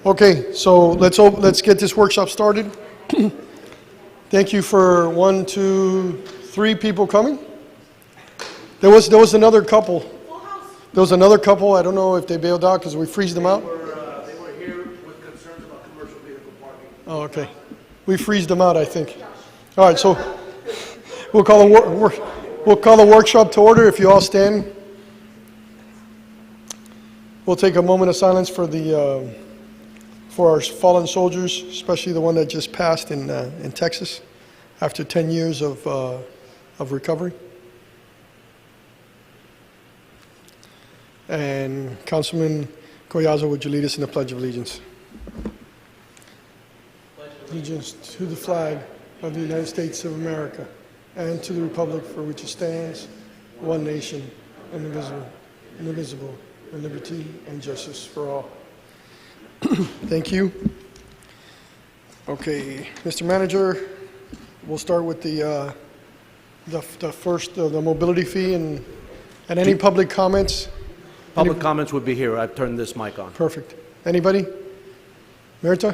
Okay, so let's get this workshop started. Thank you for 1, 2, 3 people coming. There was another couple. There was another couple. I don't know if they bailed out because we freezed them out. They were here with concerns about commercial vehicle parking. Oh, okay. We freezed them out, I think. All right, so we'll call the workshop to order. If you all stand, we'll take a moment of silence for our fallen soldiers, especially the one that just passed in Texas after 10 years of recovery. And Councilman Collazo, would you lead us in the Pledge of Allegiance? Allegiance to the flag of the United States of America and to the republic for which it stands, one nation, indivisible, with liberty and justice for all. Thank you. Okay, Mr. Manager, we'll start with the first, the mobility fee and any public comments. Public comments would be here. I've turned this mic on. Perfect. Anybody? Merita?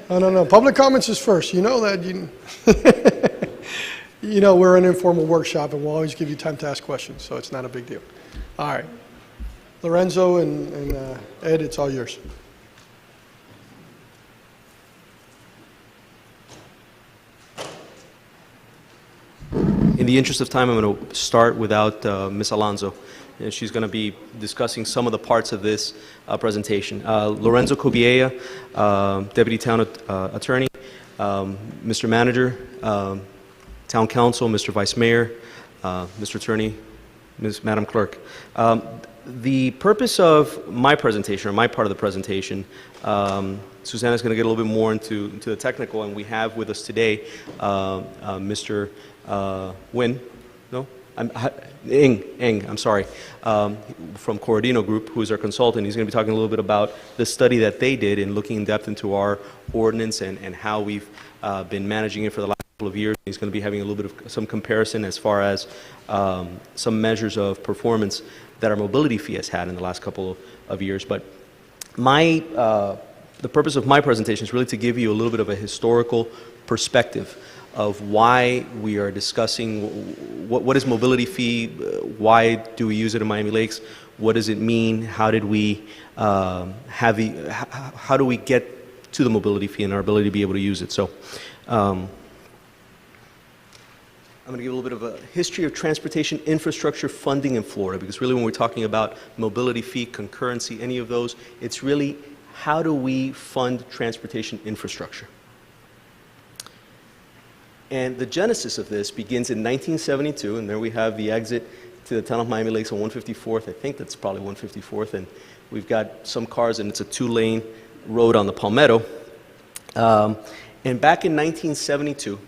Oh, no. Public comments is first. You know that. You know, we're an informal workshop, and we'll always give you time to ask questions, so it's not a big deal. All right. Lorenzo and Ed, it's all yours. In the interest of time, I'm going to start without Ms. Alonso. And she's going to be discussing some of the parts of this presentation. Lorenzo Cobiella, Deputy Town Attorney, Mr. Manager, Town Council, Mr. Vice Mayor, Mr. Attorney, Madam Clerk. The purpose of my presentation, or my part of the presentation, Susanna's going to get a little bit more into the technical, and we have with us today Mr. Nguyen, no? Eng, I'm sorry, from Corradino Group, who is our consultant. He's going to be talking a little bit about the study that they did in looking in depth into our ordinance and how we've been managing it for the last couple of years. He's going to be having a little bit of some comparison as far as some measures of performance that our mobility fee has had in the last couple of years. But the purpose of my presentation is really to give you a little bit of a historical perspective of why we are discussing what is mobility fee, why do we use it in Miami Lakes, what does it mean, how did we how do we get to the mobility fee and our ability to be able to use it. So I'm going to give a little bit of a history of transportation infrastructure funding in Florida, because really when we're talking about mobility fee, concurrency, any of those, it's really how do we fund transportation infrastructure. And the genesis of this begins in 1972, and there we have the exit to the town of Miami Lakes on 154th. I think that's probably 154th, and we've got some cars, and it's a 2-lane road on the Palmetto. And back in 1972,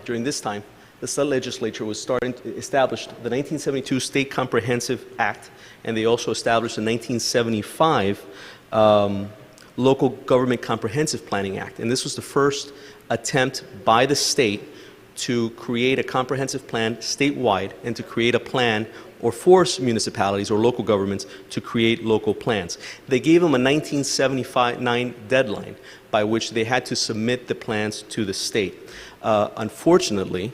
during this time, the state legislature was starting to establish the 1972 State Comprehensive Act, and they also established the 1975 Local Government Comprehensive Planning Act. And this was the first attempt by the state to create a comprehensive plan statewide and to create a plan or force municipalities or local governments to create local plans. They gave them a 1979 deadline by which they had to submit the plans to the state. Unfortunately,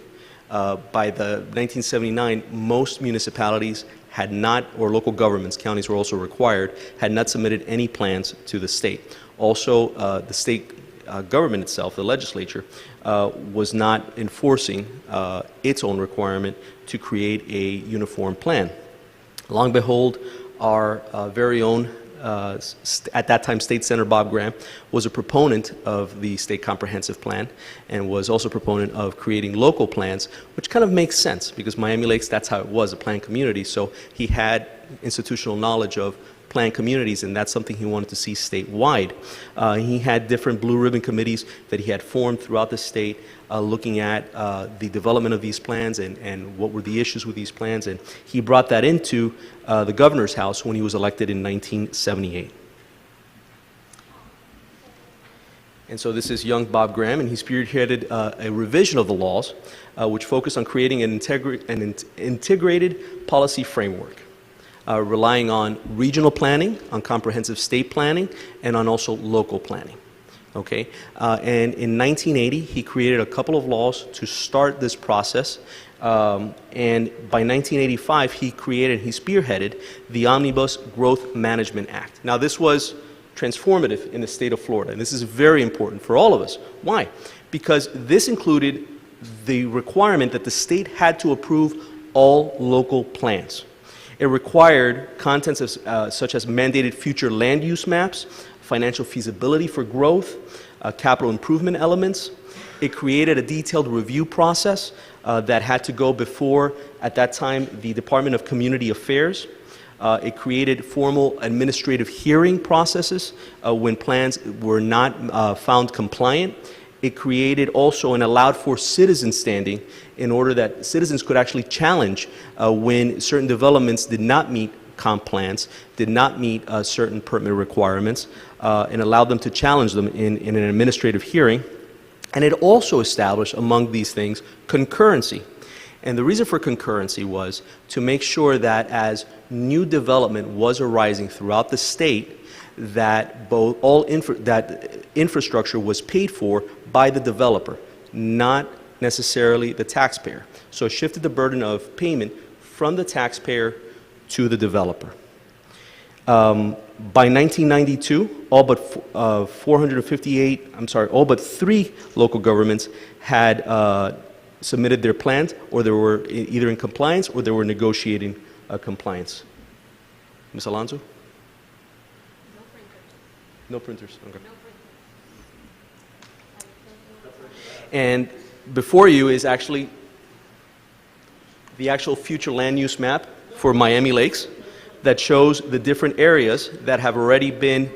by the 1979, most municipalities had not, or local governments, counties were also required, had not submitted any plans to the state. Also, the state government itself, the legislature, was not enforcing its own requirement to create a uniform plan. Long behold, our very own at that time State Senator Bob Graham, was a proponent of the state comprehensive plan and was also a proponent of creating local plans, which kind of makes sense because Miami Lakes, that's how it was, a planned community. So he had institutional knowledge of planned communities, and that's something he wanted to see statewide. He had different blue ribbon committees that he had formed throughout the state, looking at the development of these plans and what were the issues with these plans, and he brought that into the governor's house when he was elected in 1978. And so this is young Bob Graham, and he spearheaded a revision of the laws, which focused on creating an integrated policy framework, relying on regional planning, on comprehensive state planning, and on also local planning. Okay, and in 1980, he created a couple of laws to start this process, and by 1985, he spearheaded the Omnibus Growth Management Act. Now, this was transformative in the state of Florida, and this is very important for all of us. Why? Because this included the requirement that the state had to approve all local plans. It required contents such as mandated future land use maps, financial feasibility for growth, capital improvement elements. It created a detailed review process that had to go before, at that time, the Department of Community Affairs. It created formal administrative hearing processes when plans were not found compliant. It created also and allowed for citizen standing in order that citizens could actually challenge when certain developments did not meet comp plans, did not meet certain permit requirements, and allowed them to challenge them in an administrative hearing. And it also established, among these things, concurrency. And the reason for concurrency was to make sure that as new development was arising throughout the state, that infrastructure was paid for by the developer, not necessarily the taxpayer. So it shifted the burden of payment from the taxpayer to the developer. By 1992, all but 3 local governments had submitted their plans, or they were either in compliance or they were negotiating compliance. Ms. Alonso? No printers. Okay. And before you is actually the actual future land use map for Miami Lakes that shows the different areas that have already been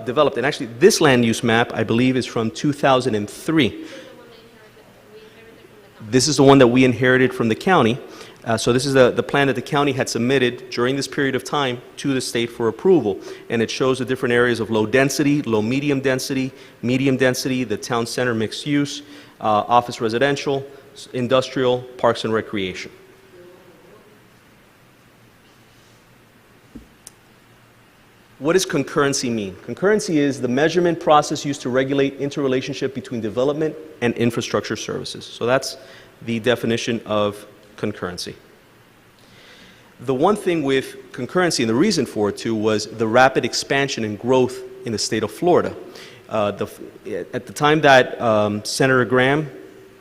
developed. And actually, this land use map, I believe, is from 2003. This is the one that we inherited from the county. So this is the plan that the county had submitted during this period of time to the state for approval. And it shows the different areas of low density, low medium density, the town center mixed use, office residential, industrial, parks and recreation. What does concurrency mean? Concurrency is the measurement process used to regulate interrelationship between development and infrastructure services. So that's the definition of concurrency. The one thing with concurrency, and the reason for it too, was the rapid expansion and growth in the state of Florida. At the time that Senator Graham,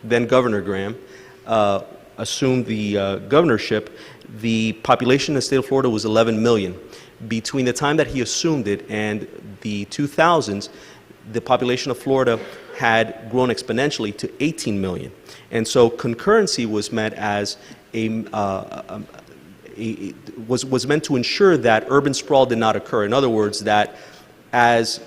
then Governor Graham, assumed the governorship, the population in the state of Florida was 11 million. Between the time that he assumed it and the 2000s, the population of Florida had grown exponentially to 18 million. And so concurrency was meant as was meant to ensure that urban sprawl did not occur. In other words, that as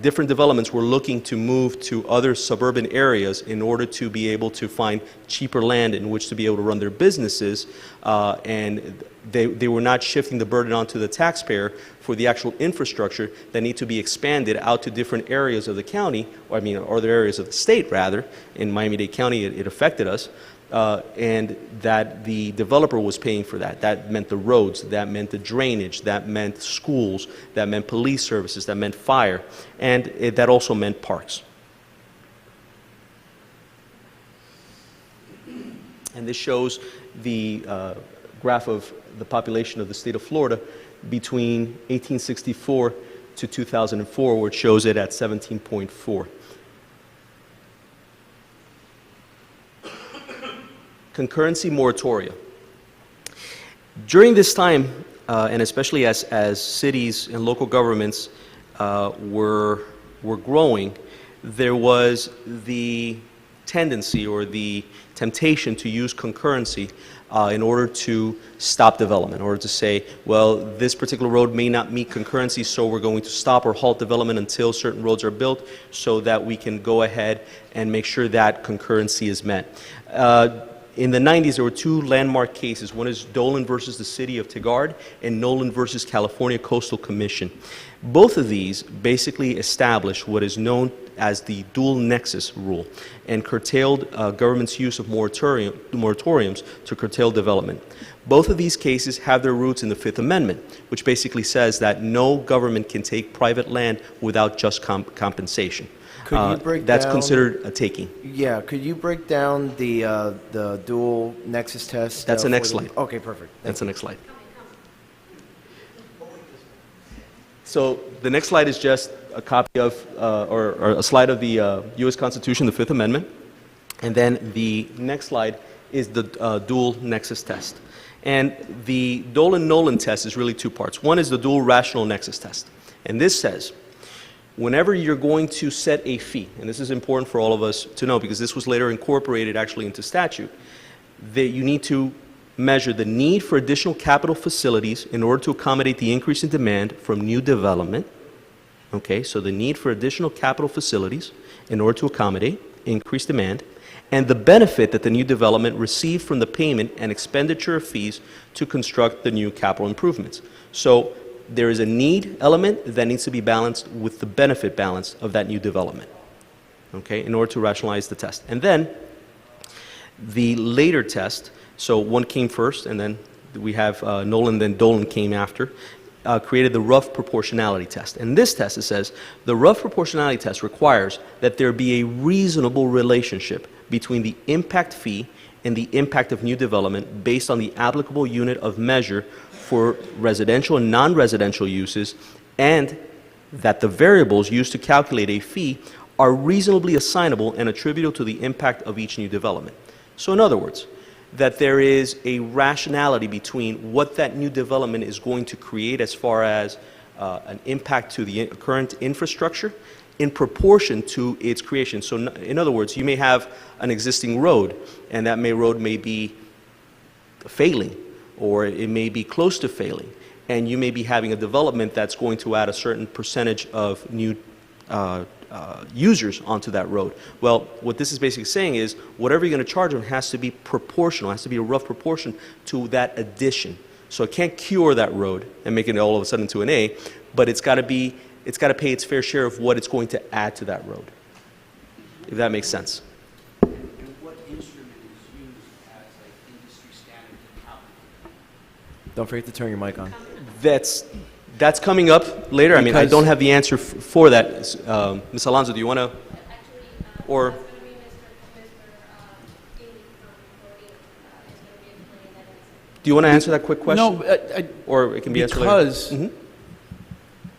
different developments were looking to move to other suburban areas in order to be able to find cheaper land in which to be able to run their businesses, and they were not shifting the burden onto the taxpayer for the actual infrastructure that need to be expanded out to different areas of the county, or other areas of the state rather. In Miami-Dade County, it affected us. And that the developer was paying for that. That meant the roads, that meant the drainage, that meant schools, that meant police services, that meant fire, and that also meant parks. And this shows the graph of the population of the state of Florida between 1864 to 2004, where it shows it at 17.4. Concurrency moratoria. During this time, and especially as cities and local governments were growing, there was the tendency or the temptation to use concurrency in order to stop development, in order to say, well, this particular road may not meet concurrency, so we're going to stop or halt development until certain roads are built so that we can go ahead and make sure that concurrency is met. In the 90s, there were two landmark cases. One is Dolan versus the City of Tigard and Nolan versus California Coastal Commission. Both of these basically established what is known as the dual nexus rule and curtailed government's use of moratoriums to curtail development. Both of these cases have their roots in the Fifth Amendment, which basically says that no government can take private land without just compensation. Could you break That's down- considered a taking. Yeah, could you break down the dual nexus test? That's the next for slide. Okay, perfect. That's the next slide. So the next slide is just a copy of, or a slide of the U.S. Constitution, the Fifth Amendment. And then the next slide is the dual nexus test. And the Dolan-Nolan test is really two parts. One is the dual rational nexus test. And this says, whenever you're going to set a fee, and this is important for all of us to know because this was later incorporated actually into statute, that you need to measure the need for additional capital facilities in order to accommodate the increase in demand from new development. Okay, so the need for additional capital facilities in order to accommodate increased demand, and the benefit that the new development received from the payment and expenditure of fees to construct the new capital improvements. So there is a need element that needs to be balanced with the benefit balance of that new development, okay, in order to rationalize the test. And then the later test, so one came first, and then we have Nolan, then Dolan came after, created the rough proportionality test. And this test, it says, the rough proportionality test requires that there be a reasonable relationship between the impact fee and the impact of new development based on the applicable unit of measure for residential and non-residential uses, and that the variables used to calculate a fee are reasonably assignable and attributable to the impact of each new development. So in other words, that there is a rationality between what that new development is going to create as far as an impact to the current infrastructure in proportion to its creation. So in other words, you may have an existing road, and that road may be failing, or it may be close to failing, and you may be having a development that's going to add a certain percentage of new users onto that road. Well, what this is basically saying is whatever you're going to charge them has to be proportional, has to be a rough proportion to that addition. So it can't cure that road and make it all of a sudden to an A, but it's got to pay its fair share of what it's going to add to that road, if that makes sense. And what instrument is used as like industry standard to calculate? Don't forget to turn your mic on. That's coming up later. I mean, I Because- don't have the answer for that. Ms. Alonso, do you want to? Actually, Or- that's going to be Mr. Ely from Florida is going to be explaining that answer. Do you want to answer that quick question? No, Or it can be answered later. because Mhm.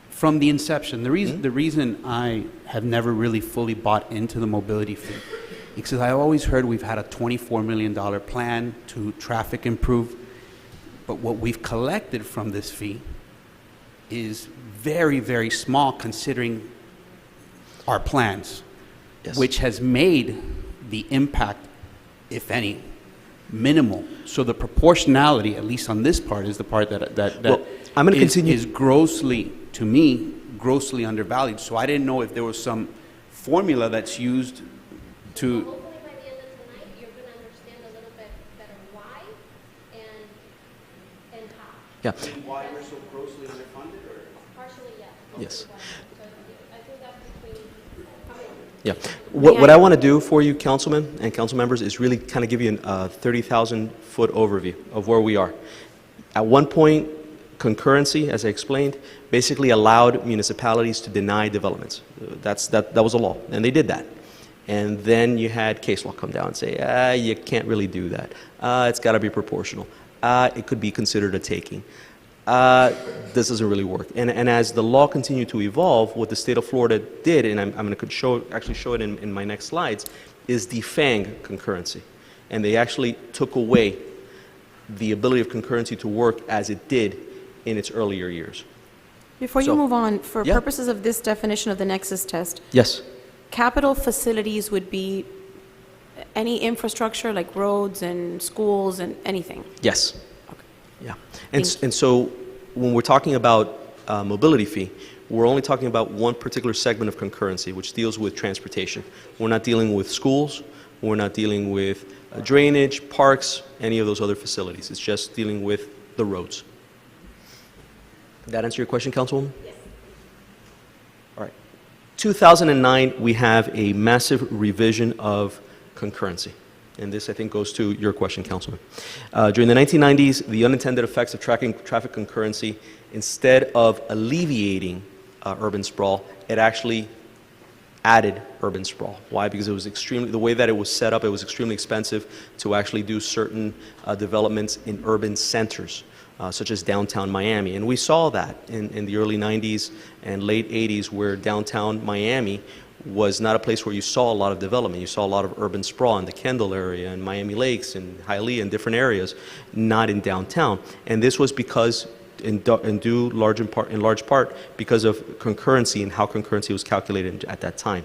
from the inception, the reason I have never really fully bought into the mobility fee is because I always heard we've had a $24 million plan to traffic improve, but what we've collected from this fee is very, very small considering our plans, Yes. which has made the impact, if any, minimal. So the proportionality, at least on this part, is the part that Well, I'm gonna is- continue- is grossly, to me, grossly undervalued. So I didn't know if there was some formula that's used to. Hopefully by the end of tonight, you're going to understand a little bit better why and how. Yeah. Why we're so grossly underfunded, or? Partially, yes. Yes. So I think that's between, Yeah. What I want to do for you, councilmen and council members, is really kind of give you a 30,000-foot overview of where we are. At one point, concurrency, as I explained, basically allowed municipalities to deny developments. That was a law, and they did that. And then you had case law come down and say, you can't really do that. It's got to be proportional. It could be considered a taking. This doesn't really work. And as the law continued to evolve, what the state of Florida did, and I'm going to actually show it in my next slides, is defang concurrency. And they actually took away the ability of concurrency to work as it did in its earlier years. Before you So- move on, for Yeah. purposes of this definition of the nexus test, Yes. capital facilities would be any infrastructure like roads and schools and anything? Yes. Okay. Yeah. Thank And so when we're talking about mobility fee, we're only talking about one particular segment of concurrency, which deals with transportation. We're not dealing with schools. We're not dealing with drainage, parks, any of those other facilities. It's just dealing with the roads. Did that answer your question, Councilwoman? Yes. All right. 2009, we have a massive revision of concurrency. And this, I think, goes to your question, Councilman. During the 1990s, the unintended effects of traffic concurrency, instead of alleviating urban sprawl, it actually added urban sprawl. Why? Because it was the way that it was set up, it was extremely expensive to actually do certain developments in urban centers, such as downtown Miami. And we saw that in the early 90s and late 80s, where downtown Miami was not a place where you saw a lot of development. You saw a lot of urban sprawl in the Kendall area and Miami Lakes and Hialeah and different areas, not in downtown. And this was because in large part because of concurrency and how concurrency was calculated at that time.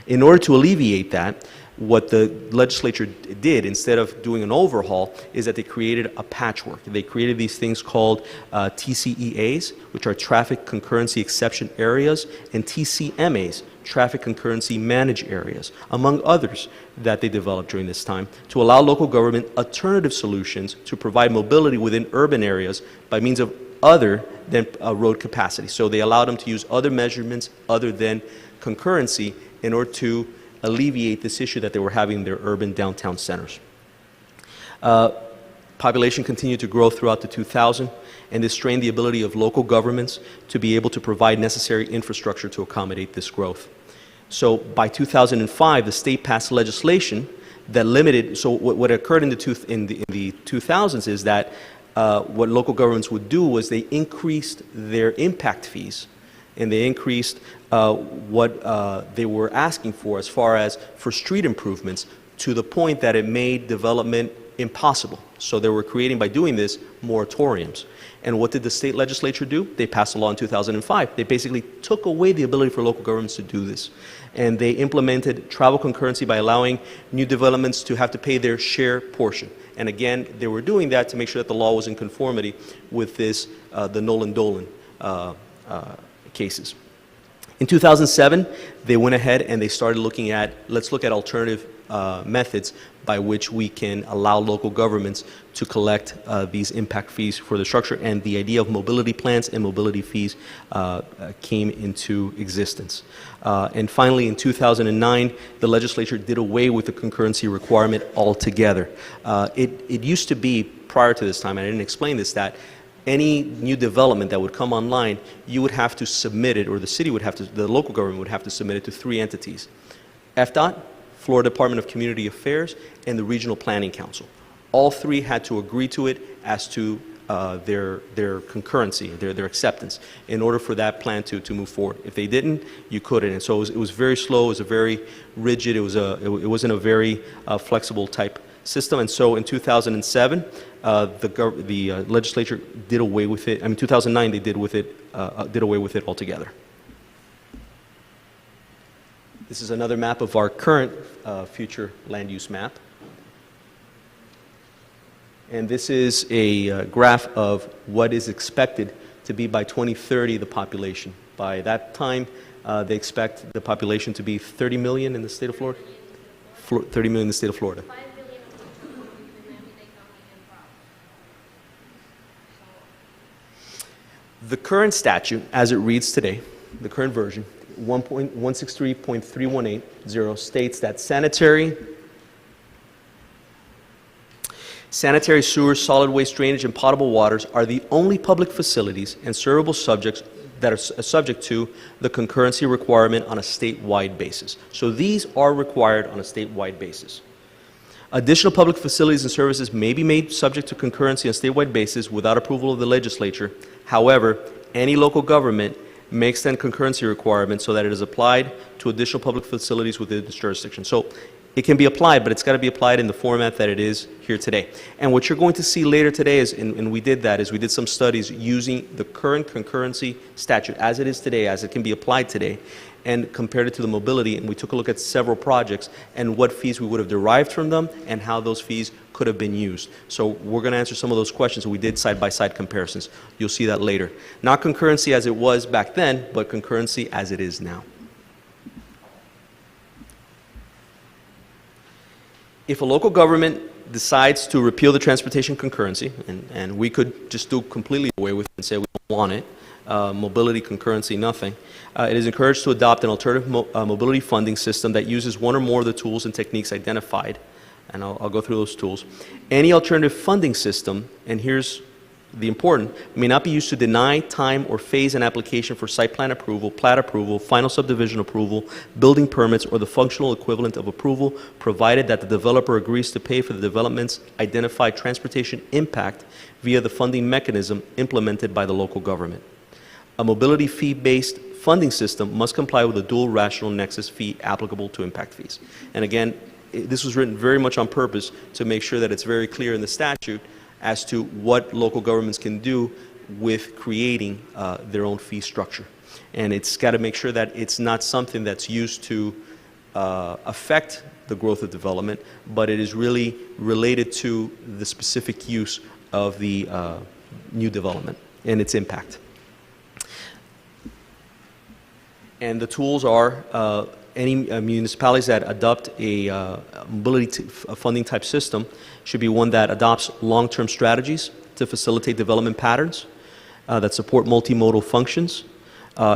In order to alleviate that, what the legislature did, instead of doing an overhaul, is that they created a patchwork. They created these things called TCEAs, which are Traffic Concurrency Exception Areas, and TCMAs, Traffic Concurrency Managed Areas, among others that they developed during this time, to allow local government alternative solutions to provide mobility within urban areas by means of other than road capacity. So they allowed them to use other measurements other than concurrency in order to alleviate this issue that they were having in their urban downtown centers. Population continued to grow throughout the 2000s, and this strained the ability of local governments to be able to provide necessary infrastructure to accommodate this growth. So by 2005, the state passed legislation that limited, so what occurred in the 2000s is that what local governments would do was they increased their impact fees, and they increased what they were asking for as far as for street improvements, to the point that it made development impossible. So they were creating, by doing this, moratoriums. And what did the state legislature do? They passed a law in 2005. They basically took away the ability for local governments to do this. And they implemented travel concurrency by allowing new developments to have to pay their share portion. And again, they were doing that to make sure that the law was in conformity with this, the Nolan Dolan cases. In 2007, they went ahead and they started looking at, let's look at alternative methods by which we can allow local governments to collect these impact fees for the structure, and the idea of mobility plans and mobility fees came into existence. And finally, in 2009, the legislature did away with the concurrency requirement altogether. It used to be, prior to this time, and I didn't explain this, that any new development that would come online, you would have to submit it, or the city would have to, the local government would have to submit it to three entities: FDOT, Florida Department of Community Affairs, and the Regional Planning Council. All three had to agree to it as to their concurrency, their acceptance, in order for that plan to move forward. If they didn't, you couldn't. And so it was very slow, it was a very rigid, it wasn't a very flexible type system. And so in 2007, the legislature did away with it. I mean, 2009, they did away with it altogether. This is another map of our current future land use map. And this is a graph of what is expected to be by 2030 the population. By that time, they expect the population to be 30 million in the state of Florida. 30 million in the state of Florida. 5 billion of which will be within Miami-Dade County and Broward. The current statute, as it reads today, the current version, 1.163.318 states that sanitary, sewer, solid waste, drainage, and potable waters are the only public facilities and servable subjects that are subject to the concurrency requirement on a statewide basis. So these are required on a statewide basis. Additional public facilities and services may be made subject to concurrency on a statewide basis without approval of the legislature. However, any local government may extend concurrency requirements so that it is applied to additional public facilities within its jurisdiction. So it can be applied, but it's got to be applied in the format that it is here today. And what you're going to see later today is, and we did that, is we did some studies using the current concurrency statute as it is today, as it can be applied today, and compared it to the mobility, and we took a look at several projects and what fees we would have derived from them and how those fees could have been used. So we're going to answer some of those questions, and we did side-by-side comparisons. You'll see that later. Not concurrency as it was back then, but concurrency as it is now. If a local government decides to repeal the transportation concurrency, and we could just do completely away with it and say we don't want it, mobility concurrency, nothing, it is encouraged to adopt an alternative mobility funding system that uses one or more of the tools and techniques identified. And I'll go through those tools. Any alternative funding system, and here's the important, may not be used to deny, time, or phase an application for site plan approval, plat approval, final subdivision approval, building permits, or the functional equivalent of approval, provided that the developer agrees to pay for the development's identified transportation impact via the funding mechanism implemented by the local government. A mobility fee-based funding system must comply with the dual rational nexus fee applicable to impact fees. And again, this was written very much on purpose to make sure that it's very clear in the statute as to what local governments can do with creating their own fee structure. And it's got to make sure that it's not something that's used to affect the growth of development, but it is really related to the specific use of the new development and its impact. And the tools are any municipalities that adopt a mobility funding type system should be one that adopts long-term strategies to facilitate development patterns that support multimodal functions,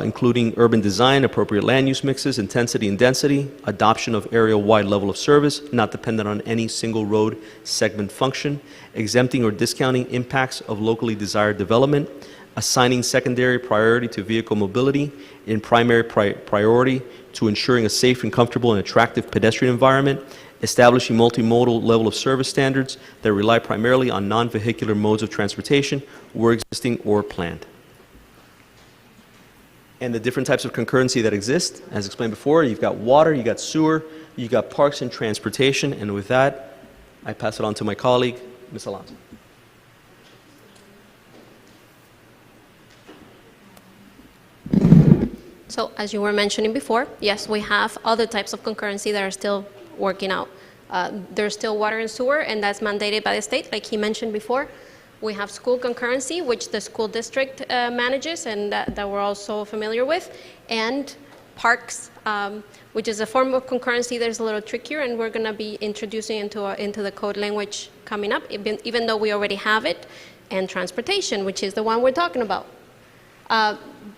including urban design, appropriate land use mixes, intensity and density, adoption of area-wide level of service, not dependent on any single road segment function, exempting or discounting impacts of locally desired development, assigning secondary priority to vehicle mobility and primary priority to ensuring a safe and comfortable and attractive pedestrian environment, establishing multimodal level of service standards that rely primarily on non-vehicular modes of transportation, were existing or planned. And the different types of concurrency that exist, as explained before, you've got water, you've got sewer, you've got parks and transportation, and with that, I pass it on to my colleague, Ms. Alonso. So as you were mentioning before, yes, we have other types of concurrency that are still working out. There's still water and sewer, and that's mandated by the state, like he mentioned before. We have school concurrency, which the school district manages and that we're also familiar with, and parks, which is a form of concurrency that is a little trickier, and we're going to be introducing into the code language coming up, even though we already have it, and transportation, which is the one we're talking about.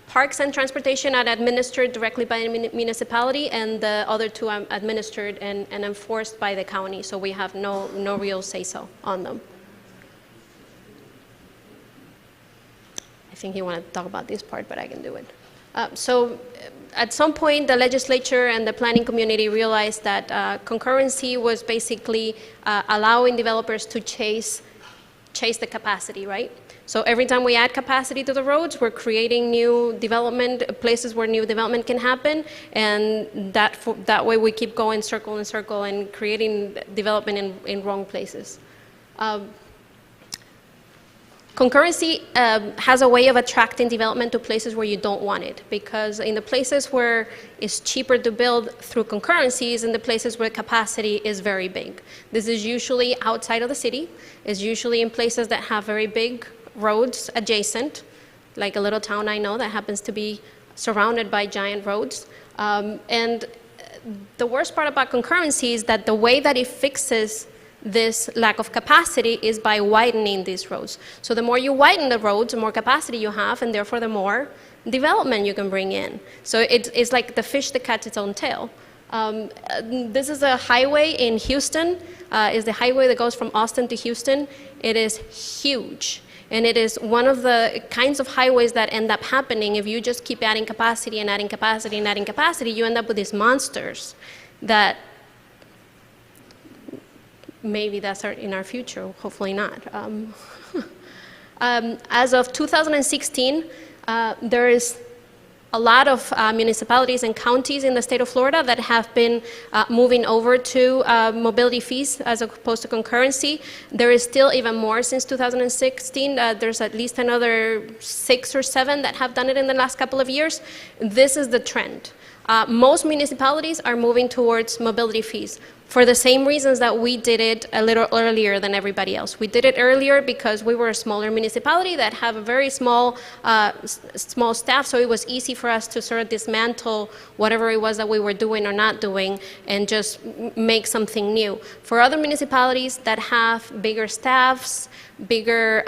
Parks and transportation are administered directly by the municipality, and the other two are administered and enforced by the county, so we have no real say-so on them. I think you want to talk about this part, but I can do it. So at some point, the legislature and the planning community realized that concurrency was basically allowing developers to chase the capacity, right? So every time we add capacity to the roads, we're creating new development, places where new development can happen, and that way we keep going circle in circle and creating development in wrong places. Concurrency has a way of attracting development to places where you don't want it, because in the places where it's cheaper to build through concurrencies and the places where capacity is very big. This is usually outside of the city. It's usually in places that have very big roads adjacent, like a little town I know that happens to be surrounded by giant roads. And the worst part about concurrency is that the way that it fixes this lack of capacity is by widening these roads. So the more you widen the roads, the more capacity you have, and therefore the more development you can bring in. So it's like the fish that cuts its own tail. This is a highway in Houston. It's the highway that goes from Austin to Houston. It is huge. And it is one of the kinds of highways that end up happening if you just keep adding capacity and adding capacity and adding capacity. You end up with these monsters that maybe that's in our future, hopefully not. As of 2016, there is a lot of municipalities and counties in the state of Florida that have been moving over to mobility fees as opposed to concurrency. There is still even more since 2016. There's at least another 6 or 7 that have done it in the last couple of years. This is the trend. Most municipalities are moving towards mobility fees for the same reasons that we did it a little earlier than everybody else. We did it earlier because we were a smaller municipality that have a very small staff, so it was easy for us to sort of dismantle whatever it was that we were doing or not doing and just make something new. For other municipalities that have bigger staffs, bigger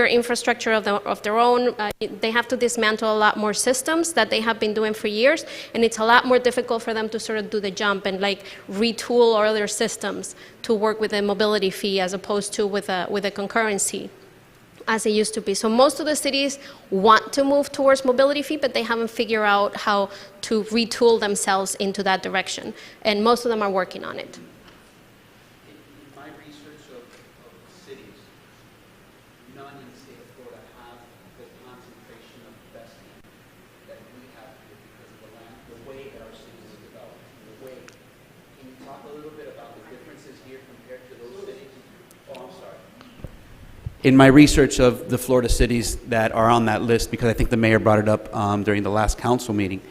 infrastructure of their own, they have to dismantle a lot more systems that they have been doing for years, and it's a lot more difficult for them to sort of do the jump and like retool all their systems to work with a mobility fee as opposed to with a concurrency as it used to be. So most of the cities want to move towards mobility fee, but they haven't figured out how to retool themselves into that direction, and most of them are working on it. In my research of cities, none in the state of Florida have the concentration of investing that we have here because of the land, the way that our city is developed, the way. Can you talk a little bit about the differences here compared to those cities? Oh, I'm sorry. In my research of the Florida cities that are on that list, because I think the mayor brought it up during the last council meeting,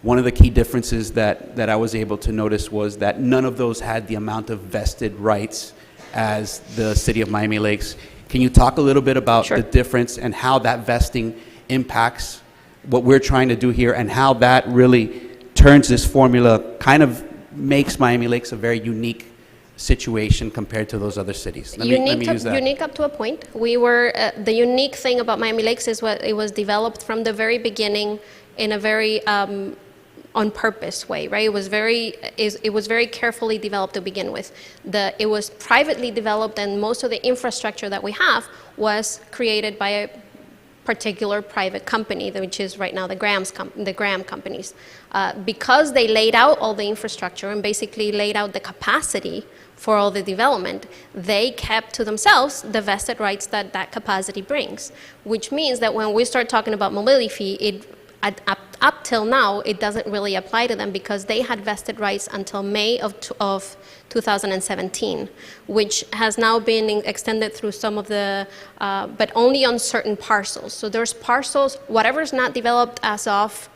one of the key differences that I was able to notice was that none of those had the amount of vested rights as the city of Miami Lakes. Can you talk a little bit about Sure. the difference and how that vesting impacts what we're trying to do here and how that really turns this formula, kind of makes Miami Lakes a very unique situation compared to those other cities? Let me use that. Unique up to a point. We were, the unique thing about Miami Lakes is what it was developed from the very beginning in a very on purpose way, right? It was very carefully developed to begin with. It was privately developed, and most of the infrastructure that we have was created by a particular private company, which is right now the Graham companies. Because they laid out all the infrastructure and basically laid out the capacity for all the development, they kept to themselves the vested rights that that capacity brings, which means that when we start talking about mobility fee, up till now, it doesn't really apply to them because they had vested rights until May of 2017, which has now been extended through some of the, but only on certain parcels. So there's parcels, whatever's not developed as of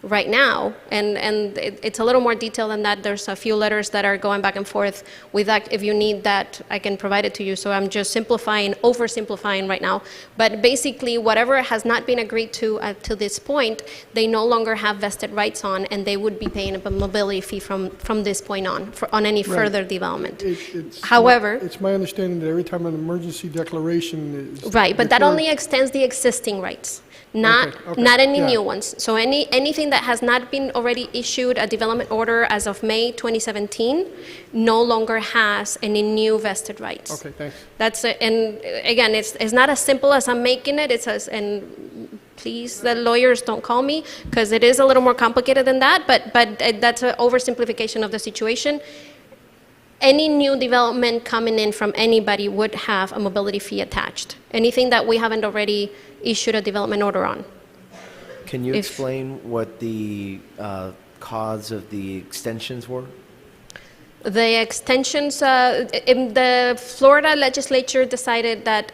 right now, and it's a little more detailed than that. There's a few letters that are going back and forth with that. If you need that, I can provide it to you. So I'm just oversimplifying right now. But basically, whatever has not been agreed to this point, they no longer have vested rights on, and they would be paying a mobility fee from this point on any further development. However, It's my understanding that every time an emergency declaration is. right, but that declared- only extends the existing rights, not Okay, not any yeah. new ones. So anything that has not been already issued a development order as of May 2017 no longer has any new vested rights. Okay, thanks. That's and again, it's not as simple as I'm making it. And please, the lawyers don't call me because it is a little more complicated than that. But that's an oversimplification of the situation. Any new development coming in from anybody would have a mobility fee attached. Anything that we haven't already issued a development order on. Can you If- explain what the cause of the extensions were? The extensions, in the Florida legislature decided that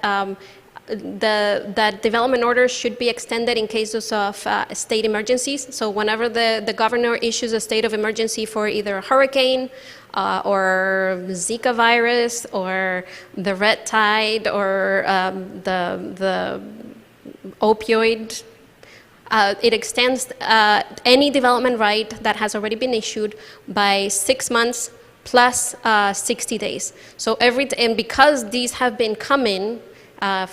that development orders should be extended in cases of state emergencies. So whenever the governor issues a state of emergency for either a hurricane or Zika virus or the red tide or the opioid, it extends any development right that has already been issued by 6 months plus 60 days. So and because these have been coming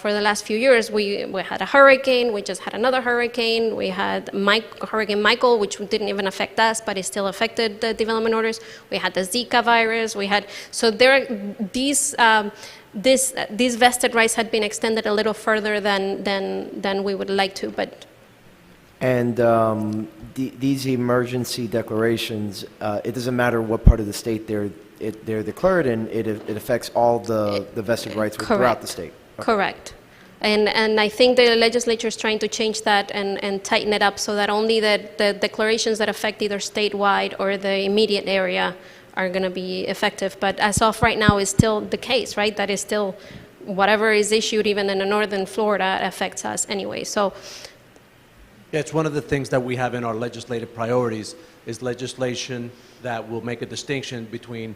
for the last few years, we had a hurricane, we just had another hurricane, we had Hurricane Michael, which didn't even affect us, but it still affected the development orders. We had the Zika virus, so these vested rights had been extended a little further than we would like to, but. And these emergency declarations, it doesn't matter what part of the state they're declared in, it affects all the vested rights throughout the state. Okay. Correct. And I think the legislature is trying to change that and tighten it up so that only the declarations that affect either statewide or the immediate area are going to be effective. But as of right now, is still the case, right? That is still whatever is issued even in the northern Florida affects us anyway. So Yeah, it's one of the things that we have in our legislative priorities is legislation that will make a distinction between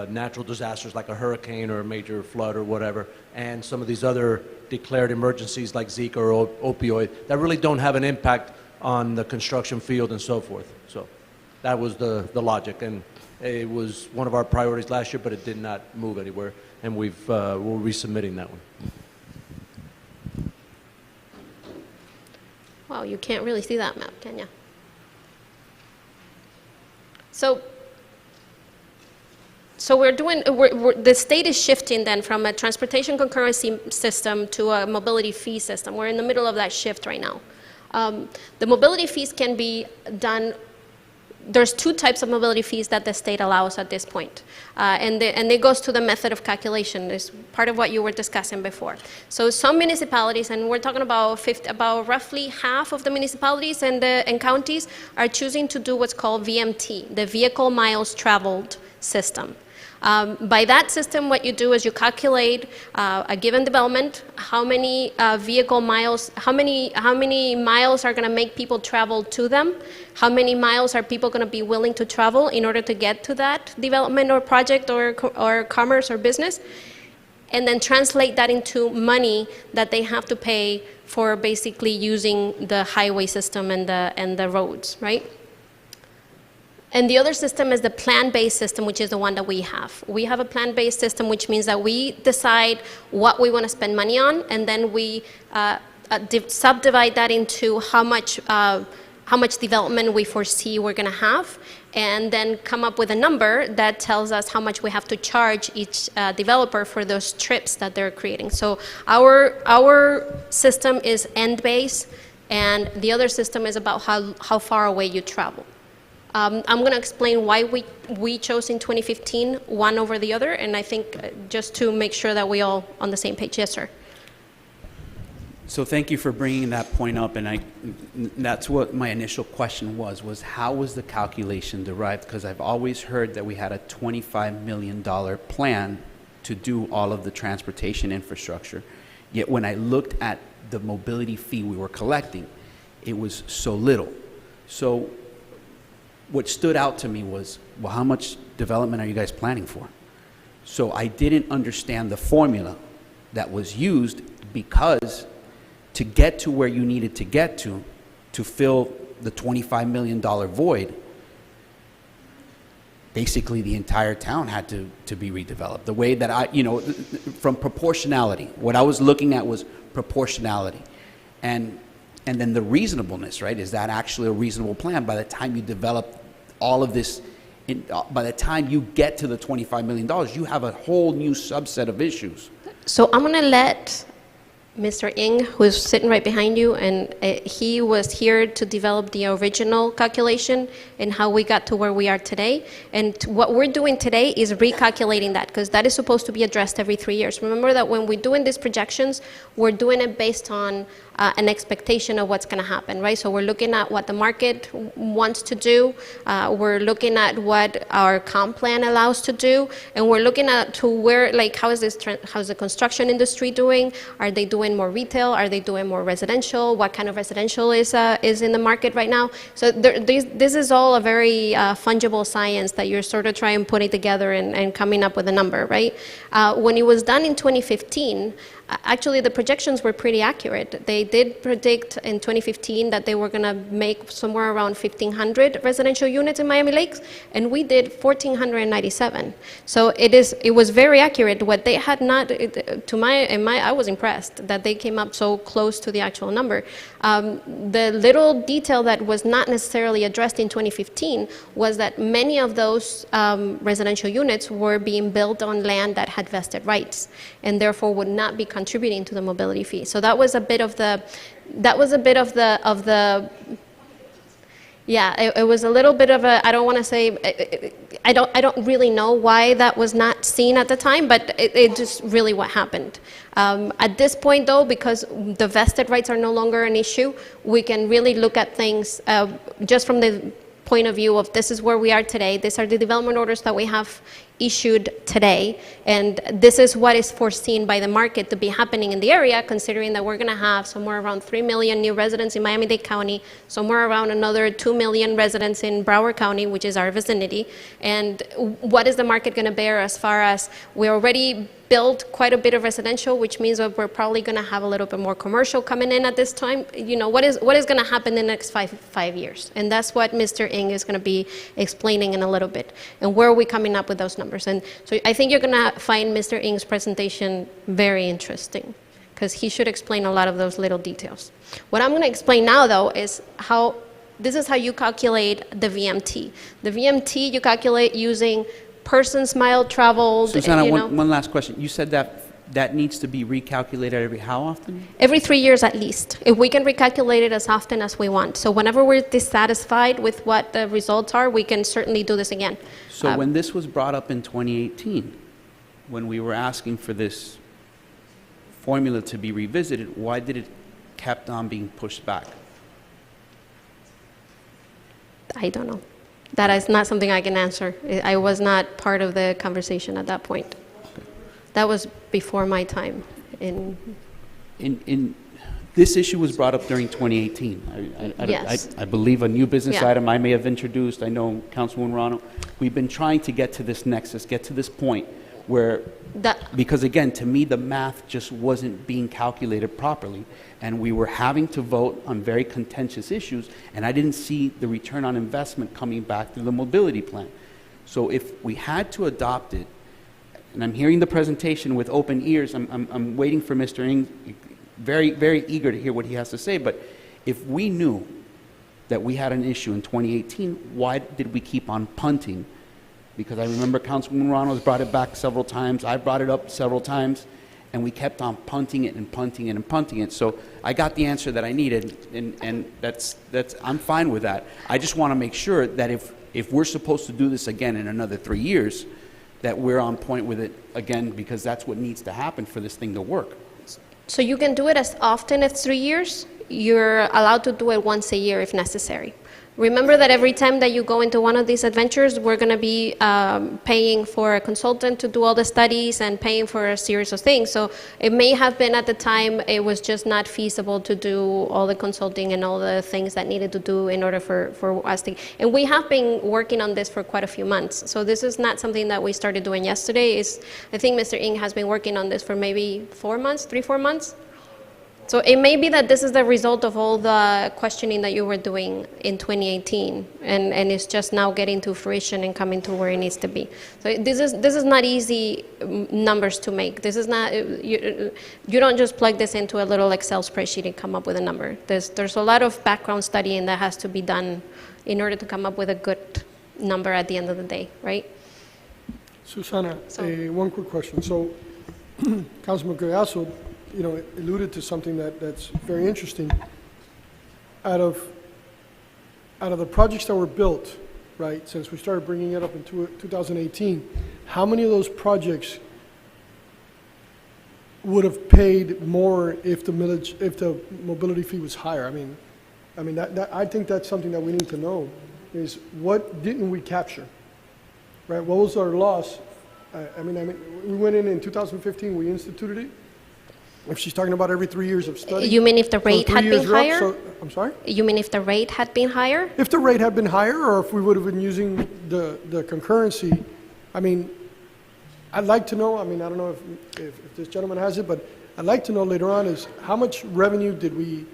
natural disasters like a hurricane or a major flood or whatever, and some of these other declared emergencies like Zika or opioid that really don't have an impact on the construction field and so forth. So that was the logic, and it was one of our priorities last year, but it did not move anywhere, and we're resubmitting that one. wow, you can't really see that map, can you? So the state is shifting then from a transportation concurrency system to a mobility fee system. We're in the middle of that shift right now. The mobility fees can be done. There's two types of mobility fees that the state allows at this point. And it goes to the method of calculation. It's part of what you were discussing before. So some municipalities, and we're talking about roughly half of the municipalities and counties are choosing to do what's called VMT, the Vehicle Miles Traveled system. By that system, what you do is you calculate a given development, how many vehicle miles, how many miles are going to make people travel to them, how many miles are people going to be willing to travel in order to get to that development or project or commerce or business, and then translate that into money that they have to pay for basically using the highway system and the roads, right? And the other system is the plan-based system, which is the one that we have. We have a plan-based system, which means that we decide what we want to spend money on, and then we subdivide that into how much development we foresee we're going to have, and then come up with a number that tells us how much we have to charge each developer for those trips that they're creating. So our system is end-based, and the other system is about how far away you travel. I'm going to explain why we chose in 2015 one over the other, and I think just to make sure that we all on the same page. Yes, sir. So thank you for bringing that point up, and that's what my initial question was how was the calculation derived? Because I've always heard that we had a $25 million plan to do all of the transportation infrastructure, yet when I looked at the mobility fee we were collecting, it was so little. So what stood out to me was, well, how much development are you guys planning for? So I didn't understand the formula that was used, because to get to where you needed to get to fill the $25 million void, basically the entire town had to be redeveloped. The way that from proportionality, what I was looking at was proportionality. And then the reasonableness, right? Is that actually a reasonable plan by the time you develop all of this? By the time you get to the $25 million, you have a whole new subset of issues. So I'm going to let Mr. Ng, who's sitting right behind you, and he was here to develop the original calculation and how we got to where we are today. And what we're doing today is recalculating that, because that is supposed to be addressed every 3 years. Remember that when we're doing these projections, we're doing it based on an expectation of what's going to happen, right? So we're looking at what the market wants to do, we're looking at what our comp plan allows to do, and we're looking at to where, like, how's the construction industry doing? Are they doing more retail? Are they doing more residential? What kind of residential is in the market right now? So this is all a very fungible science that you're sort of trying putting together and coming up with a number, right? When it was done in 2015, actually the projections were pretty accurate. They did predict in 2015 that they were going to make somewhere around 1,500 residential units in Miami Lakes, and we did 1,497. So it was very accurate. What they had not, I was impressed that they came up so close to the actual number. The little detail that was not necessarily addressed in 2015 was that many of those residential units were being built on land that had vested rights, and therefore would not be contributing to the mobility fee. So that was a bit of the Yeah, it was a little bit of a, I don't want to say, I don't really know why that was not seen at the time, but it just really what happened. At this point, though, because the vested rights are no longer an issue, we can really look at things just from the point of view of this is where we are today. These are the development orders that we have issued today, and this is what is foreseen by the market to be happening in the area, considering that we're going to have somewhere around 3 million new residents in Miami-Dade County, somewhere around another 2 million residents in Broward County, which is our vicinity. And what is the market going to bear as far as we already built quite a bit of residential, which means that we're probably going to have a little bit more commercial coming in at this time. You know, what is going to happen in the next five years? And that's what Mr. Ng is going to be explaining in a little bit. And where are we coming up with those numbers? And so I think you're going to find Mr. Ng's presentation very interesting, because he should explain a lot of those little details. What I'm going to explain now, though, is how this is how you calculate the VMT. The VMT you calculate using persons mile traveled. Susana, you know, one last question. You said that needs to be recalculated every how often? every 3 years at least. If we can recalculate it as often as we want. So whenever we're dissatisfied with what the results are, we can certainly do this again. So when this was brought up in 2018, when we were asking for this formula to be revisited, why did it kept on being pushed back? I don't know. That is not something I can answer. I was not part of the conversation at that point. That was before my time. This issue was brought up during 2018. Yes. I believe a new business Yeah. item I may have introduced. I know Councilwoman Rano. We've been trying to get to this nexus, get to this point where, because again, to me, the math just wasn't being calculated properly. And we were having to vote on very contentious issues, and I didn't see the return on investment coming back through the mobility plan. So if we had to adopt it, and I'm hearing the presentation with open ears, I'm waiting for Mr. Ng, very, very eager to hear what he has to say, but if we knew that we had an issue in 2018, why did we keep on punting? Because I remember Councilwoman Ramos brought it back several times, I brought it up several times, and we kept on punting it and punting it and punting it. So I got the answer that I needed, and I'm fine with that. I just want to make sure that if we're supposed to do this again in another 3 years, that we're on point with it again, because that's what needs to happen for this thing to work. So you can do it as often as 3 years. You're allowed to do it once a year if necessary. Remember that every time that you go into one of these adventures, we're going to be paying for a consultant to do all the studies and paying for a series of things. So it may have been at the time it was just not feasible to do all the consulting and all the things that needed to do in order for us to. And we have been working on this for quite a few months. So this is not something that we started doing yesterday. I think Mr. Ng has been working on this for maybe 4 months, 3-4 months. So it may be that this is the result of all the questioning that you were doing in 2018, and it's just now getting to fruition and coming to where it needs to be. So this is not easy numbers to make. This is not, you don't just plug this into a little Excel spreadsheet and come up with a number. There's a lot of background studying that has to be done in order to come up with a good number at the end of the day, right? Susana, one quick question. So, Councilman Gallardo, alluded to something that's very interesting. Out of the projects that were built, right, since we started bringing it up in 2018, how many of those projects would have paid more if the mobility fee was higher? I mean, I think that's something that we need to know, is what didn't we capture, right? What was our loss? I mean, we went in 2015, we instituted it. If she's talking about every 3 years of study. You mean if the rate had been higher? I'm sorry? You mean if the rate had been higher? If the rate had been higher, or if we would have been using the concurrency. I mean, I'd like to know, I don't know if this gentleman has it, but I'd like to know later on is how much revenue did we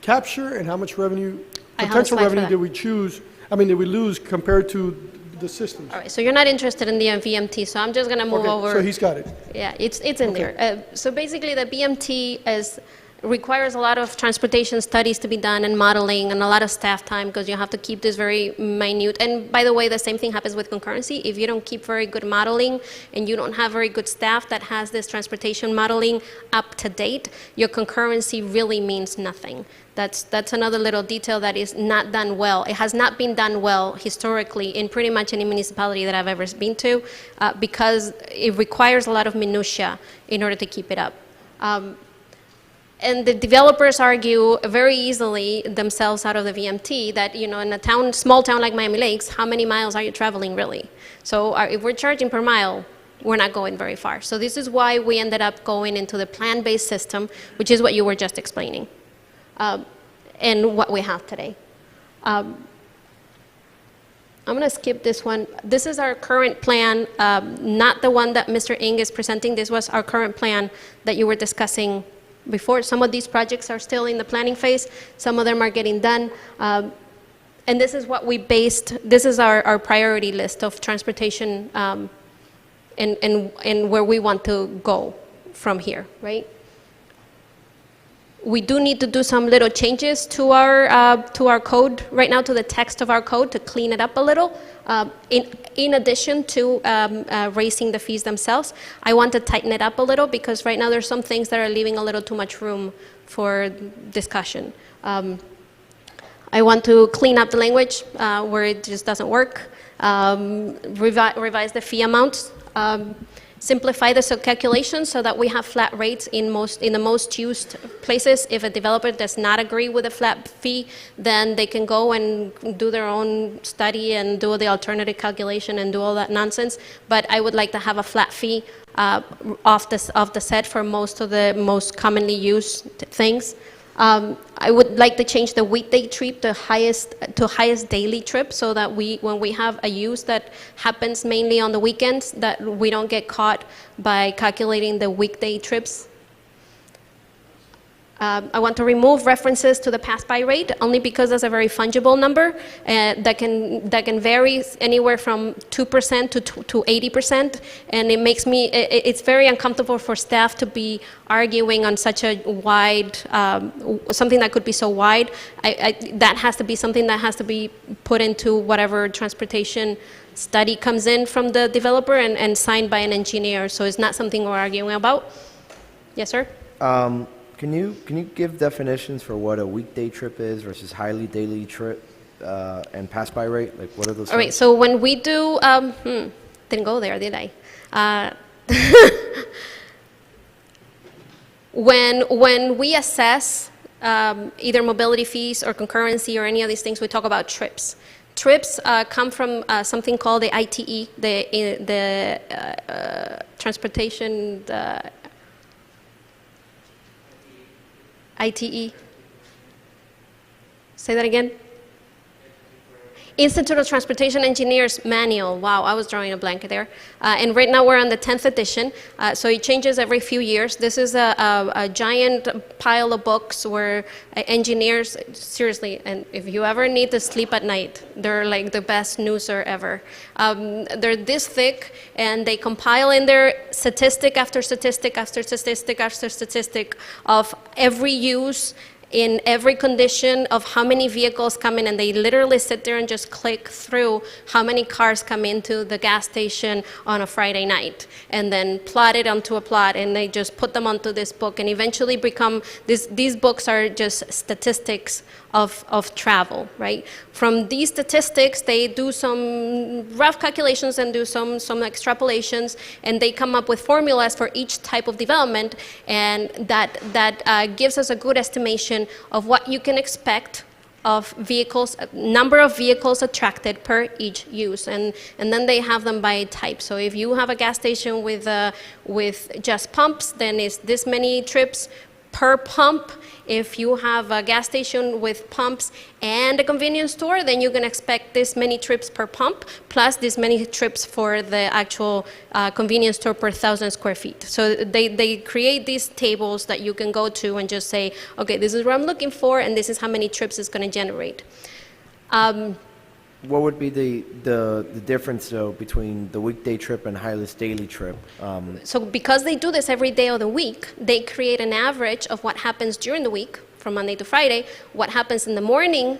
capture and how much potential revenue did we lose compared to the systems. All right, so you're not interested in the VMT, so I'm just going to move over. So he's got it. Yeah, it's in there. So basically, the BMT is requires a lot of transportation studies to be done and modeling and a lot of staff time because you have to keep this very minute. And by the way, the same thing happens with concurrency. If you don't keep very good modeling and you don't have very good staff that has this transportation modeling up to date, your concurrency really means nothing. That's another little detail that is not done well. It has not been done well historically in pretty much any municipality that I've ever been to because it requires a lot of minutia in order to keep it up. And the developers argue very easily themselves out of the VMT that, in a small town like Miami Lakes, how many miles are you traveling really? So if we're charging per mile, we're not going very far. So this is why we ended up going into the plan-based system, which is what you were just explaining. And what we have today. I'm going to skip this one. This is our current plan, not the one that Mr. Ng is presenting. This was our current plan that you were discussing before. Some of these projects are still in the planning phase. Some of them are getting done. And this is what we based, this is our priority list of transportation and where we want to go from here, right? We do need to do some little changes to our code right now, to the text of our code, to clean it up a little. In addition to raising the fees themselves, I want to tighten it up a little because right now there's some things that are leaving a little too much room for discussion. I want to clean up the language where it just doesn't work, revise the fee amounts, simplify the calculations so that we have flat rates in the most used places. If a developer does not agree with a flat fee, then they can go and do their own study and do the alternative calculation and do all that nonsense. But I would like to have a flat fee off the set for most of the most commonly used things. I would like to change the weekday trip to highest daily trip so that when we have a use that happens mainly on the weekends, that we don't get caught by calculating the weekday trips. I want to remove references to the pass-by rate only because that's a very fungible number that can vary anywhere from 2% to 80%, and it makes me it's very uncomfortable for staff to be arguing on such a wide something that could be so wide. That has to be something that has to be put into whatever transportation study comes in from the developer and signed by an engineer. So it's not something we're arguing about. Yes, sir. Can you give definitions for what a weekday trip is versus highly daily trip and pass-by rate? Like, what are those? All right, so when we do, didn't go there, did I? When we assess either mobility fees or concurrency or any of these things, we talk about trips. Trips come from something called the ITE, the transportation, ITE. Say that again. Institute of Transportation Engineers Manual. Wow, I was drawing a blank there. And right now we're on the 10th edition, so it changes every few years. This is a giant pile of books where engineers, seriously, and if you ever need to sleep at night, they're like the best newser ever. They're this thick, and they compile in there statistic after statistic after statistic after statistic of every use in every condition of how many vehicles come in, and they literally sit there and just click through how many cars come into the gas station on a Friday night, and then plot it onto a plot, and they just put them onto this book, and eventually become, these books are just statistics of travel, right? From these statistics, they do some rough calculations and do some extrapolations, and they come up with formulas for each type of development, and that gives us a good estimation of what you can expect of vehicles, number of vehicles attracted per each use, and then they have them by type. So if you have a gas station with just pumps, then it's this many trips per pump. If you have a gas station with pumps and a convenience store, then you can expect this many trips per pump, plus this many trips for the actual convenience store per 1,000 square feet. So they create these tables that you can go to and just say, okay, this is what I'm looking for, and this is how many trips it's going to generate. what would be the difference, though, between the weekday trip and Hilux daily trip? So because they do this every day of the week, they create an average of what happens during the week, from Monday to Friday, what happens in the morning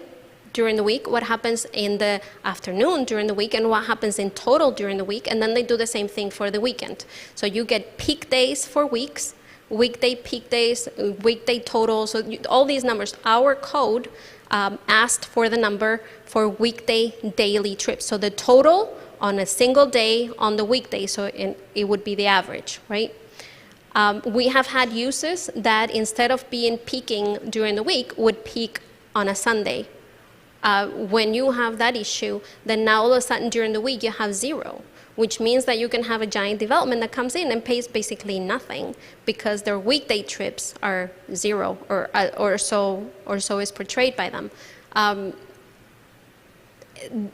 during the week, what happens in the afternoon during the week, and what happens in total during the week, and then they do the same thing for the weekend. So you get peak days for weeks, weekday peak days, weekday total, so all these numbers. Our code asked for the number for weekday daily trips. So the total on a single day on the weekday, so it would be the average, right? We have had uses that instead of peaking during the week, would peak on a Sunday. When you have that issue, then now all of a sudden during the week you have zero, which means that you can have a giant development that comes in and pays basically nothing because their weekday trips are zero, or so is portrayed by them.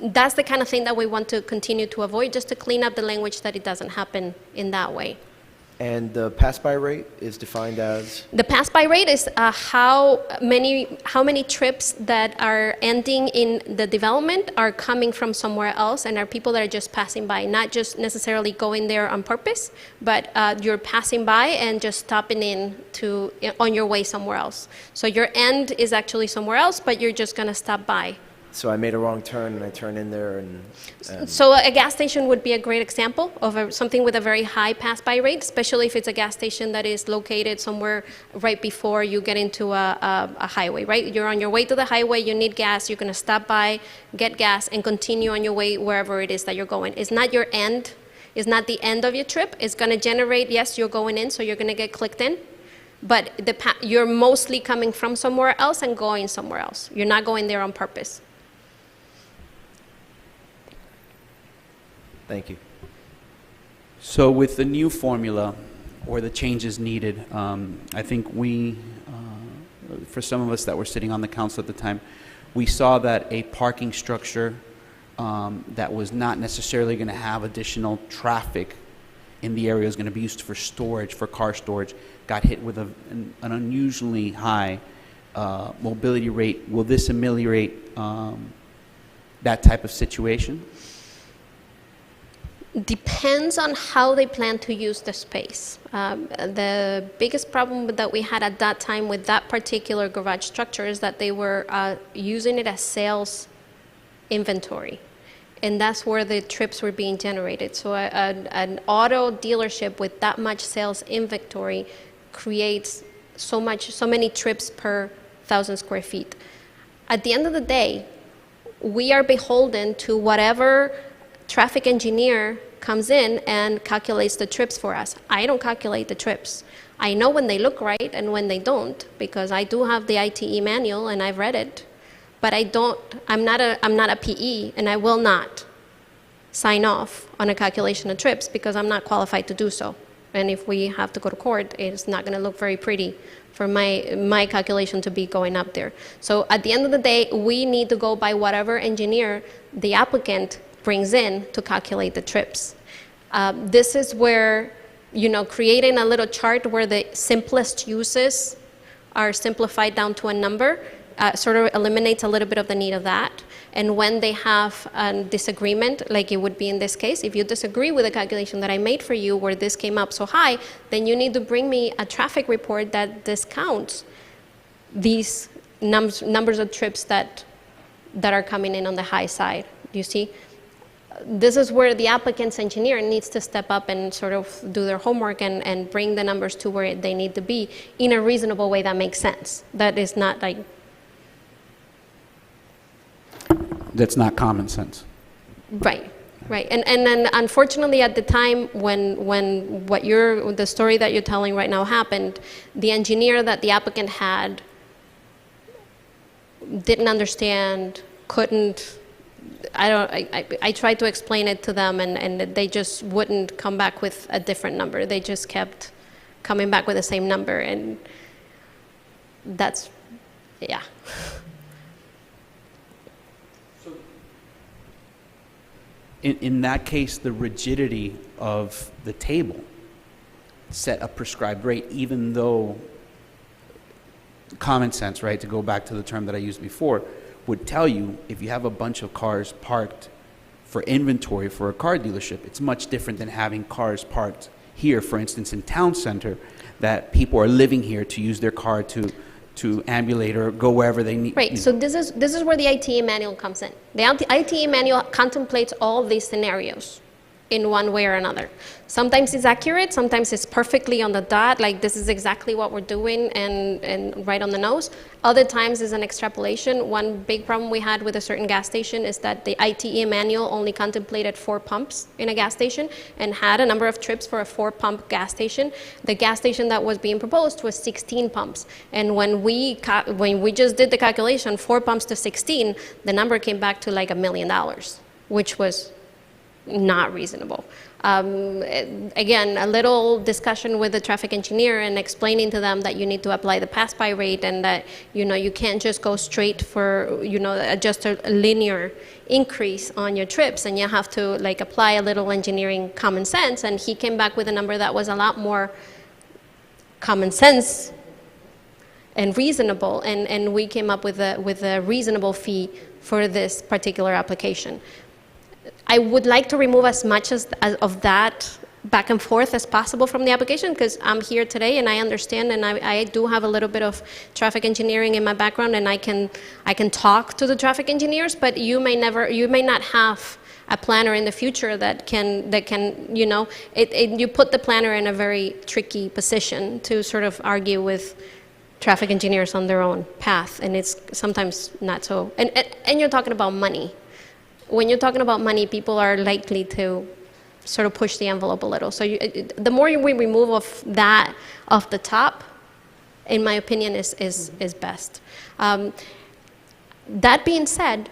That's the kind of thing that we want to continue to avoid, just to clean up the language that it doesn't happen in that way. And the pass-by rate is defined as? The pass-by rate is how many trips that are ending in the development are coming from somewhere else and are people that are just passing by, not just necessarily going there on purpose, but you're passing by and just stopping in on your way somewhere else. So your end is actually somewhere else, but you're just going to stop by. So I made a wrong turn and I turned in there and So a gas station would be a great example of something with a very high pass-by rate, especially if it's a gas station that is located somewhere right before you get into a highway, right? You're on your way to the highway, you need gas, you're going to stop by, get gas, and continue on your way wherever it is that you're going. It's not your end. It's not the end of your trip. It's going to generate, yes, you're going in, so you're going to get clicked in. But you're mostly coming from somewhere else and going somewhere else. You're not going there on purpose. thank you. So with the new formula or the changes needed, I think for some of us that were sitting on the council at the time, we saw that a parking structure that was not necessarily going to have additional traffic in the area is going to be used for storage, for car storage, got hit with an unusually high mobility rate. Will this ameliorate that type of situation? Depends on how they plan to use the space. The biggest problem that we had at that time with that particular garage structure is that they were using it as sales inventory. And that's where the trips were being generated. So an auto dealership with that much sales inventory creates so many trips per 1,000 square feet. At the end of the day, we are beholden to whatever traffic engineer comes in and calculates the trips for us. I don't calculate the trips. I know when they look right and when they don't, because I do have the ITE manual and I've read it, but I'm not a PE, and I will not sign off on a calculation of trips because I'm not qualified to do so. And if we have to go to court, it's not going to look very pretty for my calculation to be going up there. So at the end of the day, we need to go by whatever engineer the applicant brings in to calculate the trips. This is where, creating a little chart where the simplest uses are simplified down to a number sort of eliminates a little bit of the need of that. And when they have a disagreement, like it would be in this case, if you disagree with the calculation that I made for you where this came up so high, then you need to bring me a traffic report that discounts these numbers of trips that are coming in on the high side. You see? This is where the applicant's engineer needs to step up and sort of do their homework and bring the numbers to where they need to be in a reasonable way that makes sense. That is not like... That's not common sense. Right. And then unfortunately at the time when the story that you're telling right now happened, the engineer that the applicant had didn't understand, couldn't... I tried to explain it to them and they just wouldn't come back with a different number. They just kept coming back with the same number, and that's, yeah. So in that case, the rigidity of the table set a prescribed rate, even though common sense, right, to go back to the term that I used before, would tell you if you have a bunch of cars parked for inventory for a car dealership, it's much different than having cars parked here, for instance, in town center, that people are living here to use their car to ambulate or go wherever they need. Right, so this is where the ITE manual comes in. The ITE manual contemplates all these scenarios in one way or another. Sometimes it's accurate, sometimes it's perfectly on the dot, like this is exactly what we're doing and right on the nose. Other times it's an extrapolation. One big problem we had with a certain gas station is that the ITE manual only contemplated 4 pumps in a gas station and had a number of trips for a 4-pump gas station. The gas station that was being proposed was 16 pumps. And when we just did the calculation, 4 pumps to 16, the number came back to like $1 million, which was not reasonable. Again, a little discussion with the traffic engineer and explaining to them that you need to apply the pass-by rate and that, you can't just go straight for, just a linear increase on your trips, and you have to like apply a little engineering common sense. And he came back with a number that was a lot more common sense and reasonable, and we came up with a reasonable fee for this particular application. I would like to remove as much of that back and forth as possible from the application, because I'm here today and I understand, and I do have a little bit of traffic engineering in my background, and I can talk to the traffic engineers, but you may not have a planner in the future that can you put the planner in a very tricky position to sort of argue with traffic engineers on their own path, and it's sometimes not so. And you're talking about money. When you're talking about money, people are likely to sort of push the envelope a little. So the more we remove of that off the top, in my opinion, is best. That being said,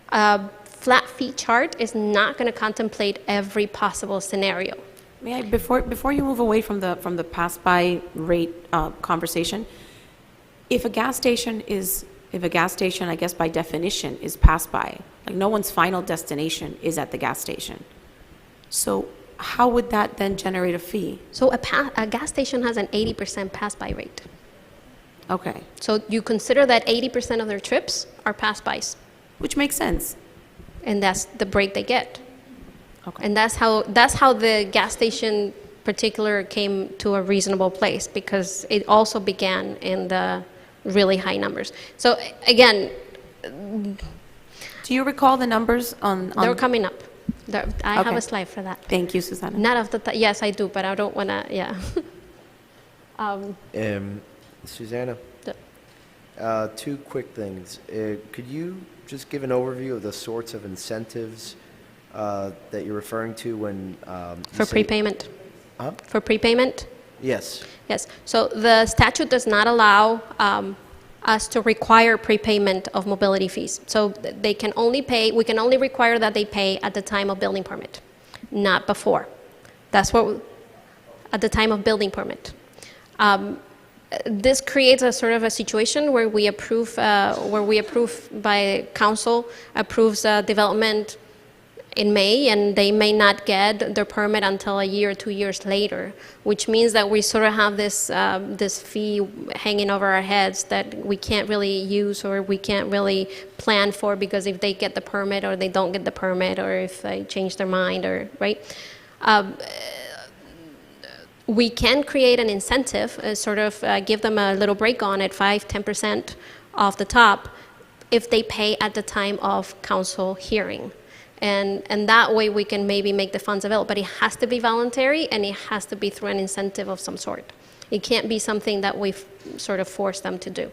a flat fee chart is not going to contemplate every possible scenario. May I, before you move away from the pass-by rate conversation, if a gas station, I guess by definition, is pass-by, like no one's final destination is at the gas station, so how would that then generate a fee? So a gas station has an 80% pass-by rate. Okay, So you consider that 80% of their trips are pass-bys, which makes sense. and that's the break they get. Okay. And that's how the gas station particular came to a reasonable place, because it also began in the really high numbers. So again, Do you recall the numbers on? they're coming up. I have Okay. a slide for that. Thank you, Susanna. Not off the top. Yes, I do, but I don't want to. Yeah. Susanna, The- 2 quick things. Could you just give an overview of the sorts of incentives that you're referring to when you For say- prepayment. Huh? For prepayment. Yes. Yes. So the statute does not allow us to require prepayment of mobility fees. So they can only pay. We can only require that they pay at the time of building permit, not before. That's what at the time of building permit. This creates a sort of a situation where we approve by council approves development in May, and they may not get their permit until a year or 2 years later, which means that we sort of have this fee hanging over our heads that we can't really use or we can't really plan for, because if they get the permit or they don't get the permit, or if they change their mind, or right. We can create an incentive, give them a little break on it, 5-10% off the top, if they pay at the time of council hearing. And that way we can maybe make the funds available, but it has to be voluntary, and it has to be through an incentive of some sort. It can't be something that we sort of force them to do.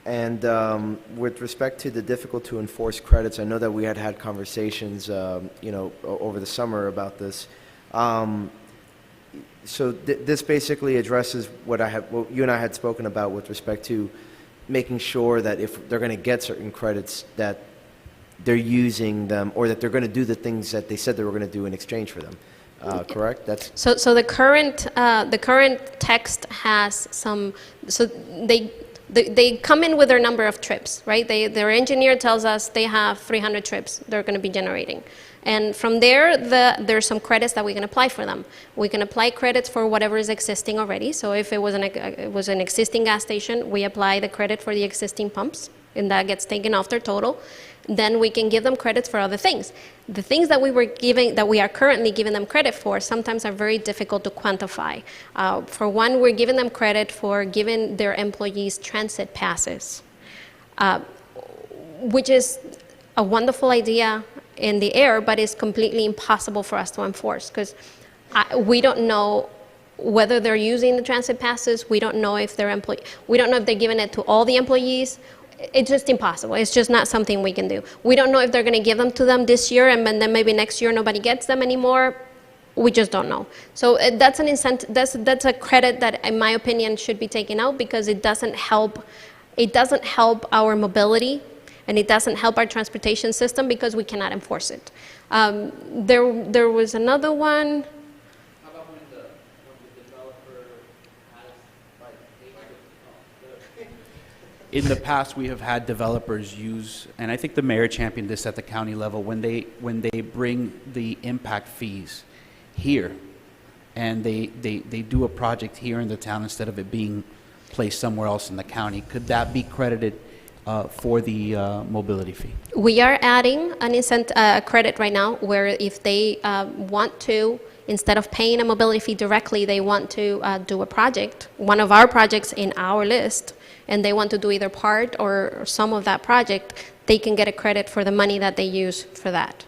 And with respect to the difficult to enforce credits, I know that we had conversations, over the summer about this. So this basically addresses what you and I had spoken about with respect to making sure that if they're going to get certain credits, that they're using them, or that they're going to do the things that they said they were going to do in exchange for them. Correct? That's So the current text has some. So they come in with their number of trips, right? Their engineer tells us they have 300 trips they're going to be generating. And from there, there's some credits that we can apply for them. We can apply credits for whatever is existing already. So if it was an existing gas station, we apply the credit for the existing pumps, and that gets taken off their total. Then we can give them credits for other things. The things that we are currently giving them credit for sometimes are very difficult to quantify. For one, we're giving them credit for giving their employees transit passes, which is a wonderful idea in the air, but it's completely impossible for us to enforce because we don't know whether they're using the transit passes. We don't know if we don't know if they're giving it to all the employees. It's just impossible. It's just not something we can do. We don't know if they're going to give them to them this year, and then maybe next year nobody gets them anymore. We just don't know. So that's an incentive. That's a credit that, in my opinion, should be taken out because it doesn't help. It doesn't help our mobility, and it doesn't help our transportation system because we cannot enforce it. There was another one. How about when the developer has, in the past, we have had developers use, and I think the mayor championed this at the county level, when they bring the impact fees here, and they do a project here in the town instead of it being placed somewhere else in the county. Could that be credited for the mobility fee? We are adding an incentive credit right now where if they want to, instead of paying a mobility fee directly, they want to do a project, one of our projects in our list, and they want to do either part or some of that project, they can get a credit for the money that they use for that.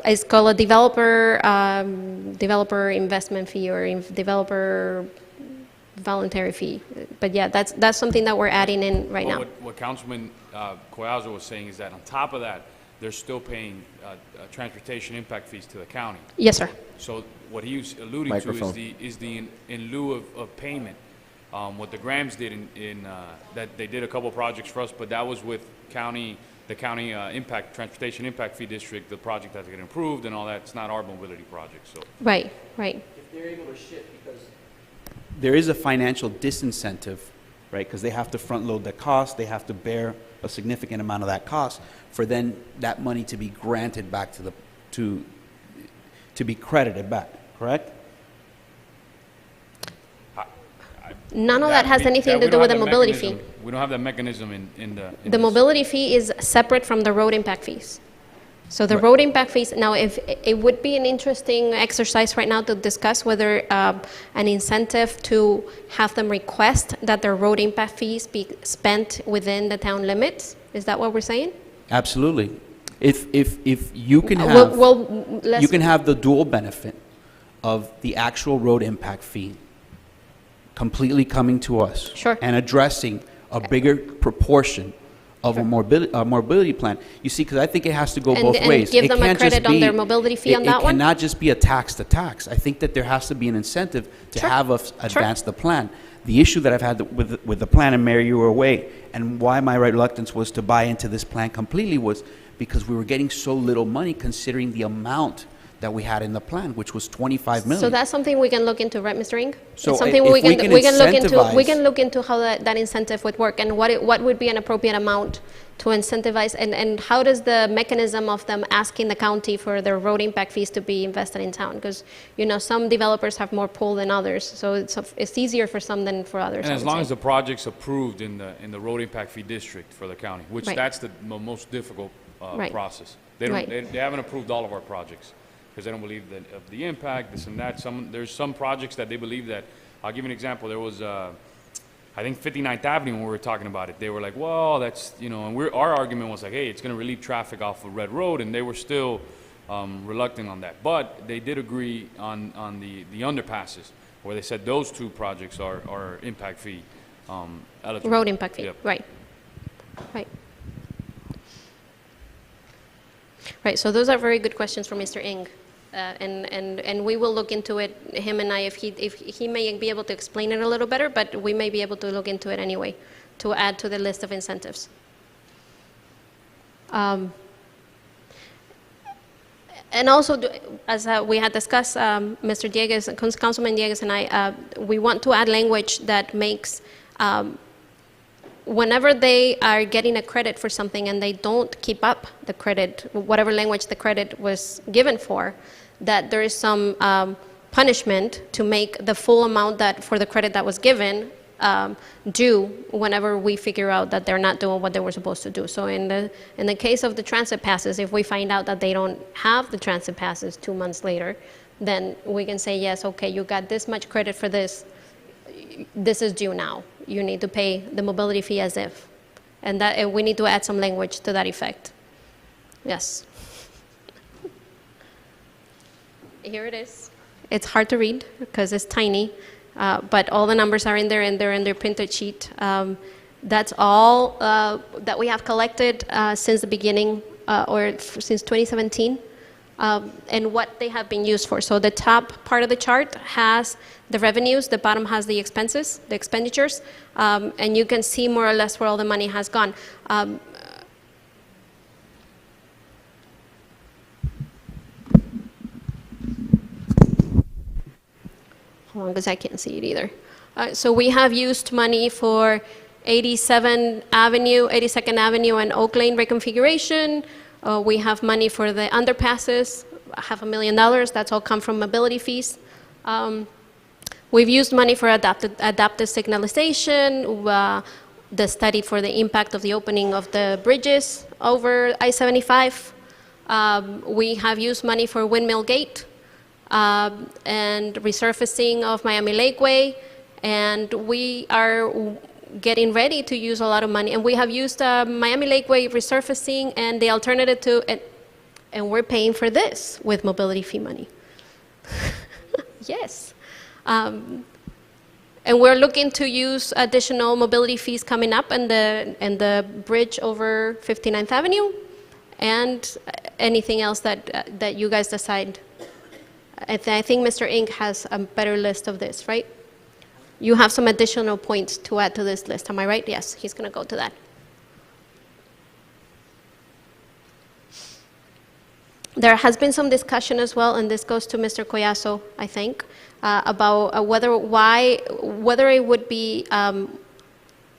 It's called a developer investment fee or developer voluntary fee. But yeah, that's something that we're adding in right now. What Councilman Collazo was saying is that on top of that, they're still paying transportation impact fees to the county. Yes, sir. So what he was alluding Microphone. to is the in lieu of payment. What the Grams did that they did a couple projects for us, but that was with the county transportation impact fee district, the project that get improved and all that. It's not our mobility project. So Right. If they're able to shift, because there is a financial disincentive, right? Because they have to front load the cost, they have to bear a significant amount of that cost for then that money to be granted back to be credited back, correct? None of that has anything to do with the mobility fee. We don't have that mechanism in The this. mobility fee is separate from the road impact fees. So the road impact fees, now if it would be an interesting exercise right now to discuss whether an incentive to have them request that their road impact fees be spent within the town limits. Is that what we're saying? Absolutely. If you can have, you can have the dual benefit of the actual road impact fee completely coming to us. Sure. And addressing a bigger proportion of a mobility plan. You see, because I think it has to go both ways. Give It them a can't just credit on be- their mobility fee on that It one? cannot just be a tax to tax. I think that there has to be an incentive to Sure. have us advance the plan. The issue that I've had with the plan, and Mary, you were away, and why my reluctance was to buy into this plan completely was because we were getting so little money considering the amount that we had in the plan, which was 25 million. So that's something we can look into, right, Mr. Ing? So It's something if we can we can look into. We incentivize- can look into how that incentive would work and what would be an appropriate amount to incentivize, and how does the mechanism of them asking the county for their road impact fees to be invested in town? Because, some developers have more pull than others, so it's easier for some than for others. And I as would long say. as the project's approved in the road impact fee district for the county, which Right. that's the most difficult Right. process. They don't. Right. They haven't approved all of our projects because they don't believe that of the impact, this and that. There's some projects that they believe that. I'll give you an example. There was, I think 59th Avenue when we were talking about it. They were like, well, that's and our argument was like, hey, it's going to relieve traffic off of Red Road, and they were still reluctant on that. But they did agree on the underpasses, where they said those two projects are impact fee eligible. Road impact fee, Yep. right. Right. Right, so those are very good questions from Mr. Ing. And we will look into it, him and I, if he may be able to explain it a little better, but we may be able to look into it anyway, to add to the list of incentives. And also, as we had discussed, Mr. Dieguez, Councilman Dieguez and I, we want to add language that makes whenever they are getting a credit for something and they don't keep up the credit, whatever language the credit was given for, that there is some punishment to make the full amount that for the credit that was given due whenever we figure out that they're not doing what they were supposed to do. So in the case of the transit passes, if we find out that they don't have the transit passes 2 months later, then we can say, yes, okay, you got this much credit for this. This is due now. You need to pay the mobility fee as if. And that we need to add some language to that effect. Yes. Here it is. It's hard to read because it's tiny, but all the numbers are in there and they're in their printed sheet. That's all that we have collected since the beginning since 2017. And what they have been used for. So the top part of the chart has the revenues, the bottom has the expenses, the expenditures, and you can see more or less where all the money has gone. Hold on, because I can't see it either. So we have used money for 82nd Avenue and Oak Lane reconfiguration. We have money for the underpasses, $500,000. That's all come from mobility fees. We've used money for adaptive signalization, the study for the impact of the opening of the bridges over I-75. We have used money for Windmill Gate and resurfacing of Miami Lakeway, and we are getting ready to use a lot of money. And we have used Miami Lakeway resurfacing and the alternative to, and we're paying for this with mobility fee money. Yes. And we're looking to use additional mobility fees coming up in the bridge over 59th Avenue and anything else that you guys decide. I think Mr. Inc. has a better list of this, right? You have some additional points to add to this list, am I right? Yes, he's going to go to that. There has been some discussion as well, and this goes to Mr. Collazo, I think, about whether it would be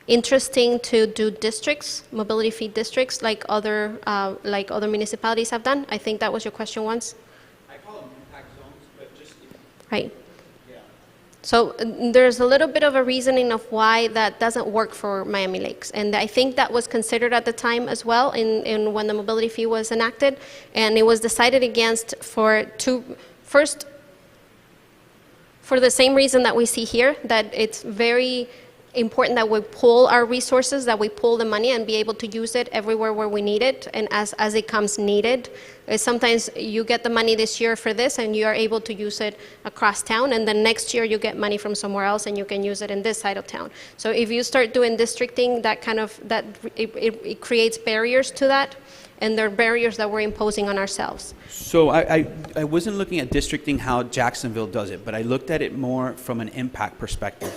interesting to do districts, mobility fee districts, like other municipalities have done. I think that was your question once. I call them impact zones, but just... Right. So there's a little bit of a reasoning of why that doesn't work for Miami Lakes. And I think that was considered at the time as well in when the mobility fee was enacted. And it was decided against first, for the same reason that we see here, that it's very important that we pool our resources, that we pool the money and be able to use it everywhere where we need it and as it comes needed. Sometimes you get the money this year for this and you are able to use it across town, and then next year you get money from somewhere else and you can use it in this side of town. So if you start doing districting, it creates barriers to that, and they're barriers that we're imposing on ourselves. So I wasn't looking at districting how Jacksonville does it, but I looked at it more from an impact perspective.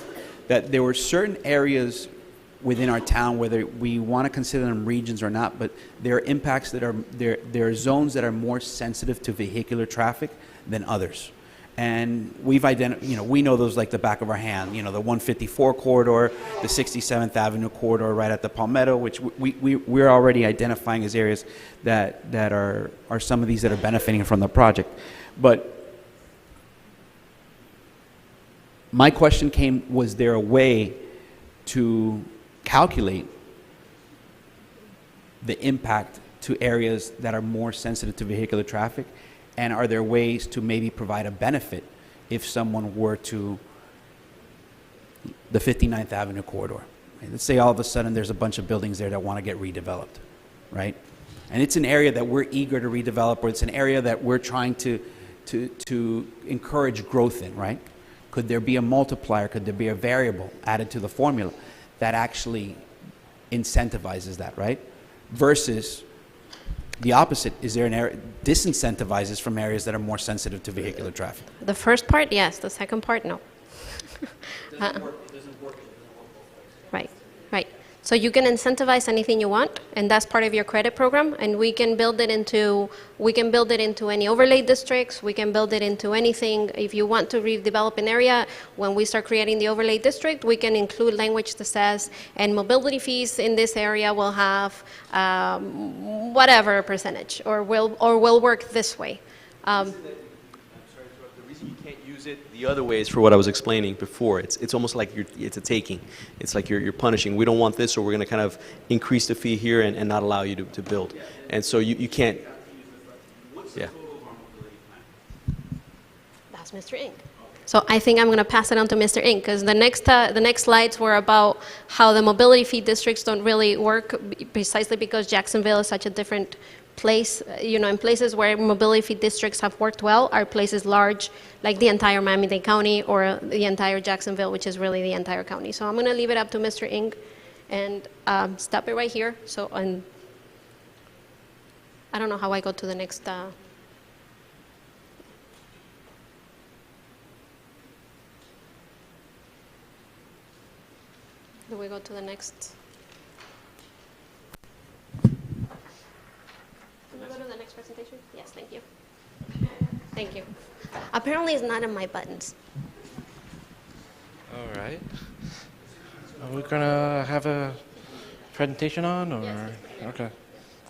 That there were certain areas within our town, whether we want to consider them regions or not, but there are impacts that there are zones that are more sensitive to vehicular traffic than others. And we've we know those like the back of our hand, the 154 corridor, the 67th Avenue corridor right at the Palmetto, which we're already identifying as areas that are some of these that are benefiting from the project. But my question was there a way to calculate the impact to areas that are more sensitive to vehicular traffic? And are there ways to maybe provide a benefit if someone were to the 59th Avenue corridor? Let's say all of a sudden there's a bunch of buildings there that want to get redeveloped, right? And it's an area that we're eager to redevelop, or it's an area that we're trying to encourage growth in, right? Could there be a multiplier? Could there be a variable added to the formula that actually incentivizes that, right? Versus the opposite, is there an area disincentivizes from areas that are more sensitive to vehicular traffic? The first part, yes. The second part, no. It doesn't work both ways. Right. So you can incentivize anything you want, and that's part of your credit program, and we can build it into any overlay districts, we can build it into anything. If you want to redevelop an area, when we start creating the overlay district, we can include language that says, and mobility fees in this area will have whatever percentage, or will work this way. I'm sorry to interrupt. The reason you can't use it the other way is for what I was explaining before. It's almost like it's a taking. It's like you're punishing. We don't want this, so we're going to kind of increase the fee here and not allow you to build. And so you can't. Yeah. That's Mr. Ing. So I think I'm going to pass it on to Mr. Ing, because the next slides were about how the mobility fee districts don't really work, precisely because Jacksonville is such a different place. In places where mobility fee districts have worked well are places large, like the entire Miami-Dade County or the entire Jacksonville, which is really the entire county. So I'm going to leave it up to Mr. Ing and stop it right here. So, and I don't know how I go to the next. Do we go to the next? Can we go to the next presentation? Yes, thank you. Thank you. Apparently, it's not in my buttons. All right. Are we gonna have a presentation on, or? Yes. Okay.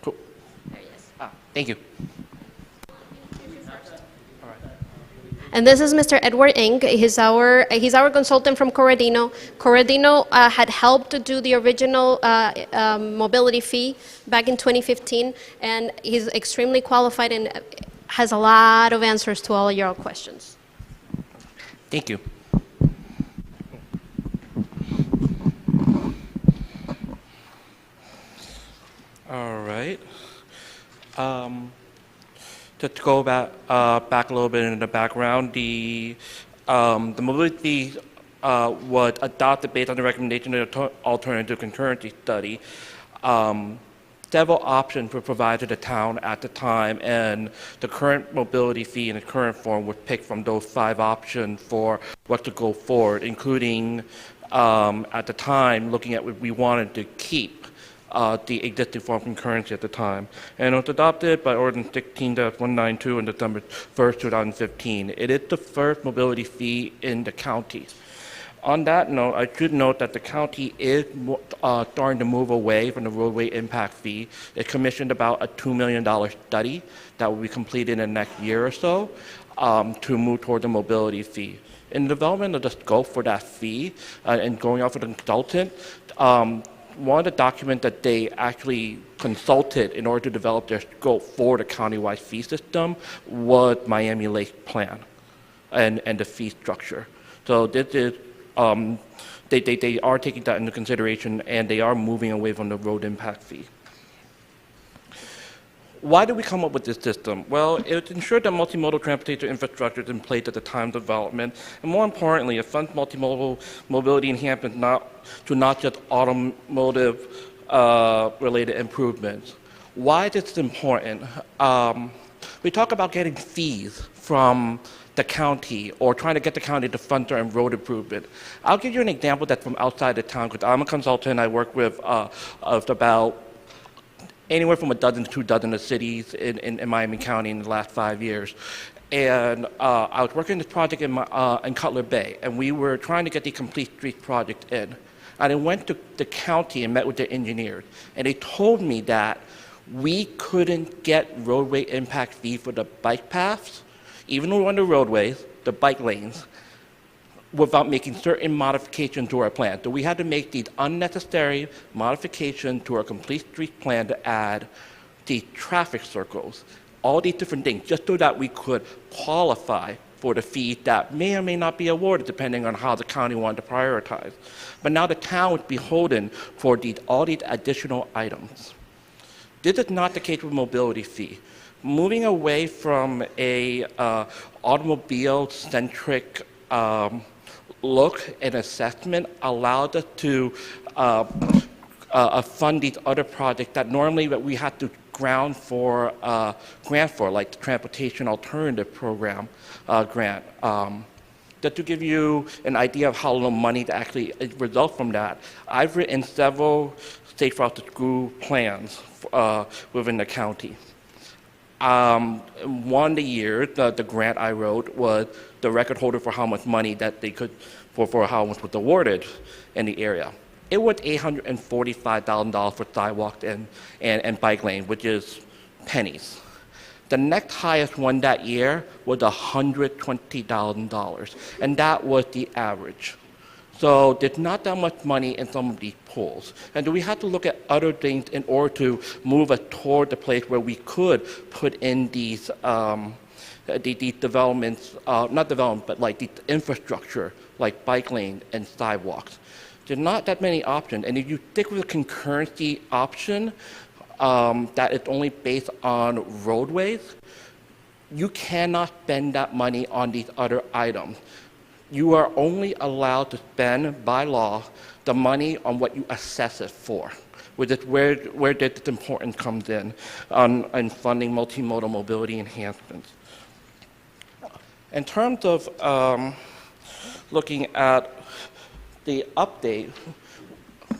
Cool. There he is. Thank you. And this is Mr. Edward Ing. He's our consultant from Corradino. Corradino had helped to do the original mobility fee back in 2015, and he's extremely qualified and has a lot of answers to all your questions. Thank you. All right. Just to go back a little bit in the background, the mobility was adopted based on the recommendation of the alternative concurrency study. Several options were provided to the town at the time, and the current mobility fee in the current form was picked from those 5 options for what to go forward, including at the time looking at what we wanted to keep. The existing form of concurrency at the time. And it was adopted by Ordinance 16-192 on December 1st, 2015. It is the first mobility fee in the county. On that note, I should note that the county is starting to move away from the roadway impact fee. It commissioned about a $2 million study that will be completed in the next year or so to move toward the mobility fee. In the development of the scope for that fee and going off of the consultant, one of the documents that they actually consulted in order to develop their scope for the countywide fee system was Miami Lake Plan and the fee structure. So this is, they are taking that into consideration, and they are moving away from the road impact fee. Why did we come up with this system? Well, it ensured that multimodal transportation infrastructure is in place at the time of development, and more importantly, it funds multimodal mobility enhancements to not just automotive related improvements. Why is this important? We talk about getting fees from the county or trying to get the county to fund certain road improvement. I'll give you an example that's from outside the town, because I'm a consultant. I work with about anywhere from a dozen to 2 dozen of cities in Miami County in the last 5 years. And I was working this project in Cutler Bay, and we were trying to get the Complete Streets project in. And I went to the county and met with the engineers, and they told me that we couldn't get roadway impact fee for the bike paths, even though we're on the roadways, the bike lanes, without making certain modifications to our plan. So we had to make these unnecessary modifications to our Complete Streets plan to add the traffic circles, all these different things, just so that we could qualify for the fee that may or may not be awarded depending on how the county wanted to prioritize. But now the town would be beholden for all these additional items. This is not the case with mobility fee. Moving away from a automobile-centric look and assessment allowed us to fund these other projects that normally we had to grant for, like the Transportation Alternative Program grant. Just to give you an idea of how little money that actually results from that, I've written several safe route to school plans within the county. One of the years, the grant I wrote was the record holder for how much money that they could, for how much was awarded in the area. It was $845,000 for sidewalks and bike lane, which is pennies. The next highest one that year was $120,000, and that was the average. So there's not that much money in some of these pools. And we have to look at other things in order to move us toward the place where we could put in these developments, not development, but like the infrastructure, like bike lane and sidewalks. There's not that many options. And if you stick with the concurrency option, that is only based on roadways, you cannot spend that money on these other items. You are only allowed to spend, by law, the money on what you assess it for, which is where this importance comes in on funding multimodal mobility enhancements. In terms of looking at the update,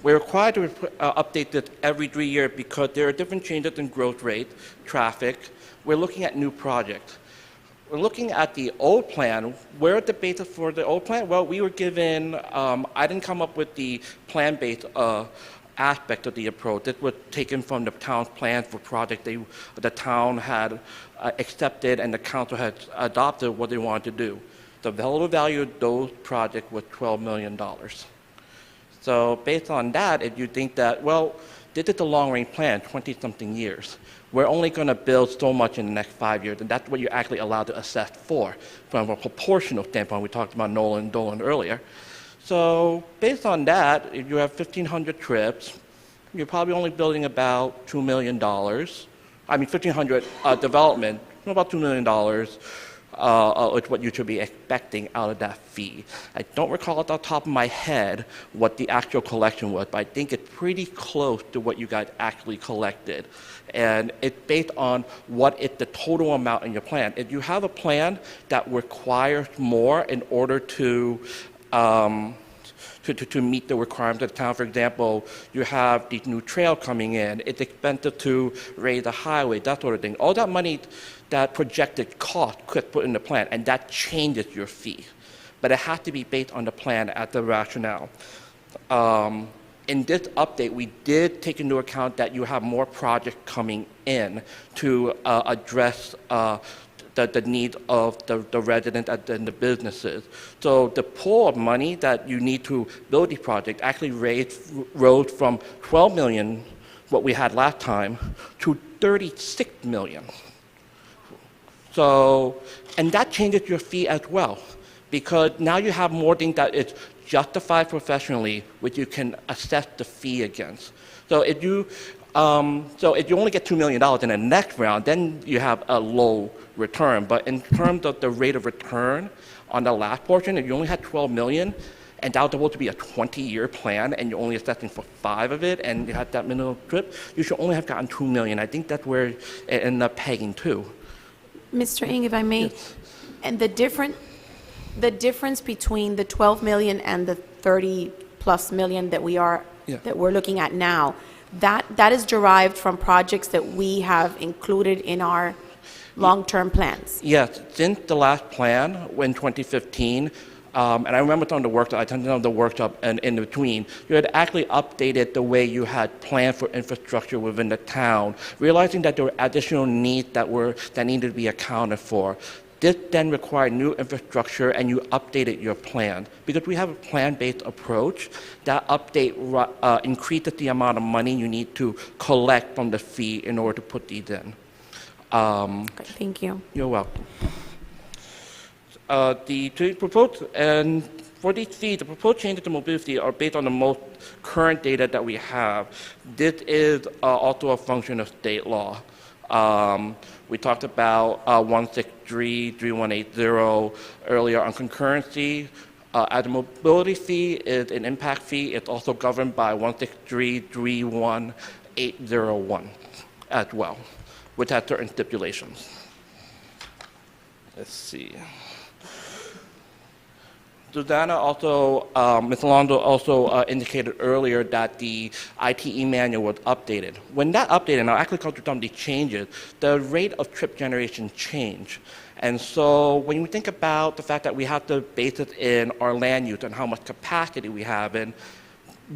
we're required to update this every 3 years because there are different changes in growth rate, traffic. We're looking at new projects. We're looking at the old plan. Where are the basis for the old plan? Well, we were given, I didn't come up with the plan-based aspect of the approach. This was taken from the town's plan for project the town had accepted and the council had adopted what they wanted to do. The total value of those projects was $12 million. So based on that, if you think that, well, this is a long-range plan, 20-something years. We're only going to build so much in the next 5 years, and that's what you're actually allowed to assess for from a proportional standpoint. We talked about Nolan and Dolan earlier. So based on that, if you have 1,500 trips, you're probably only building about $2 million. I mean, 1,500 development, about $2 million. Is what you should be expecting out of that fee. I don't recall at the top of my head what the actual collection was, but I think it's pretty close to what you guys actually collected. And it's based on what is the total amount in your plan. If you have a plan that requires more in order to meet the requirements of the town. For example, you have the new trail coming in. It's expensive to raise a highway, that sort of thing. All that money, that projected cost could put in the plan, and that changes your fee. But it has to be based on the plan at the rationale. In this update, we did take into account that you have more projects coming in to address the needs of the residents and the businesses. So the pool of money that you need to build these projects actually rose from 12 million, what we had last time, to 36 million. So, and that changes your fee as well, because now you have more things that is justified professionally, which you can assess the fee against. So if you only get $2 million in the next round, then you have a low return. But in terms of the rate of return on the last portion, if you only had 12 million, and that was supposed to be a 20-year plan, and you're only assessing for 5 of it, and you had that minimum trip, you should only have gotten 2 million. I think that's where it ended up pegging to. Mr. Ng, if I may, Yes. and the difference between the 12 million and the 30+ million that we're looking at now, that is derived from projects that we have included in our long-term plans. Yes, since the last plan, in 2015, and I remember some of the workshop, I attended some of the workshop and in between, you had actually updated the way you had planned for infrastructure within the town, realizing that there were additional needs that needed to be accounted for. This then required new infrastructure, and you updated your plan. Because we have a plan-based approach, that update increases the amount of money you need to collect from the fee in order to put these in. Great, thank you. You're welcome. The proposed, and for these fees, the proposed changes to mobility are based on the most current data that we have. This is also a function of state law. We talked about 163, 3180 earlier on concurrency. As a mobility fee is an impact fee, it's also governed by 163, 31801 as well, which has certain stipulations. Let's see. Susanna also, Ms. Alonso also indicated earlier that the ITE manual was updated. When that updated, and I'll actually go through some of the changes, the rate of trip generation changed. And so when you think about the fact that we have to base it in our land use and how much capacity we have, and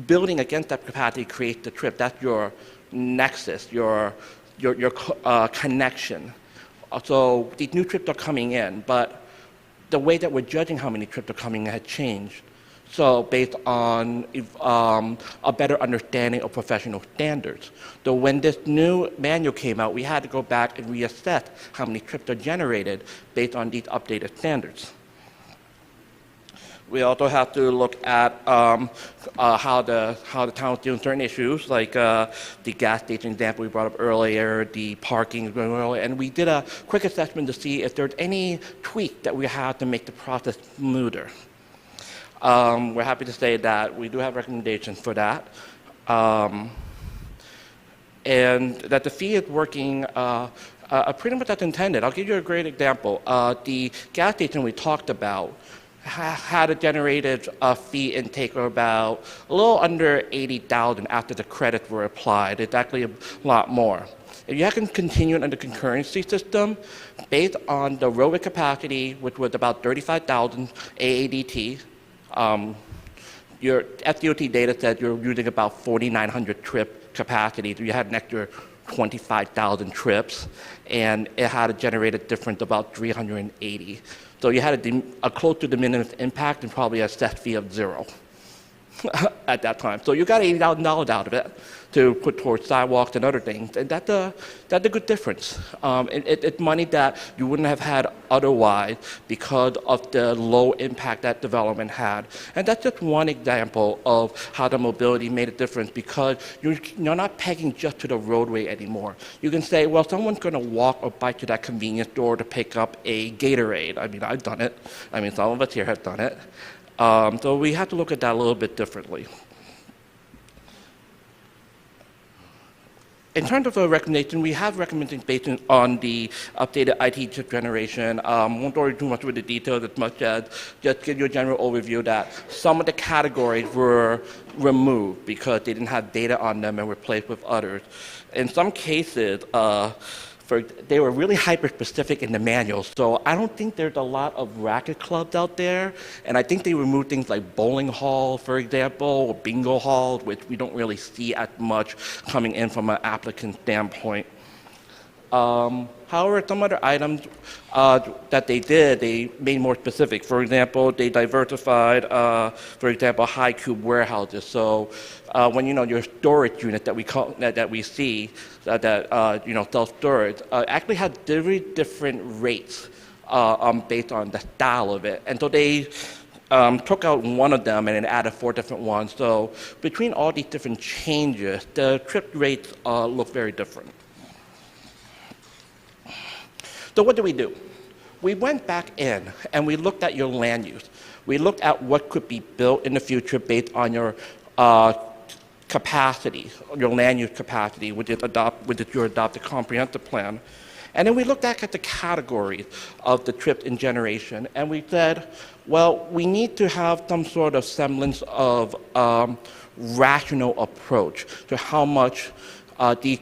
building against that capacity creates the trip, that's your nexus, your connection. So these new trips are coming in, but the way that we're judging how many trips are coming in had changed. So based on a better understanding of professional standards. So when this new manual came out, we had to go back and reassess how many trips are generated based on these updated standards. We also have to look at how the town is doing certain issues, like the gas station example we brought up earlier, the parking earlier, and we did a quick assessment to see if there's any tweak that we have to make the process smoother. We're happy to say that we do have recommendations for that, and that the fee is working pretty much as intended. I'll give you a great example. The gas station we talked about had a generated fee intake of about a little under 80,000 after the credits were applied. It's actually a lot more. If you can continue under the concurrency system, based on the roadway capacity, which was about 35,000 AADT, your FDOT data said you're using about 4,900 trip capacity. So you had an extra 25,000 trips, and it had a generated difference of about 380. So you had a close to de minimis impact and probably a set fee of 0 at that time. So you got $80,000 out of it to put towards sidewalks and other things, and that's a good difference. It's money that you wouldn't have had otherwise because of the low impact that development had. And that's just one example of how the mobility made a difference, because you're not pegging just to the roadway anymore. You can say, well, someone's going to walk or bike to that convenience store to pick up a Gatorade. I mean, I've done it. I mean, some of us here have done it. So we have to look at that a little bit differently. In terms of a recommendation, we have recommendations based on the updated IT chip generation. Won't go too much with the details as much as just give you a general overview that some of the categories were removed because they didn't have data on them and replaced with others. In some cases, they were really hyper-specific in the manual, so I don't think there's a lot of racket clubs out there, and I think they removed things like bowling halls, for example, or bingo halls, which we don't really see as much coming in from an applicant standpoint. However, some other items that they did, they made more specific. For example, they diversified, for example, high cube warehouses. So when your storage unit that we see self-storage actually had very different rates based on the style of it, and so they took out one of them and then added 4 different ones. So between all these different changes, the trip rates look very different. So what do? We went back in and we looked at your land use. We looked at what could be built in the future based on your capacity, your land use capacity, which is your adopted comprehensive plan. And then we looked back at the categories of the trips in generation, and we said, well, we need to have some sort of semblance of rational approach to how much these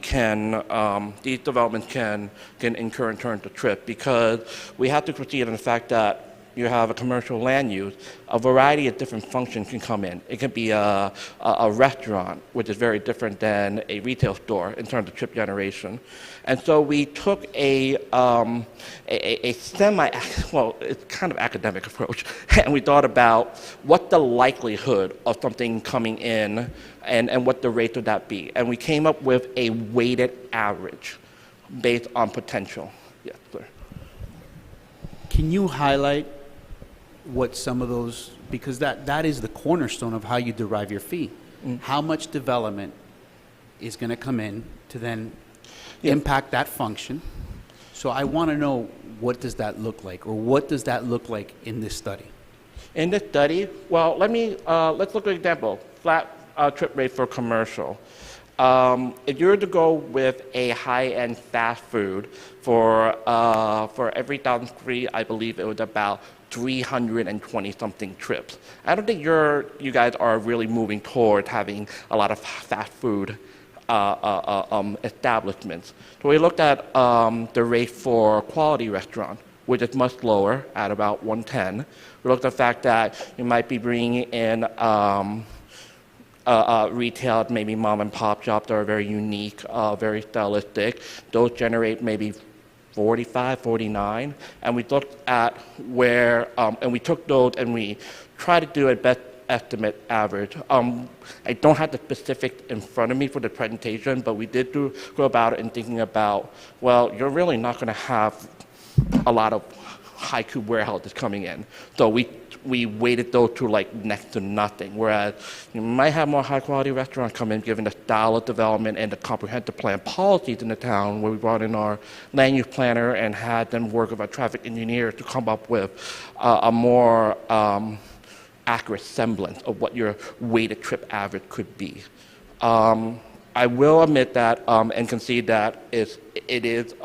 developments can incur in terms of trip, because we have to proceed on the fact that you have a commercial land use, a variety of different functions can come in. It can be a restaurant, which is very different than a retail store in terms of trip generation. And so we took a it's kind of academic approach, and we thought about what the likelihood of something coming in and what the rate would that be. And we came up with a weighted average based on potential. Yes, sir. Can you highlight what some of those, because that is the cornerstone of how you derive your fee. How much development is going to come in to then impact that function? So I want to know, what does that look like, or what does that look like in this study? In this study, well, let's look at an example. Flat trip rate for commercial. If you were to go with a high-end fast food for every 1,000 feet, I believe it was about 320-something trips. I don't think you guys are really moving toward having a lot of fast food establishments. So we looked at the rate for quality restaurant, which is much lower at about 110. We looked at the fact that you might be bringing in retail, maybe mom and pop shops that are very unique, very stylistic. Those generate maybe 45, 49. And we looked at where, and we took those and we tried to do a best estimate average. I don't have the specifics in front of me for the presentation, but we did go about it in thinking about, well, you're really not going to have a lot of high-cube warehouses coming in. So we weighted those to like next to nothing, whereas you might have more high-quality restaurants come in given the style of development and the comprehensive plan policies in the town, where we brought in our land use planner and had them work with our traffic engineers to come up with a more accurate semblance of what your weighted trip average could be. I will admit that and concede that it is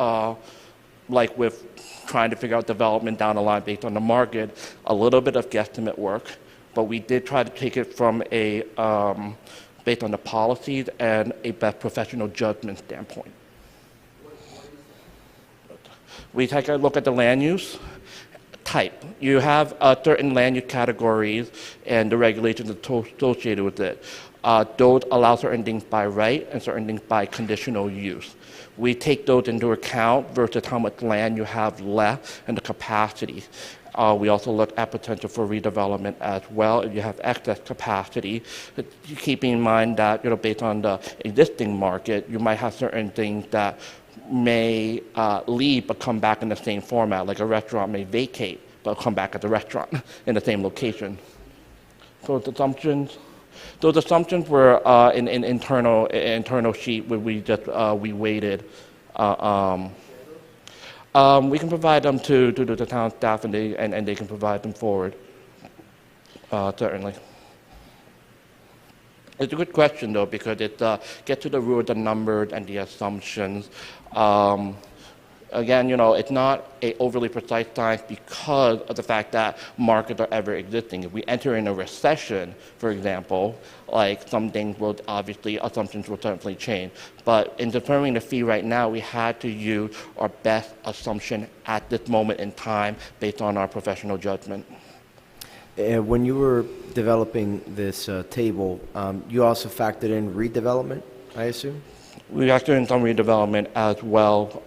like with trying to figure out development down the line based on the market, a little bit of guesstimate work, but we did try to take it from a based on the policies and a best professional judgment standpoint. We take a look at the land use type. You have certain land use categories and the regulations associated with it. Those allow certain things by right and certain things by conditional use. We take those into account versus how much land you have left and the capacity. We also look at potential for redevelopment as well. If you have excess capacity, keeping in mind that based on the existing market, you might have certain things that may leave but come back in the same format, like a restaurant may vacate but come back at the restaurant in the same location. So those assumptions were in internal sheet where we weighted. We can provide them to the town staff and they can provide them forward, certainly. It's a good question though, because it gets to the root of the numbers and the assumptions. Again, it's not an overly precise science because of the fact that markets are ever existing. If we enter in a recession, for example, like some things will obviously, assumptions will certainly change. But in determining the fee right now, we had to use our best assumption at this moment in time based on our professional judgment. When you were developing this table, you also factored in redevelopment, I assume? We factor in some redevelopment as well.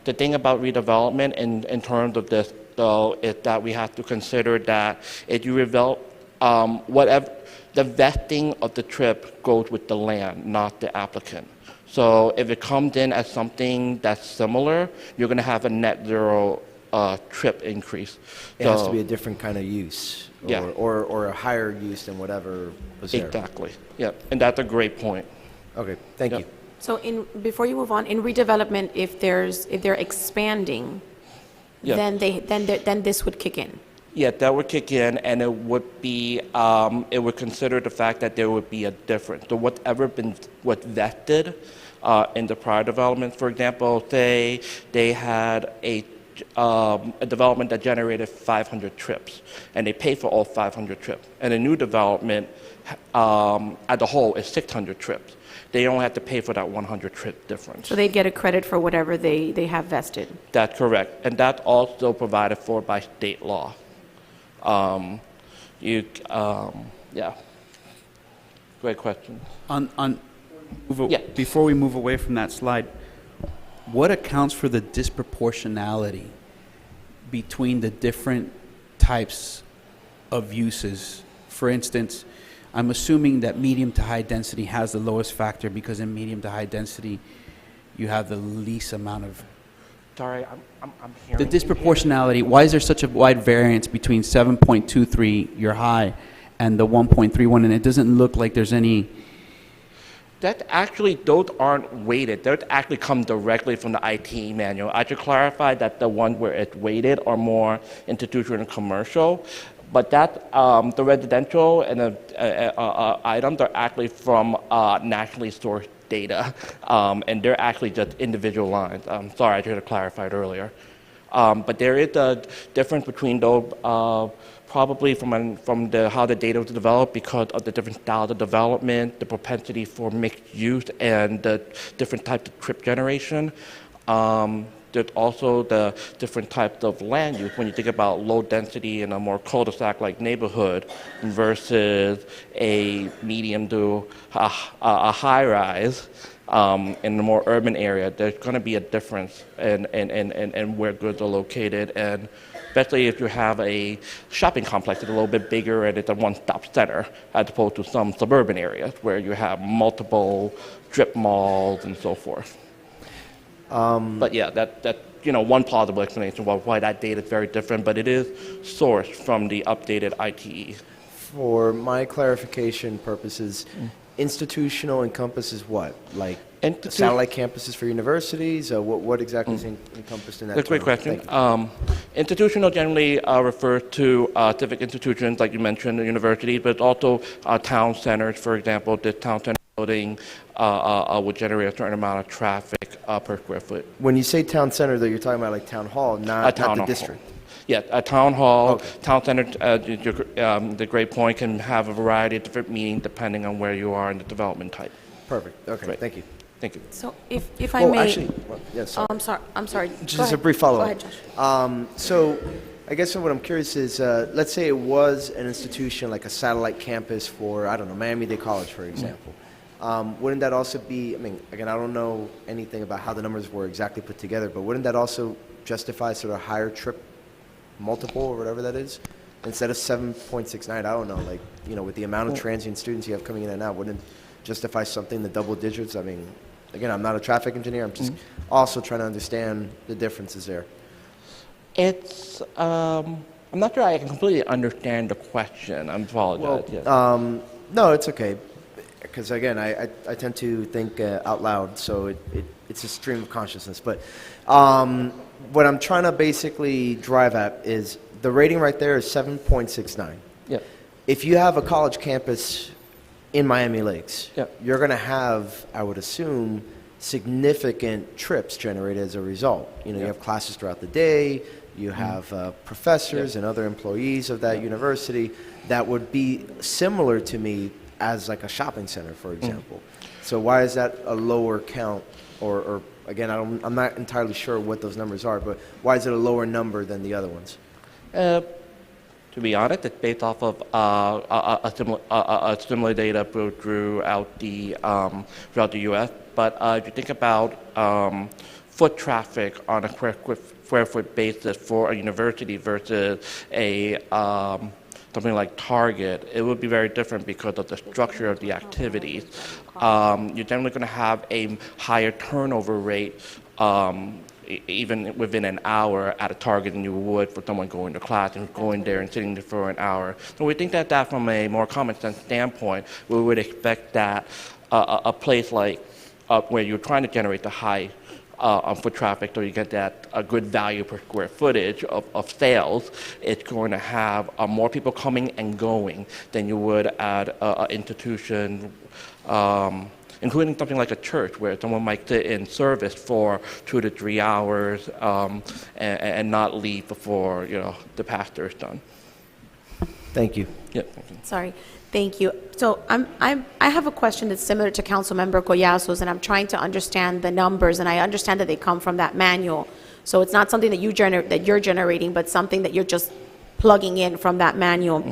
The thing about redevelopment in terms of this, though, is that we have to consider that if you develop, whatever, the vesting of the trip goes with the land, not the applicant. So if it comes in as something that's similar, you're going to have a net zero trip increase. It has to be a different kind of use, Yeah. or a higher use than whatever was there. Exactly. Yeah, and that's a great point. Okay, thank Yep. you. So before you move on, in redevelopment, if they're expanding, Yeah. then this would kick in. Yeah, that would kick in, and it would be, it would consider the fact that there would be a difference. So whatever was vested in the prior developments, for example, say they had a development that generated 500 trips, and they paid for all 500 trips. And a new development as a whole is 600 trips. They don't have to pay for that 100 trip difference. So they'd get a credit for whatever they have vested. That's correct, and that's also provided for by state law. Yeah. Great question. Yeah. Before we move away from that slide, what accounts for the disproportionality between the different types of uses? For instance, I'm assuming that medium to high density has the lowest factor because in medium to high density, you have the least amount of... Sorry, I'm hearing... The disproportionality, why is there such a wide variance between 7.23, your high, and the 1.31, and it doesn't look like there's any... That actually, those aren't weighted. Those actually come directly from the IT manual. I should clarify that the ones where it's weighted are more institutional and commercial, but that the residential and the items are actually from nationally sourced data, and they're actually just individual lines. Sorry, I should have clarified earlier. But there is a difference between those, probably from how the data was developed because of the different styles of development, the propensity for mixed use, and the different types of trip generation. There's also the different types of land use when you think about low density in a more cul-de-sac-like neighborhood versus a medium to a high rise in a more urban area. There's going to be a difference in where goods are located, and especially if you have a shopping complex that's a little bit bigger and it's a one-stop center as opposed to some suburban areas where you have multiple strip malls and so forth. But yeah, that's one plausible explanation of why that data is very different, but it is sourced from the updated ITE. For my clarification purposes, institutional encompasses what? Like satellite campuses for universities? What exactly is encompassed in that? That's a great term? question. Institutional generally refers to civic institutions, like you mentioned, the universities, but also town centers. For example, this town center building would generate a certain amount of traffic per square foot. When you say town center, though, you're talking about like town hall, not the district. Yeah, a town hall, Okay. town center, the great point, can have a variety of different meanings depending on where you are in the development type. Perfect. Okay. Right. Thank you. Thank you. So if I Oh, may. actually, yes. Oh, I'm sorry. Go Just a ahead. brief follow-up. Go ahead, Josh. So I guess what I'm curious is, let's say it was an institution like a satellite campus for, I don't know, Miami-Dade College, for example. Wouldn't that also be, I mean, again, I don't know anything about how the numbers were exactly put together, but wouldn't that also justify sort of higher trip multiple or whatever that is? Instead of 7.69, I don't know, like, with the amount of transient students you have coming in and out, wouldn't it justify something in the double digits? I mean, again, I'm not a traffic engineer. I'm just also trying to understand the differences there. It's, I'm not sure I can completely understand the question. I apologize. Yes. No, it's okay. Because again, I tend to think out loud, so it's a stream of consciousness. But what I'm trying to basically drive at is the rating right there is 7.69. Yeah. If you have a college campus in Miami Lakes, Yeah. you're going to have, I would assume, significant trips generated as a result. You have classes throughout the day. You have professors and other employees of that university that would be similar to me as like a shopping center, for example. So why is that a lower count? Or again, I'm not entirely sure what those numbers are, but why is it a lower number than the other ones? To be honest, it's based off of a similar data throughout the U.S. But if you think about foot traffic on a square foot basis for a university versus a something like Target, it would be very different because of the structure of the activities. You're generally going to have a higher turnover rate even within an hour at a Target than you would for someone going to class and going there and sitting there for an hour. So we think that from a more common sense standpoint, we would expect that a place like where you're trying to generate the high foot traffic, so you get that a good value per square footage of sales, it's going to have more people coming and going than you would at an institution, including something like a church where someone might sit in service for 2 to 3 hours and not leave before the pastor is done. Thank you. Yeah, thank you. Sorry. Thank you. So I have a question that's similar to Councilmember Collazo's, and I'm trying to understand the numbers, and I understand that they come from that manual. So it's not something that you're generating, but something that you're just plugging in from that manual.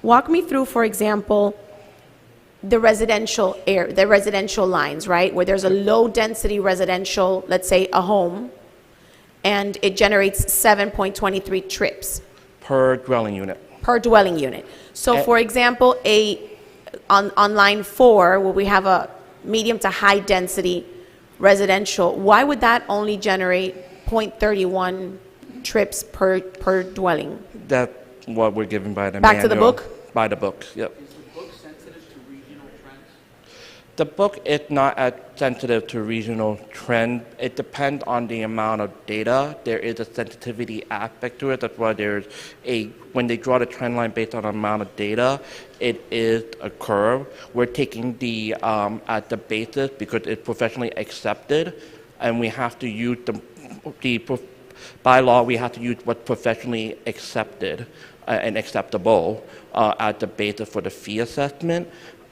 Walk me through, for example, the residential lines, right? Where there's a low density residential, let's say a home, and it generates 7.23 trips. Per dwelling unit. Per dwelling unit. So for example, on line 4, where we have a medium to high density residential, why would that only generate 0.31 trips per dwelling? That's what we're given by the Back manual. to the book? By the book, yep. Is the book sensitive to regional trends? The book is not as sensitive to regional trend. It depends on the amount of data. There is a sensitivity aspect to it. That's why when they draw the trend line based on the amount of data, it is a curve. We're taking the at the basis because it's professionally accepted, and we have to use the by law, we have to use what's professionally accepted and acceptable as the basis for the fee assessment.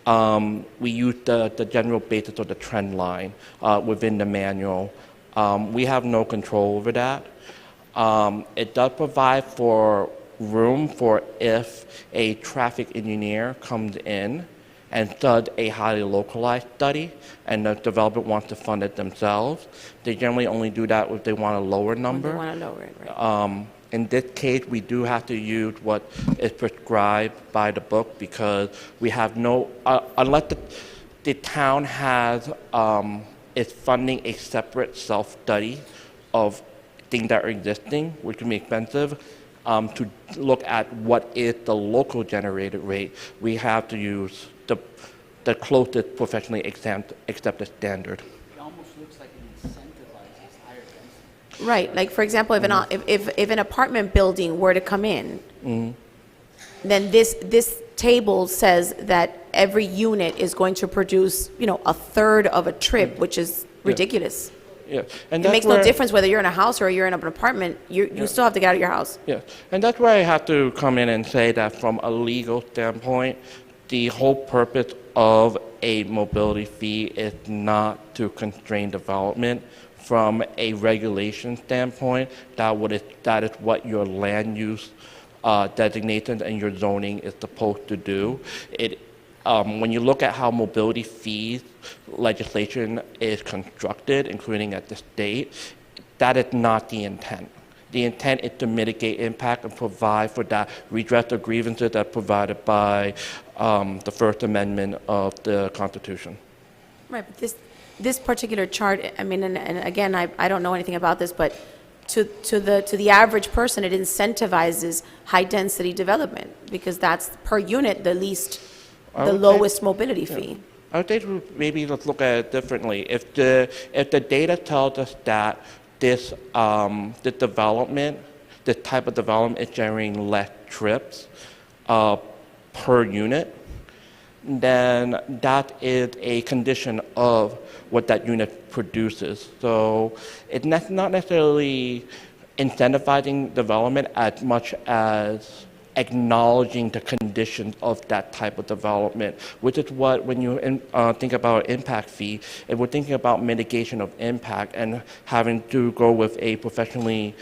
We use the general basis of the trend line within the manual. We have no control over that. It does provide for room for if a traffic engineer comes in and does a highly localized study and the developer wants to fund it themselves. They generally only do that if they want a lower number. They want to lower it, right? In this case, we do have to use what is prescribed by the book because we have no, unless the town has, is funding a separate self-study of things that are existing, which can be expensive, to look at what is the local generated rate, we have to use the closest professionally accepted standard. It almost looks like it incentivizes higher density. Right, like for example, if an apartment building were to come in, then this table says that every unit is going to produce, a third of a trip, which is ridiculous. Yeah, and It that's makes no where- difference whether you're in a house or you're in an apartment, you still have to get out of your house. Yeah, and that's where I have to come in and say that from a legal standpoint, the whole purpose of a mobility fee is not to constrain development. From a regulation standpoint, that is what your land use designations and your zoning is supposed to do. When you look at how mobility fees legislation is constructed, including at the state, that is not the intent. The intent is to mitigate impact and provide for that redress of grievances that's provided by the First Amendment of the Constitution. Right, but this particular chart, I mean, and again, I don't know anything about this, but to the average person, it incentivizes high-density development, because that's per unit the lowest mobility fee. I would think maybe let's look at it differently. If the data tells us that this development, this type of development is generating less trips per unit, then that is a condition of what that unit produces. So it's not necessarily incentivizing development as much as acknowledging the conditions of that type of development, which is what, when you think about impact fee, if we're thinking about mitigation of impact and having to go with a professionally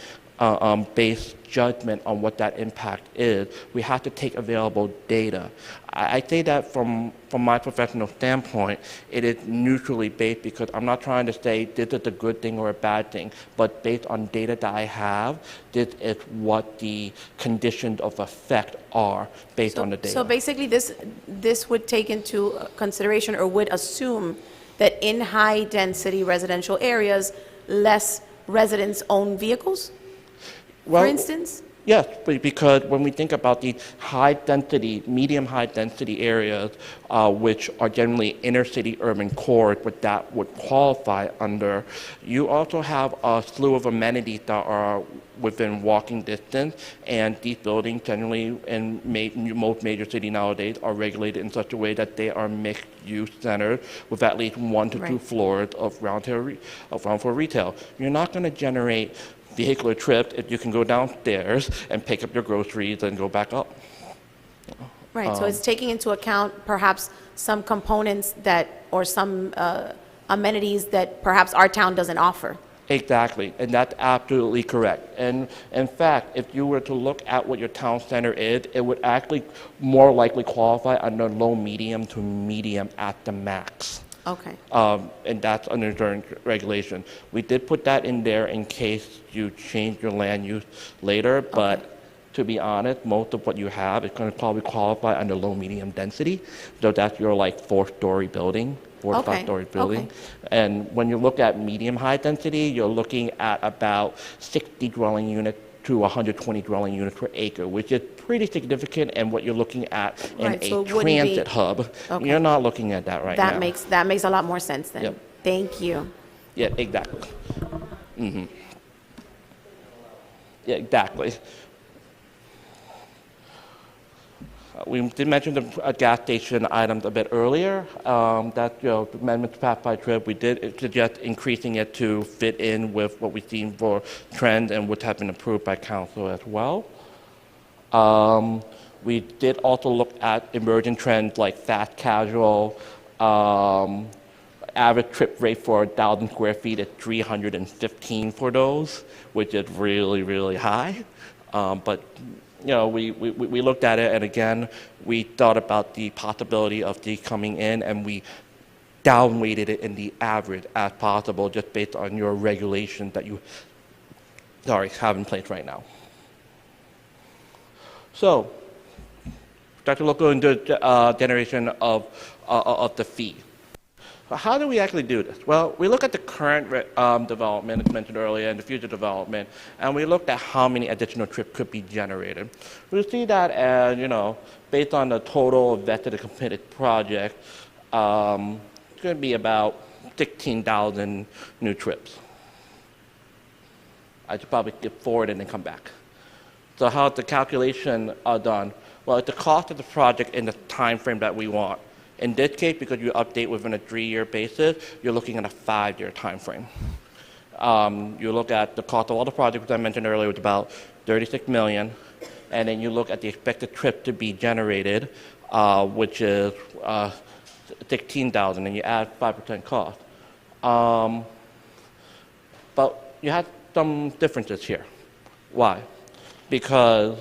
based judgment on what that impact is, we have to take available data. I say that from my professional standpoint, it is neutrally based because I'm not trying to say this is a good thing or a bad thing, but based on data that I have, this is what the conditions of effect are based on the data. So basically, this would take into consideration or would assume that in high-density residential areas, less residents own vehicles, for instance? Yes, because when we think about the high-density, medium-high-density areas, which are generally inner-city urban cores, what that would qualify under, you also have a slew of amenities that are within walking distance, and these buildings generally in most major cities nowadays are regulated in such a way that they are mixed-use centers with at least 1 to 2 floors of ground floor retail. You're not going to generate vehicular trips if you can go downstairs and pick up your groceries and go back up. Right, so it's taking into account perhaps some components or some amenities that perhaps our town doesn't offer. Exactly, and that's absolutely correct. And in fact, if you were to look at what your town center is, it would actually more likely qualify under low, medium to medium at the max. Okay. And that's under current regulation. We did put that in there in case you change your land use later, but to be honest, most of what you have is going to probably qualify under low, medium density. So that's your like 4-story building, 4 or 5-story building. And when you look at medium high density, you're looking at about 60 dwelling units to 120 dwelling units per acre, which is pretty significant, and what you're looking at in Right, so a it wouldn't be- transit hub. Okay. You're not looking at that right now. That makes a lot more sense then. Yep. Thank you. Yeah, exactly. Yeah, exactly. We did mention the gas station items a bit earlier. That, the amendment to pass by trip, we did suggest increasing it to fit in with what we've seen for trends and which have been approved by council as well. We did also look at emerging trends like fast casual. Average trip rate for 1,000 square feet is 315 for those, which is really, really high. But we looked at it, and again, we thought about the possibility of these coming in, and we downweighted it in the average as possible, just based on your regulations that you have in place right now. So, start to look into generation of the fee. So how do we actually do this? Well, we look at the current development, as mentioned earlier, and the future development, and we looked at how many additional trips could be generated. We see that as, based on the total vested and completed project, it's going to be about 16,000 new trips. I should probably skip forward and then come back. So how's the calculation done? Well, it's the cost of the project in the time frame that we want. In this case, because you update within a 3-year basis, you're looking at a 5-year time frame. You look at the cost of all the projects I mentioned earlier, was about $36 million, and then you look at the expected trip to be generated, which is 16,000, and you add 5% cost. But you have some differences here. Why? Because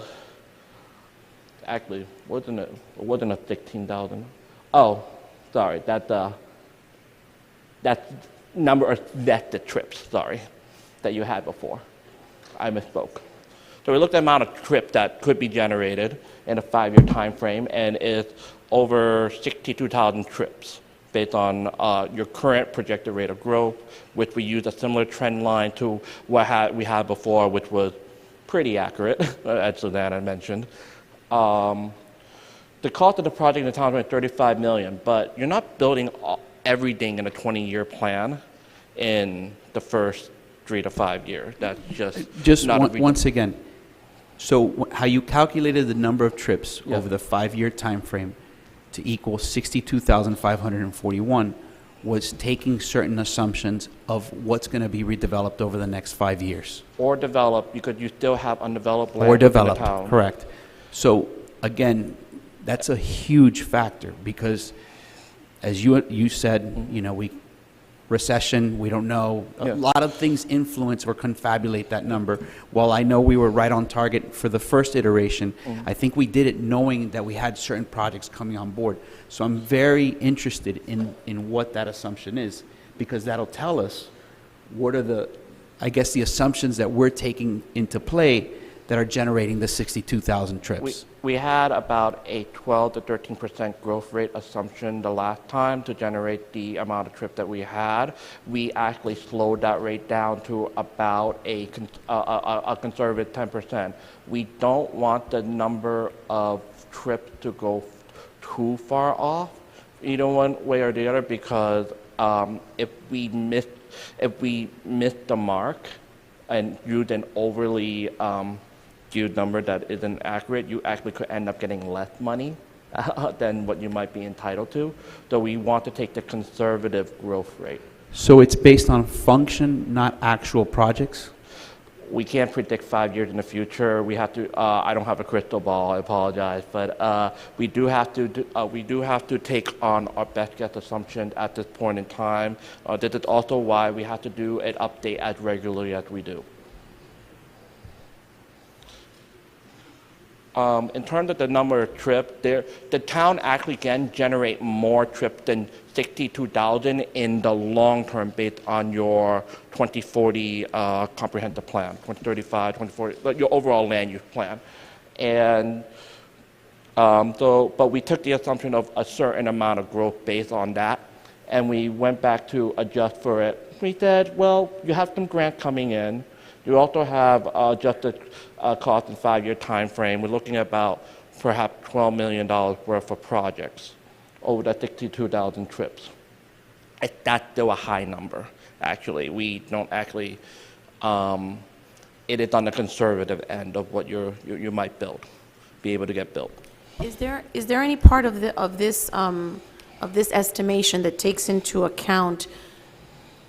actually, it wasn't a 16,000. Oh, sorry, that's number of vested trips, that you had before. I misspoke. So we looked at the amount of trips that could be generated in a 5-year time frame, and it's over 62,000 trips based on your current projected rate of growth, which we use a similar trend line to what we had before, which was pretty accurate, as Susanna mentioned. The cost of the project in the town is $35 million, but you're not building everything in a 20-year plan in the first 3 to 5 years. That's just not once again. So how you calculated the number of trips over the 5-year time frame to equal 62,541 was taking certain assumptions of what's going to be redeveloped over the next 5 years. Or developed, because you still have undeveloped land Or within the developed, town. correct. So again, that's a huge factor because, as you said, recession, we don't know. A lot of things influence or confabulate that number. While I know we were right on target for the first iteration, I think we did it knowing that we had certain projects coming on board. So I'm very interested in what that assumption is, because that'll tell us what are the assumptions that we're taking into play that are generating the 62,000 trips. We had about a 12 to 13% growth rate assumption the last time to generate the amount of trips that we had. We actually slowed that rate down to about a conservative 10%. We don't want the number of trips to go too far off, either one way or the other, because if we miss the mark and use an overly skewed number that isn't accurate, you actually could end up getting less money than what you might be entitled to. So we want to take the conservative growth rate. So it's based on function, not actual projects? We can't predict 5 years in the future. We have to. I don't have a crystal ball. I apologize, but we do have to take on our best guess assumption at this point in time. This is also why we have to do an update as regularly as we do. In terms of the number of trips, the town actually can generate more trips than 62,000 in the long term based on your 2040 comprehensive plan, 2035, 2040, your overall land use plan. And but we took the assumption of a certain amount of growth based on that, and we went back to adjust for it. We said, well, you have some grants coming in. You also have adjusted cost in 5-year time frame. We're looking at about perhaps $12 million worth of projects over the 62,000 trips. That's still a high number, actually. We don't actually, it is on the conservative end of what you might be able to get built. Is there any part of this estimation that takes into account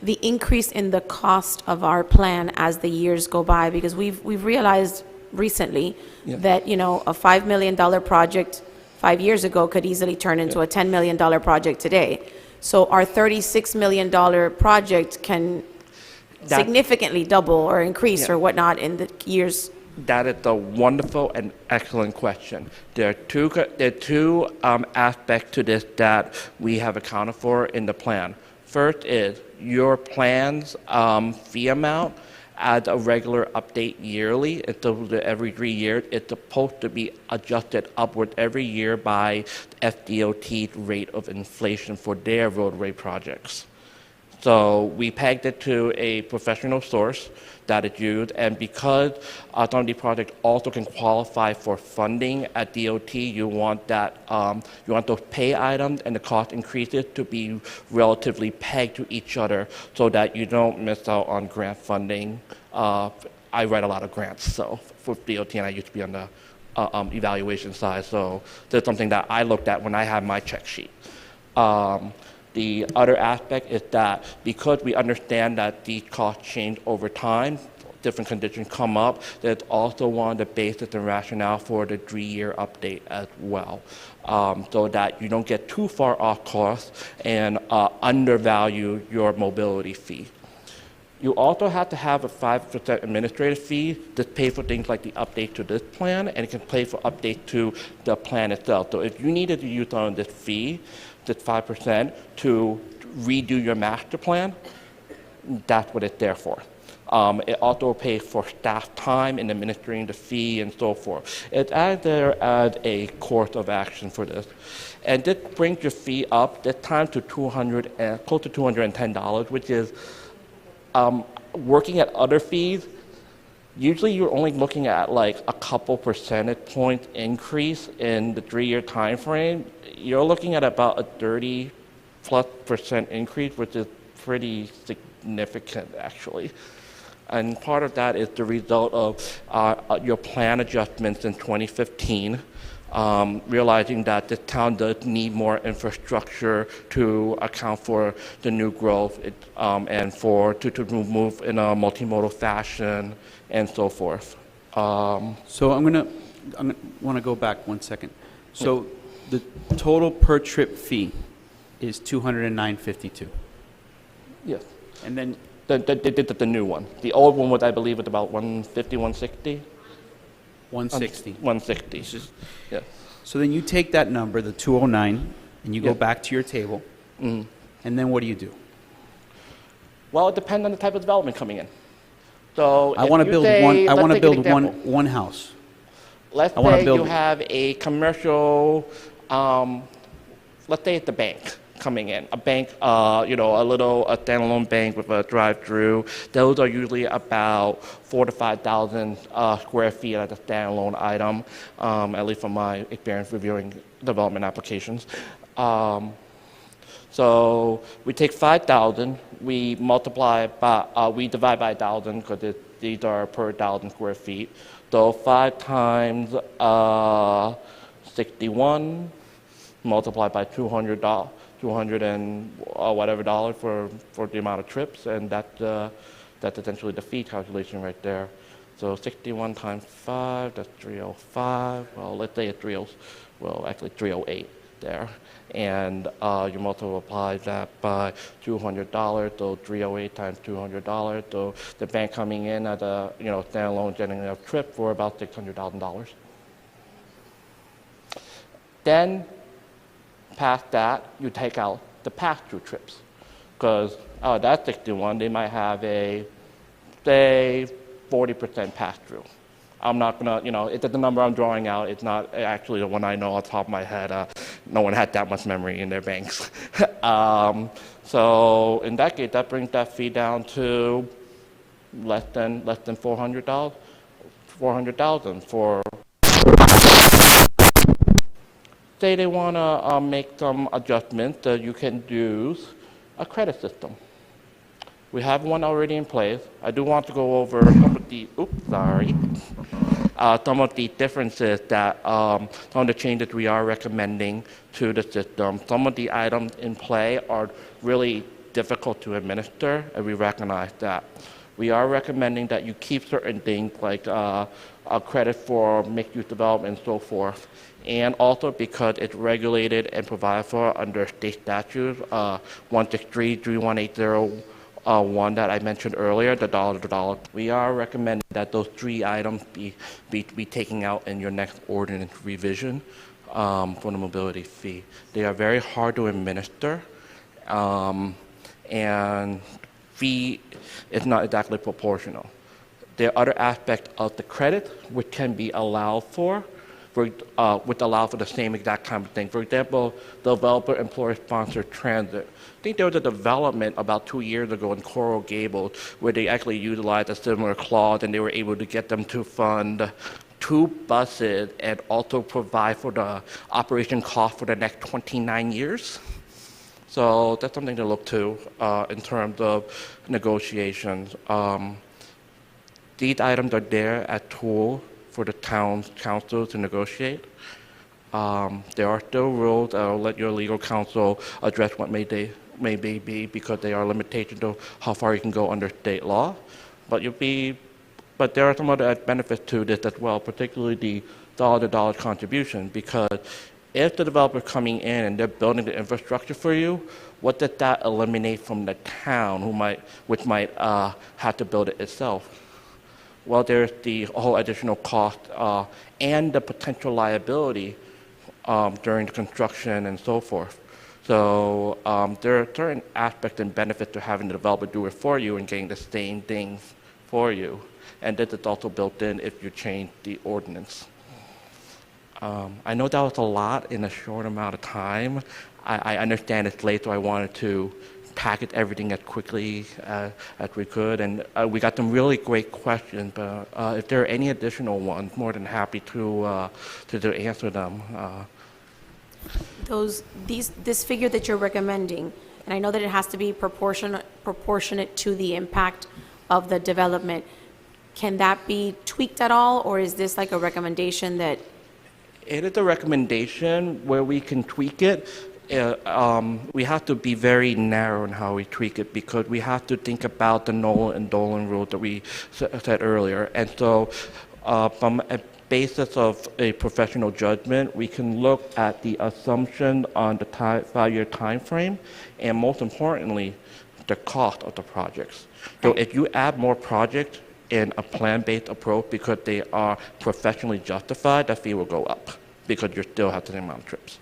the increase in the cost of our plan as the years go by? Because we've realized recently that, you know, a $5 million project 5 years ago could easily turn into a $10 million project today. So our $36 million project can significantly double or increase or whatnot in the years. That is a wonderful and excellent question. There are two aspects to this that we have accounted for in the plan. First is your plan's fee amount as a regular update yearly. It's every 3 years. It's supposed to be adjusted upward every year by FDOT's rate of inflation for their roadway projects. So we pegged it to a professional source that is used, and because some of the projects also can qualify for funding at DOT, you want that you want those pay items and the cost increases to be relatively pegged to each other, so that you don't miss out on grant funding. I write a lot of grants, so for DOT, and I used to be on the evaluation side, so that's something that I looked at when I had my check sheet. The other aspect is that because we understand that these costs change over time, different conditions come up, that's also one of the basis and rationale for the 3-year update as well, so that you don't get too far off course and undervalue your mobility fee. You also have to have a 5% administrative fee that pays for things like the update to this plan, and it can pay for update to the plan itself. So if you needed to use on this fee, this 5%, to redo your master plan, that's what it's there for. It also pays for staff time in administering the fee and so forth. It's added there as a course of action for this. And this brings your fee up this time to close to $210, which is working at other fees. Usually you're only looking at like a couple percentage points increase in the 3-year time frame. You're looking at about a 30+% increase, which is pretty significant actually. And part of that is the result of your plan adjustments in 2015, realizing that this town does need more infrastructure to account for the new growth and to move in a multimodal fashion and so forth. So I want to go back 1 second. So the total per trip fee is $209.52. Yes. And then The new one. The old one was, I believe, at about 150, 160. 160. 160. Yeah. So then you take that number, the 209, and you go Yeah. back to your table. And then what do you do? Well, it depends on the type of development coming in. So I if want to you build say- one. I let's want to take an build example. one house. Let's I wanna say you build- have a commercial, let's say it's a bank coming in. A bank, a standalone bank with a drive-through. Those are usually about 4,000 to 5,000 square feet as a standalone item, at least from my experience reviewing development applications. So we take 5,000, we multiply by, we divide by 1,000 because these are per 1,000 square feet. So 5 times 61 multiplied by $200 and whatever dollars for the amount of trips, and that's essentially the fee calculation right there. So 61 times 5, that's 305. Well, let's say it's 308 there. And you multiply that by $200, so 308 times $200. So the bank coming in at a standalone generating a trip for about $600,000. Then past that, you take out the pass-through trips, because that's 61. They might have a, say, 40% pass-through. I'm not gonna, it's the number I'm drawing out. It's not actually the one I know off the top of my head. No one had that much memory in their banks. So in that case, that brings that fee down to less than $400,000 for. Say they want to make some adjustments, that you can use a credit system. We have one already in place. I do want to go over some of the, some of the differences that, some of the changes we are recommending to the system. Some of the items in play are really difficult to administer, and we recognize that. We are recommending that you keep certain things like a credit for mixed-use development and so forth, and also because it's regulated and provided for under state statutes, 163, 3180, that I mentioned earlier, the dollar to dollar. We are recommending that those 3 items be taken out in your next ordinance revision for the mobility fee. They are very hard to administer, and fee is not exactly proportional. There are other aspects of the credit which can be allowed for, which allow for the same exact kind of thing. For example, developer employer-sponsored transit. I think there was a development about 2 years ago in Coral Gables where they actually utilized a similar clause, and they were able to get them to fund 2 buses and also provide for the operation cost for the next 29 years. So that's something to look to in terms of negotiations. These items are there as tools for the town's council to negotiate. There are still rules. I'll let your legal counsel address what may be, because there are limitations to how far you can go under state law. But there are some other benefits to this as well, particularly the dollar-to-dollar contribution, because if the developer is coming in and they're building the infrastructure for you, what does that eliminate from the town, which might have to build it itself? Well, there's the whole additional cost and the potential liability during the construction and so forth. So there are certain aspects and benefits to having the developer do it for you and getting the same things for you. And this is also built in if you change the ordinance. I know that was a lot in a short amount of time. I understand it's late, so I wanted to package everything as quickly as we could. And we got some really great questions, but if there are any additional ones, more than happy to answer them. This figure that you're recommending, and I know that it has to be proportionate to the impact of the development, can that be tweaked at all, or is this like a recommendation that? It is a recommendation where we can tweak it. We have to be very narrow in how we tweak it, because we have to think about the Nolan and Dolan rule that we said earlier. And so from a basis of a professional judgment, we can look at the assumption on the 5-year time frame, and most importantly, the cost of the projects. So if you add more projects in a plan-based approach because they are professionally justified, that fee will go up because you still have the same amount of trips.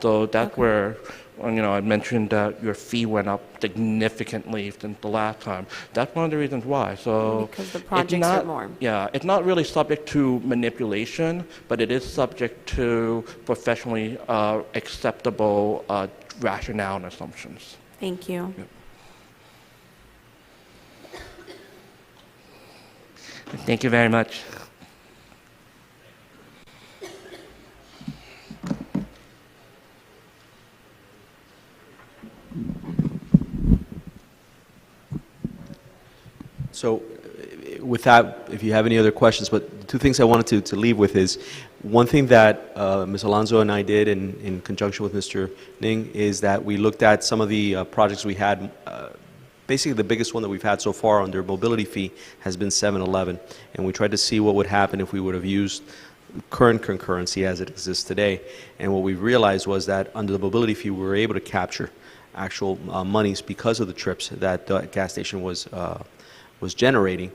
So that's where, I mentioned that your fee went up significantly since the last time. That's one of the reasons why. So because the projects are more. Yeah, it's not really subject to manipulation, but it is subject to professionally acceptable rationale and assumptions. Thank you. Yeah. Thank you very much. So with that, if you have any other questions, but the 2 things I wanted to leave with is, one thing that Ms. Alonso and I did in conjunction with Mr. Ning is that we looked at some of the projects we had. Basically, the biggest one that we've had so far under mobility fee has been 7-Eleven, and we tried to see what would happen if we would have used current concurrency as it exists today. And what we realized was that under the mobility fee, we were able to capture actual monies because of the trips that the gas station was generating.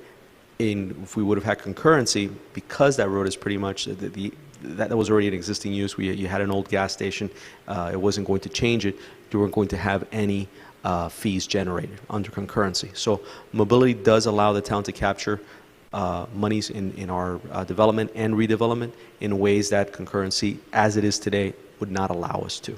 If we would have had concurrency, because that road is pretty much that was already an existing use. You had an old gas station. It wasn't going to change it. You weren't going to have any fees generated under concurrency. So mobility does allow the town to capture monies in our development and redevelopment in ways that concurrency, as it is today, would not allow us to.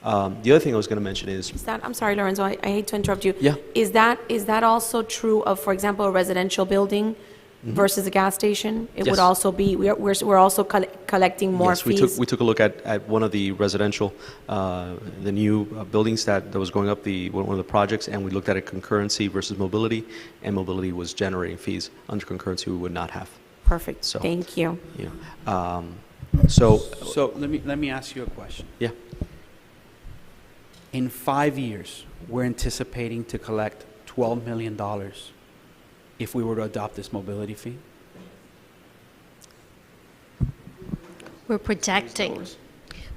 The other thing I was going to mention is that, I'm sorry, Lorenzo, I hate to interrupt you. Yeah. Is that also true of, for example, a residential building versus a gas station? It Yes. would also be, we're also collecting more yes, fees? we took a look at one of the residential, the new buildings that was going up, one of the projects, and we looked at a concurrency versus mobility, and mobility was generating fees. Under concurrency, we would not have. Perfect. So- Thank you. So, So let me ask you a question. yeah. In 5 years, we're anticipating to collect $12 million if we were to adopt this mobility fee? We're projecting.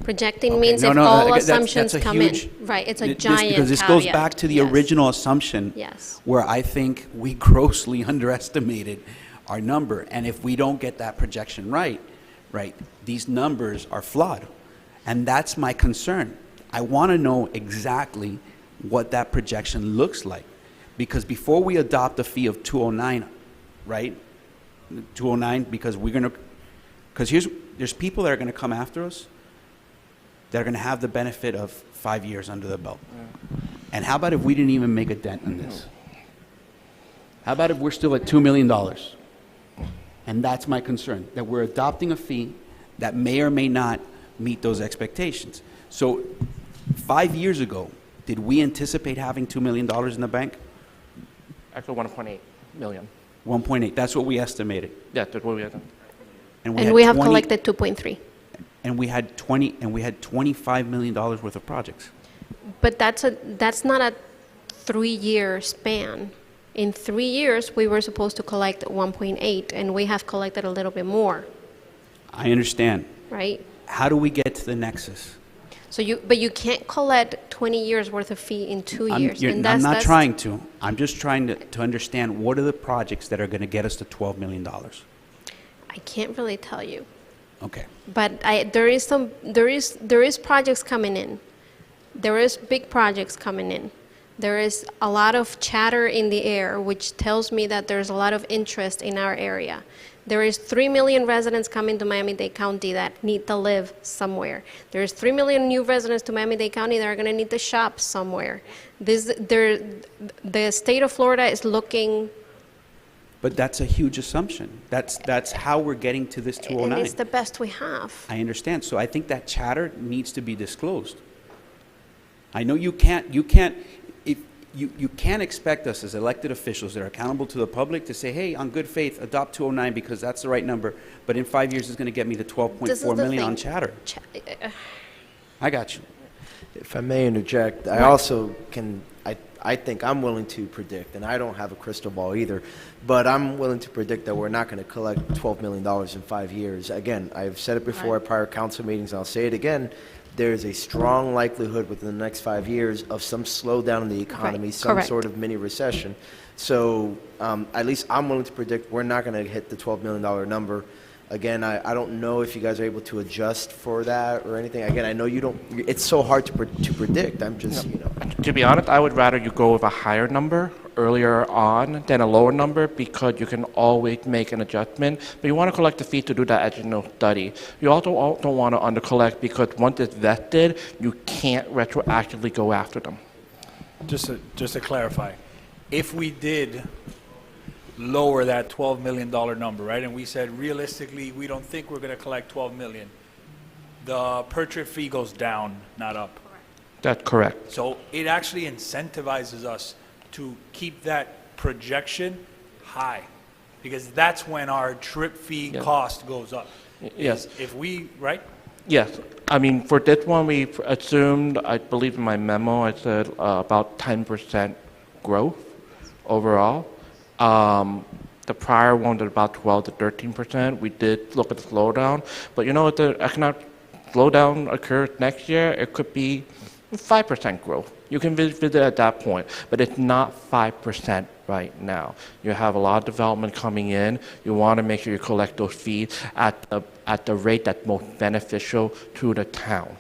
Projecting Okay, means no, if no, all that's assumptions a come huge- in. Right, it's a This- giant Because this goes caveat. back to the Yes. original assumption. Yes. Where I think we grossly underestimated our number. And if we don't get that projection right, these numbers are flawed. And that's my concern. I want to know exactly what that projection looks like. Because before we adopt a fee of 209, right? 209, because there's people that are going to come after us that are going to have the benefit of 5 years under the belt. And how about if we didn't even make a dent in this? How about if we're still at $2 million? And that's my concern, that we're adopting a fee that may or may not meet those expectations. So 5 years ago, did we anticipate having $2 million in the bank? Actually, 1.8 million. 1.8, that's what we estimated. Yeah, that's what we had. And had we have 20 collected 2.3. And we had $25 million worth of projects. But that's not a 3-year span. In 3 years, we were supposed to collect 1.8, and we have collected a little bit more, I understand. right? How do we get to the nexus? But you can't collect 20 years worth of fee in 2 years. And I'm not that's- trying to. I'm just trying to understand what are the projects that are going to get us to $12 million. I can't really tell you. Okay. But there is projects coming in. There is big projects coming in. There is a lot of chatter in the air, which tells me that there's a lot of interest in our area. There is 3 million residents coming to Miami-Dade County that need to live somewhere. There's 3 million new residents to Miami-Dade County that are going to need to shop somewhere. The state of Florida is looking, But that's a huge assumption. That's how we're getting to this and 209. it's the best we have. I understand. So I think that chatter needs to be disclosed. I know you can't expect us as elected officials that are accountable to the public to say, hey, on good faith, adopt 209 because that's the right number, but in 5 years it's going to get me to This is 12.4 the million on thing. chatter. I got you. If I may interject, I also I think I'm willing to predict, and I don't have a crystal ball either, but I'm willing to predict that we're not going to collect $12 million in 5 years. Again, I've said it before at prior council meetings, and I'll say it again. There's a strong likelihood within the next 5 years of some slowdown in the economy, Right, some correct. sort of mini recession. So at least I'm willing to predict we're not going to hit the $12 million number. Again, I don't know if you guys are able to adjust for that or anything. Again, I know you don't. It's so hard to predict. I'm just, To be honest, I would rather you go with a higher number earlier on than a lower number because you can always make an adjustment. But you want to collect the fee to do that additional study. You also don't want to undercollect because once it's vested, you can't retroactively go after them. Just to clarify, if we did lower that $12 million number, right, and we said realistically we don't think we're going to collect $12 million, the per trip fee goes down, not up. That's correct. So it actually incentivizes us to keep that projection high, because that's when our trip fee Yeah. cost goes up. Yes. If we, right? Yes. I mean, for this one, we assumed, I believe in my memo, I said about 10% growth overall. The prior one was about 12 to 13%. We did look at the slowdown. But you know, if the economic slowdown occurs next year, it could be 5% growth. You can visit at that point, but it's not 5% right now. You have a lot of development coming in. You want to make sure you collect those fees at the rate that's most beneficial to the town.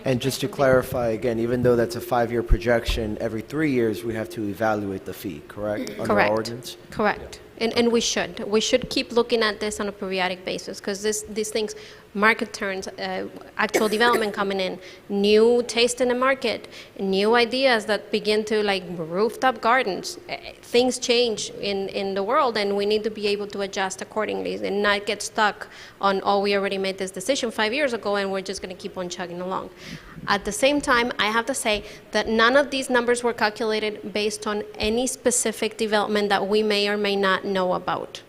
And just to clarify again, even though that's a 5-year projection, every 3 years we have to evaluate the fee, correct? Under our Correct. ordinance? Correct. And we should. We should keep looking at this on a periodic basis because these things, market turns, actual development coming in, new taste in the market, new ideas that begin to like rooftop gardens. Things change in the world and we need to be able to adjust accordingly and not get stuck on, oh, we already made this decision 5 years ago and we're just going to keep on chugging along. At the same time, I have to say that none of these numbers were calculated based on any specific development that we may or may not know about.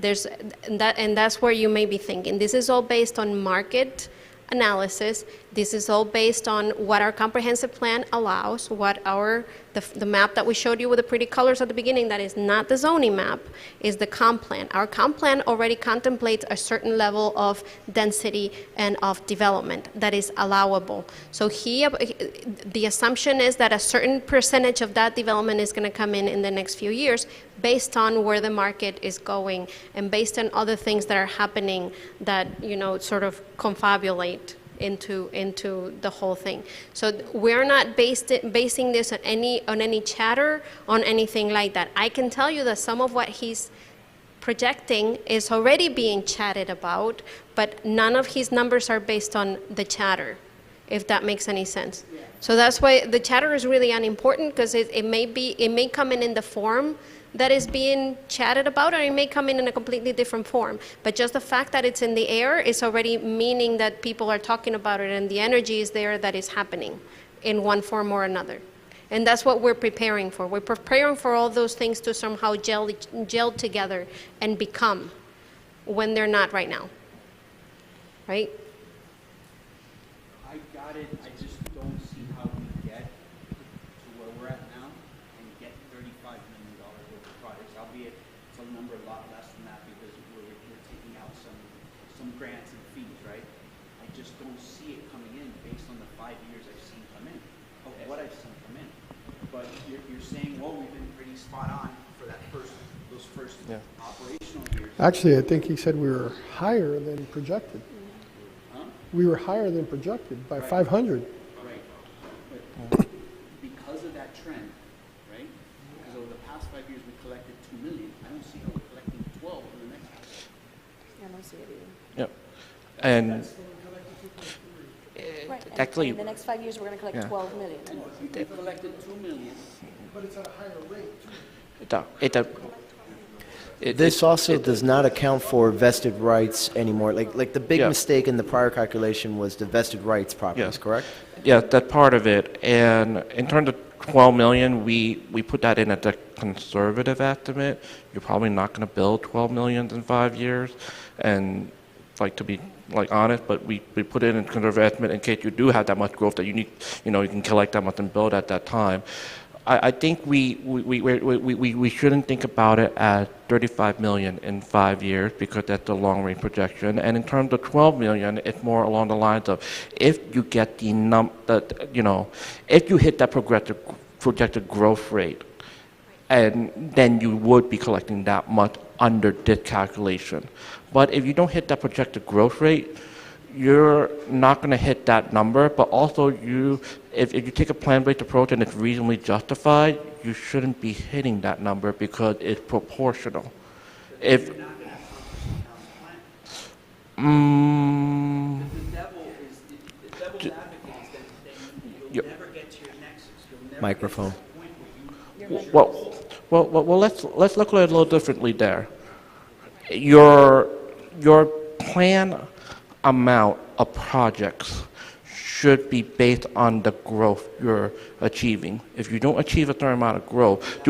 And that's where you may be thinking. This is all based on market analysis. This is all based on what our comprehensive plan allows, what the map that we showed you with the pretty colors at the beginning, that is not the zoning map, is the comp plan. Our comp plan already contemplates a certain level of density and of development that is allowable. So the assumption is that a certain percentage of that development is going to come in the next few years based on where the market is going and based on other things that are happening that, sort of confabulate into the whole thing. So we're not basing this on any chatter, on anything like that. I can tell you that some of what he's projecting is already being chatted about, but none of his numbers are based on the chatter, if that makes any sense. Yeah. So that's why the chatter is really unimportant, because it may come in the form that is being chatted about, or it may come in a completely different form. But just the fact that it's in the air is already meaning that people are talking about it, and the energy is there that is happening in one form or another. And that's what we're preparing for. We're preparing for all those things to somehow gel together and become when they're not right now. Right? I got it. I just don't see how we get to where we're at now and get $35 million worth of projects, albeit it's a number a lot less than that because we're taking out some grants and fees, right? I just don't see it coming in based on the 5 years I've seen come in, of what I've seen come in. But you're saying, well, we've been pretty spot on for those first operational years. Actually, I think he said we were higher than projected. Huh? We were higher than projected by 500. Right. But because of that trend, right? Because over the past 5 years we collected 2 million. I don't see how we're collecting 12 in the next. I don't see it either. Yep. And Right. actually, In the next 5 years, we're going to collect Yeah. 12 million. We collected 2 million. But it's at a higher rate. This also does not account for vested rights anymore. Like the big Yeah. mistake in the prior calculation was the vested rights properties, Yeah. correct? Yeah, that's part of it. And in terms of 12 million, we put that in at a conservative estimate. You're probably not going to build 12 million in 5 years. And to be honest, but we put it in conservative estimate in case you do have that much growth that you need, you can collect that much and build at that time. I think we shouldn't think about it at 35 million in 5 years because that's the long range projection. And in terms of 12 million, it's more along the lines of if you get if you hit that projected growth rate, and then you would be collecting that much under this calculation. But if you don't hit that projected growth rate, you're not going to hit that number, but also if you take a plan-based approach and it's reasonably justified, you shouldn't be hitting that number because it's proportional. If The devil's advocate is that you'll never get to your nexus. You'll never Microphone. get to the point where you well, let's look at it a little differently there. Your plan amount of projects should be based on the growth you're achieving. If you don't achieve a certain amount of growth,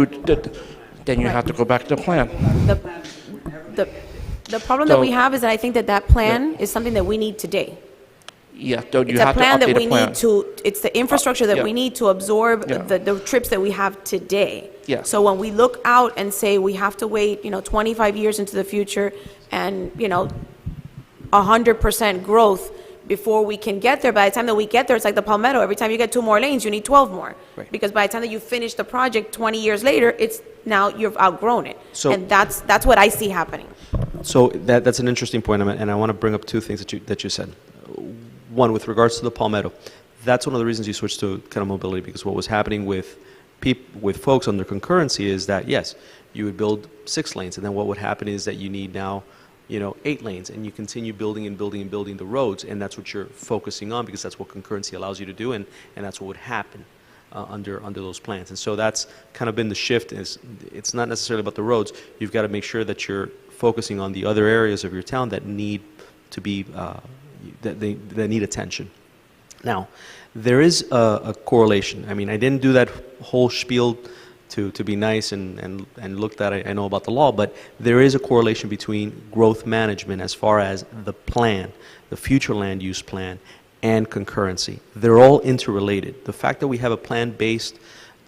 then you have to go back to the plan. The problem that we have is that I think that plan is something that we need today. Yes, so you It's a have to plan that update we the plan. need to, it's the infrastructure that Yeah. we need to absorb Yeah. the trips that we have today. Yeah. So when we look out and say we have to wait, 25 years into the future and, 100% growth before we can get there, by the time that we get there, it's like the Palmetto. Every time you get 2 more lanes, you need 12 more. Right. Because by the time that you finish the project 20 years later, now you've outgrown it. So- And that's what I see happening. So that's an interesting point, and I want to bring up two things that you said. One, with regards to the Palmetto, that's one of the reasons you switched to kind of mobility, because what was happening with folks under concurrency is that, yes, you would build 6 lanes, and then what would happen is that you need now 8 lanes, and you continue building and building and building the roads, and that's what you're focusing on because that's what concurrency allows you to do, and that's what would happen under those plans. And so that's kind of been the shift. It's not necessarily about the roads. You've got to make sure that you're focusing on the other areas of your town that need to be that need attention. Now, there is a correlation. I mean, I didn't do that whole spiel to be nice and look that I know about the law, but there is a correlation between growth management as far as the plan, the future land use plan, and concurrency. They're all interrelated. The fact that we have a plan-based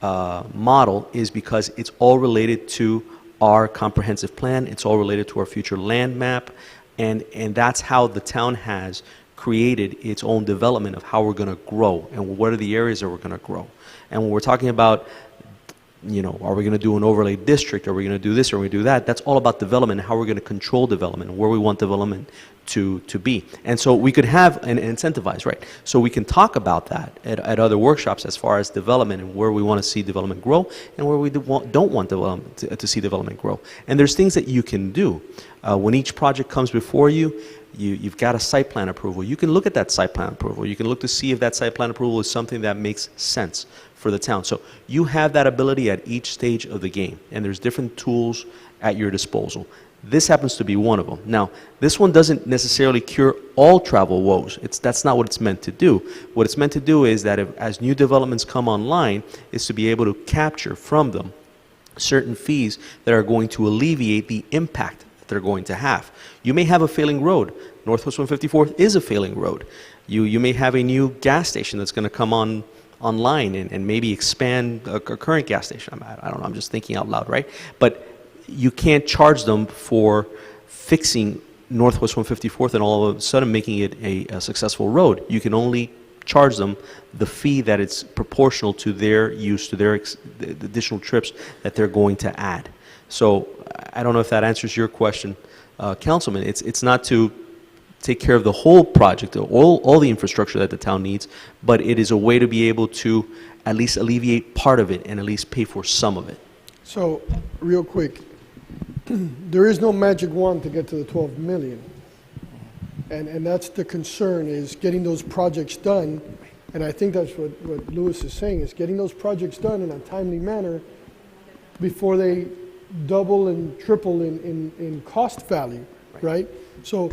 model is because it's all related to our comprehensive plan, it's all related to our future land map, and that's how the town has created its own development of how we're going to grow and what are the areas that we're going to grow. And when we're talking about, you know, are we going to do an overlay district, are we going to do this, or are we going to do that, that's all about development and how we're going to control development and where we want development to be. And so we could have an incentivize, right? So we can talk about that at other workshops as far as development and where we want to see development grow and where we don't want development to see development grow. And there's things that you can do. When each project comes before you, you've got a site plan approval. You can look at that site plan approval. You can look to see if that site plan approval is something that makes sense for the town. So you have that ability at each stage of the game, and there's different tools at your disposal. This happens to be one of them. Now, this one doesn't necessarily cure all travel woes. That's not what it's meant to do. What it's meant to do is that as new developments come online, is to be able to capture from them certain fees that are going to alleviate the impact that they're going to have. You may have a failing road. Northwest 154th is a failing road. You may have a new gas station that's going to come online and maybe expand a current gas station. I don't know, I'm just thinking out loud, right? But you can't charge them for fixing Northwest 154th and all of a sudden making it a successful road. You can only charge them the fee that it's proportional to their use, to their the additional trips that they're going to add. So I don't know if that answers your question, Councilman. It's not to take care of the whole project, all the infrastructure that the town needs, but it is a way to be able to at least alleviate part of it and at least pay for some of it. So, real quick, there is no magic wand to get to the 12 million. And that's the concern, is getting those projects done. And I think that's what Louis is saying, is getting those projects done in a timely manner before they double and triple in cost value, right? So,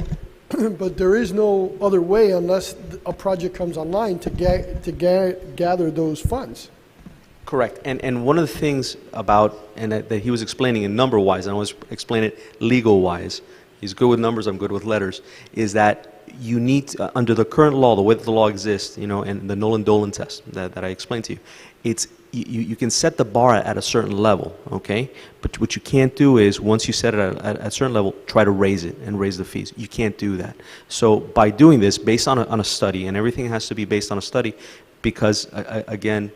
but there is no other way unless a project comes online to gather those funds. Correct. And one of the things about, and that he was explaining in number-wise, and I always explain it legal-wise, he's good with numbers, I'm good with letters, is that you need, under the current law, the way that the law exists, you know, and the Nolan-Dolan test that I explained to you, it's, you can set the bar at a certain level, okay? But what you can't do is, once you set it at a certain level, try to raise it and raise the fees. You can't do that. So by doing this, based on a study, and everything has to be based on a study, because, again,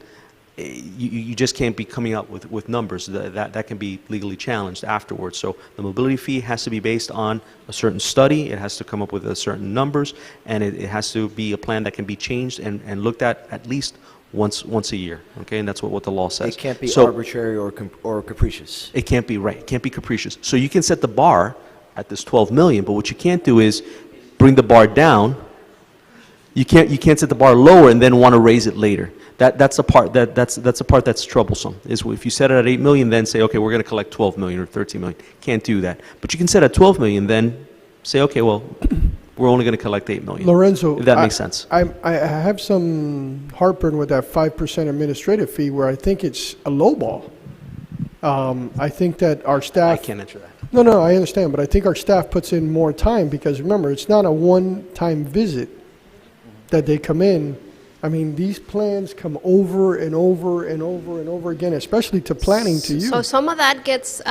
you just can't be coming up with numbers that can be legally challenged afterwards. So the mobility fee has to be based on a certain study, it has to come up with a certain numbers, and it has to be a plan that can be changed and looked at least once a year, okay? And that's what the law says. It can't be So arbitrary or capricious. it can't be right, it can't be capricious. So you can set the bar at this 12 million, but what you can't do is bring the bar down. You can't set the bar lower and then want to raise it later. That's the part that's the part that's troublesome. Is if you set it at 8 million, then say, okay, we're going to collect 12 million or 13 million. Can't do that. But you can set at 12 million, then say, okay, well, we're only going to collect 8 million. Lorenzo, if that makes sense. I have some heartburn with that 5% administrative fee, where I think it's a lowball. I think that our I staff. can't answer that. No, I understand, but I think our staff puts in more time, because remember, it's not a one-time visit that they come in. I mean, these plans come over and over and over and over again, especially to planning to you. So some of that gets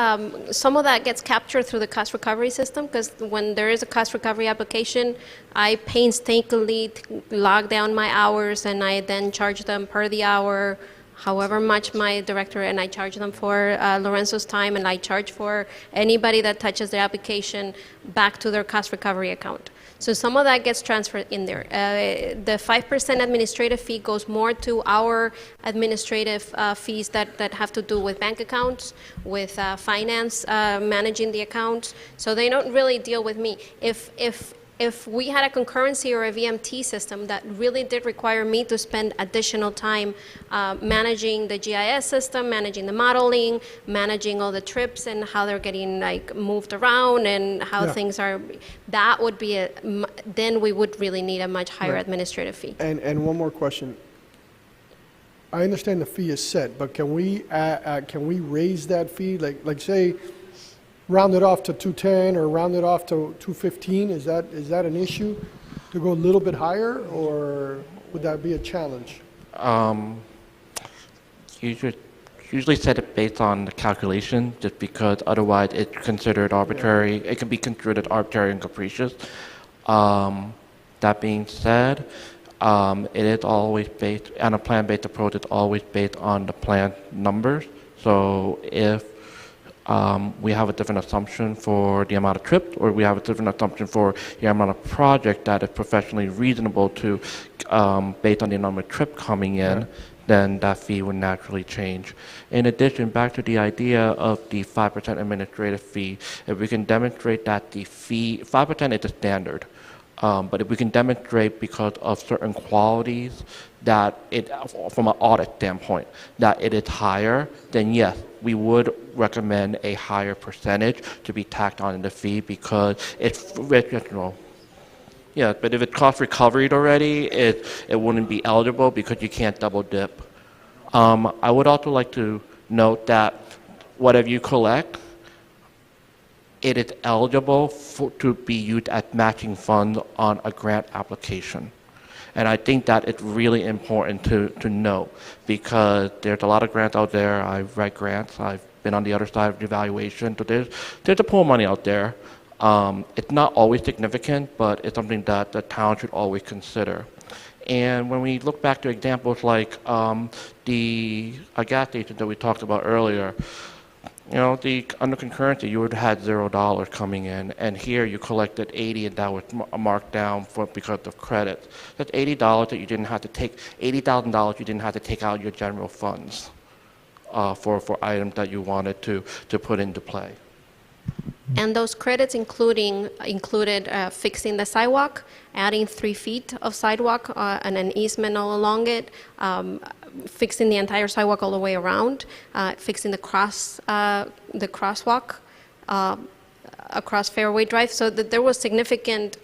captured through the cost recovery system, because when there is a cost recovery application, I painstakingly log down my hours, and I then charge them per the hour, however much my director, and I charge them for Lorenzo's time, and I charge for anybody that touches the application back to their cost recovery account. So some of that gets transferred in there. The 5% administrative fee goes more to our administrative fees that have to do with bank accounts, with finance, managing the accounts. So they don't really deal with me. If we had a concurrency or a VMT system that really did require me to spend additional time managing the GIS system, managing the modeling, managing all the trips and how they're getting like moved around and how things are, that would be then we would really need a much higher administrative fee. And one more question. I understand the fee is set, but can we raise that fee? Like say, round it off to 210 or round it off to 215? Is that an issue to go a little bit higher, or would that be a challenge? Usually set it based on the calculation, just because otherwise it's considered arbitrary. It can be considered arbitrary and capricious. That being said, it is always based on a plan-based approach. It's always based on the plan numbers. So if we have a different assumption for the amount of trips, or we have a different assumption for the amount of project that is professionally reasonable to, based on the number of trips coming in, then that fee would naturally change. In addition, back to the idea of the 5% administrative fee, if we can demonstrate that the fee, 5% is the standard, but if we can demonstrate because of certain qualities that it, from an audit standpoint, that it is higher, then yes, we would recommend a higher percentage to be tacked on in the fee, because it's, yeah, but if it cost recovered already, it wouldn't be eligible because you can't double dip. I would also like to note that whatever you collect, it is eligible to be used as matching funds on a grant application. And I think that it's really important to know, because there's a lot of grants out there. I've read grants. I've been on the other side of the evaluation. So there's a pool of money out there. It's not always significant, but it's something that the town should always consider. And when we look back to examples like the gas station that we talked about earlier, you know, under concurrency, you would have had $0 coming in, and here you collected 80, and that was marked down because of credits. That's $80 that you didn't have to take, $80,000 you didn't have to take out of your general funds for items that you wanted to put into play. And those credits included fixing the sidewalk, adding 3 feet of sidewalk and an easement all along it, fixing the entire sidewalk all the way around, fixing the crosswalk across Fairway Drive. So that there was significant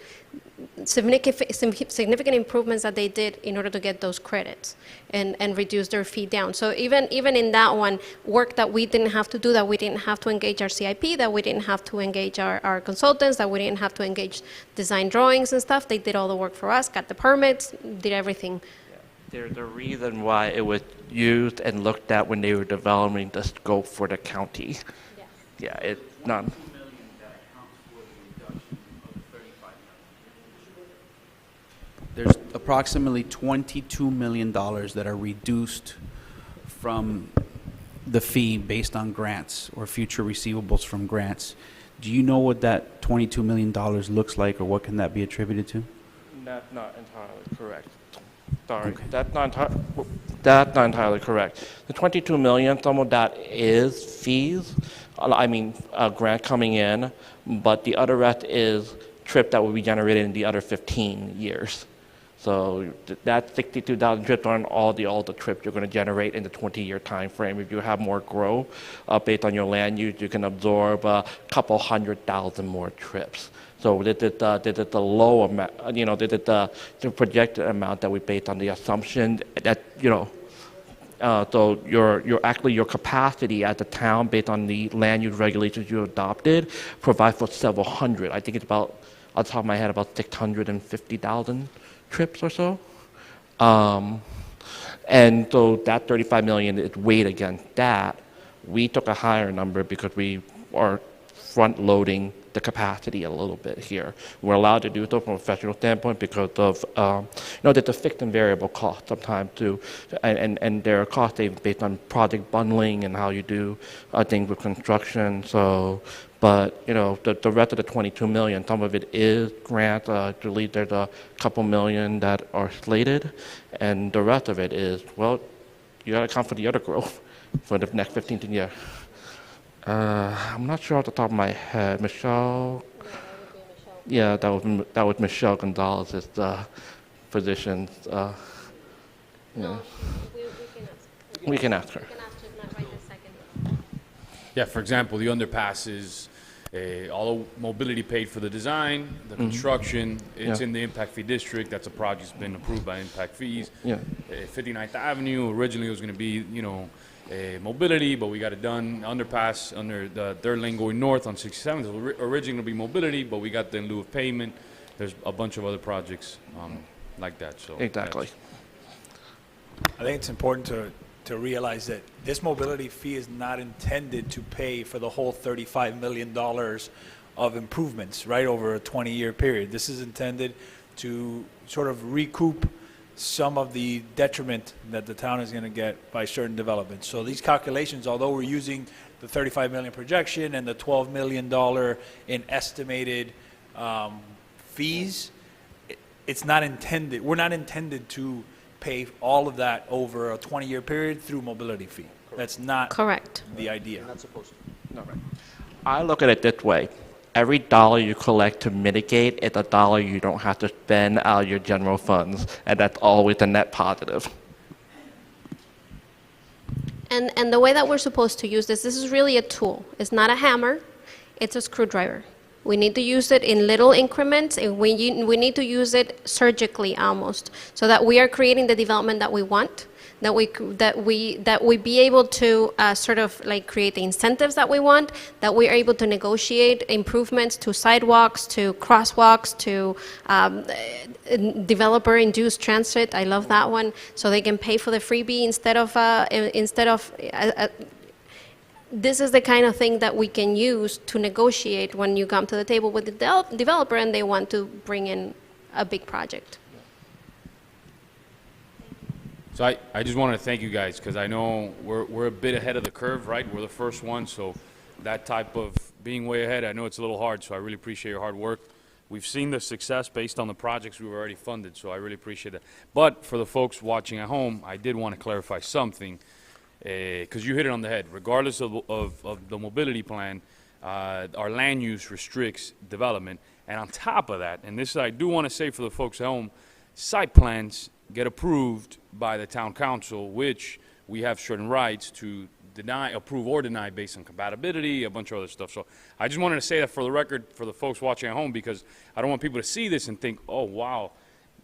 improvements that they did in order to get those credits and reduce their fee down. So even in that one, work that we didn't have to do, that we didn't have to engage our CIP, that we didn't have to engage our consultants, that we didn't have to engage design drawings and stuff, they did all the work for us, got the permits, did everything. There's a reason why it was used and looked at when they were developing the scope for the county. Yeah, it's not. There's approximately $22 million that are reduced from the fee based on grants or future receivables from grants. Do you know what that $22 million looks like, or what can that be attributed to? That's not entirely correct. Sorry, Okay. that's not entirely correct. The 22 million, some of that is fees, grant coming in, but the other rest is trip that will be generated in the other 15 years. So that 62,000 trips aren't all the trips you're going to generate in the 20-year time frame. If you have more growth based on your land use, you can absorb a couple 100,000 more trips. So this is the low amount, this is the projected amount that we based on the assumption that, so your capacity as a town based on the land use regulations you adopted provides for several hundred. I think it's about, off the top of my head, about 650,000 trips or so. And so that 35 million is weighed against that. We took a higher number because we are front loading the capacity a little bit here. We're allowed to do so from a professional standpoint because of, there's a fixed and variable cost sometimes too, and there are cost savings based on project bundling and how you do things with construction. So, but the rest of the 22 million, some of it is grant. I believe there's a couple million that are slated, and the rest of it is, well, you got to account for the other growth for the next 15 years. I'm not sure off the top of my head. Michelle? Yeah, that was Michelle Gonzalez's position. We can ask her. Yeah, for example, the underpasses, All the mobility paid for the design, the construction, it's Yeah. in the impact fee district. That's a project that's been approved by impact fees. Yeah. 59th Avenue, originally it was going to be, mobility, but we got it done underpass under the third lane going north on 67th. It was originally going to be mobility, but we got the in lieu of payment. There's a bunch of other projects like that. So Exactly. I think it's important to realize that this mobility fee is not intended to pay for the whole $35 million of improvements, right, over a 20-year period. This is intended to sort of recoup some of the detriment that the town is going to get by certain developments. So these calculations, although we're using the 35 million projection and the $12 million in estimated fees, it's not intended, we're not intended to pay all of that over a 20-year period through mobility fee. That's not Correct. the idea. No, right. I look at it this way. Every dollar you collect to mitigate is a dollar you don't have to spend out of your general funds, and that's always a net positive. And the way that we're supposed to use this is really a tool. It's not a hammer, it's a screwdriver. We need to use it in little increments, and we need to use it surgically almost, so that we are creating the development that we want, that we be able to sort of like create the incentives that we want, that we are able to negotiate improvements to sidewalks, to crosswalks, to developer-induced transit. I love that one. So they can pay for the freebie instead of this is the kind of thing that we can use to negotiate when you come to the table with the developer and they want to bring in a big project. So I just wanted to thank you guys, because I know we're a bit ahead of the curve, right? We're the first one, so that type of being way ahead, I know it's a little hard, so I really appreciate your hard work. We've seen the success based on the projects we've already funded, so I really appreciate that. But for the folks watching at home, I did want to clarify something, because you hit it on the head. Regardless of the mobility plan, our land use restricts development. And on top of that, and this I do want to say for the folks at home, site plans get approved by the town council, which we have certain rights to deny, approve or deny based on compatibility, a bunch of other stuff. So I just wanted to say that for the record for the folks watching at home, because I don't want people to see this and think, oh, wow,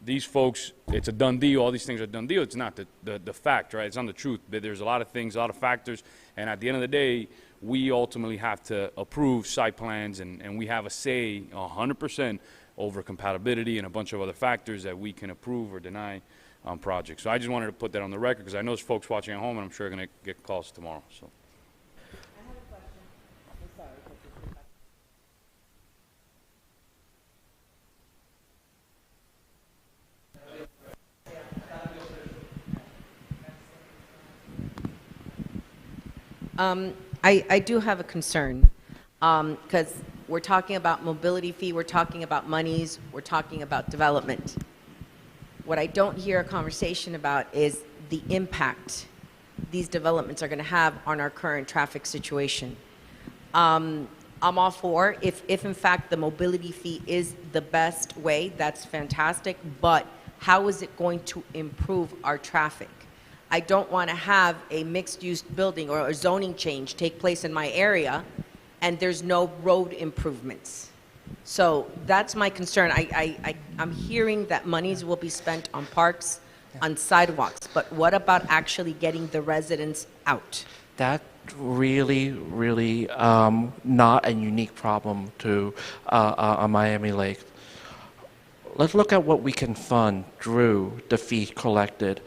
these folks, it's a done deal, all these things are a done deal. It's not the fact, right? It's not the truth. But there's a lot of things, a lot of factors, and at the end of the day, we ultimately have to approve site plans, and we have a say 100% over compatibility and a bunch of other factors that we can approve or deny on projects. So I just wanted to put that on the record, because I know there's folks watching at home, and I'm sure they're going to get calls tomorrow. So. I do have a concern, because we're talking about mobility fee, we're talking about monies, we're talking about development. What I don't hear a conversation about is the impact these developments are going to have on our current traffic situation. I'm all for, if in fact the mobility fee is the best way, that's fantastic, but how is it going to improve our traffic? I don't want to have a mixed-use building or a zoning change take place in my area and there's no road improvements. So that's my concern. I'm hearing that monies will be spent on parks, on sidewalks, but what about actually getting the residents out? That's really, really not a unique problem to Miami Lakes. Let's look at what we can fund through the fees collected.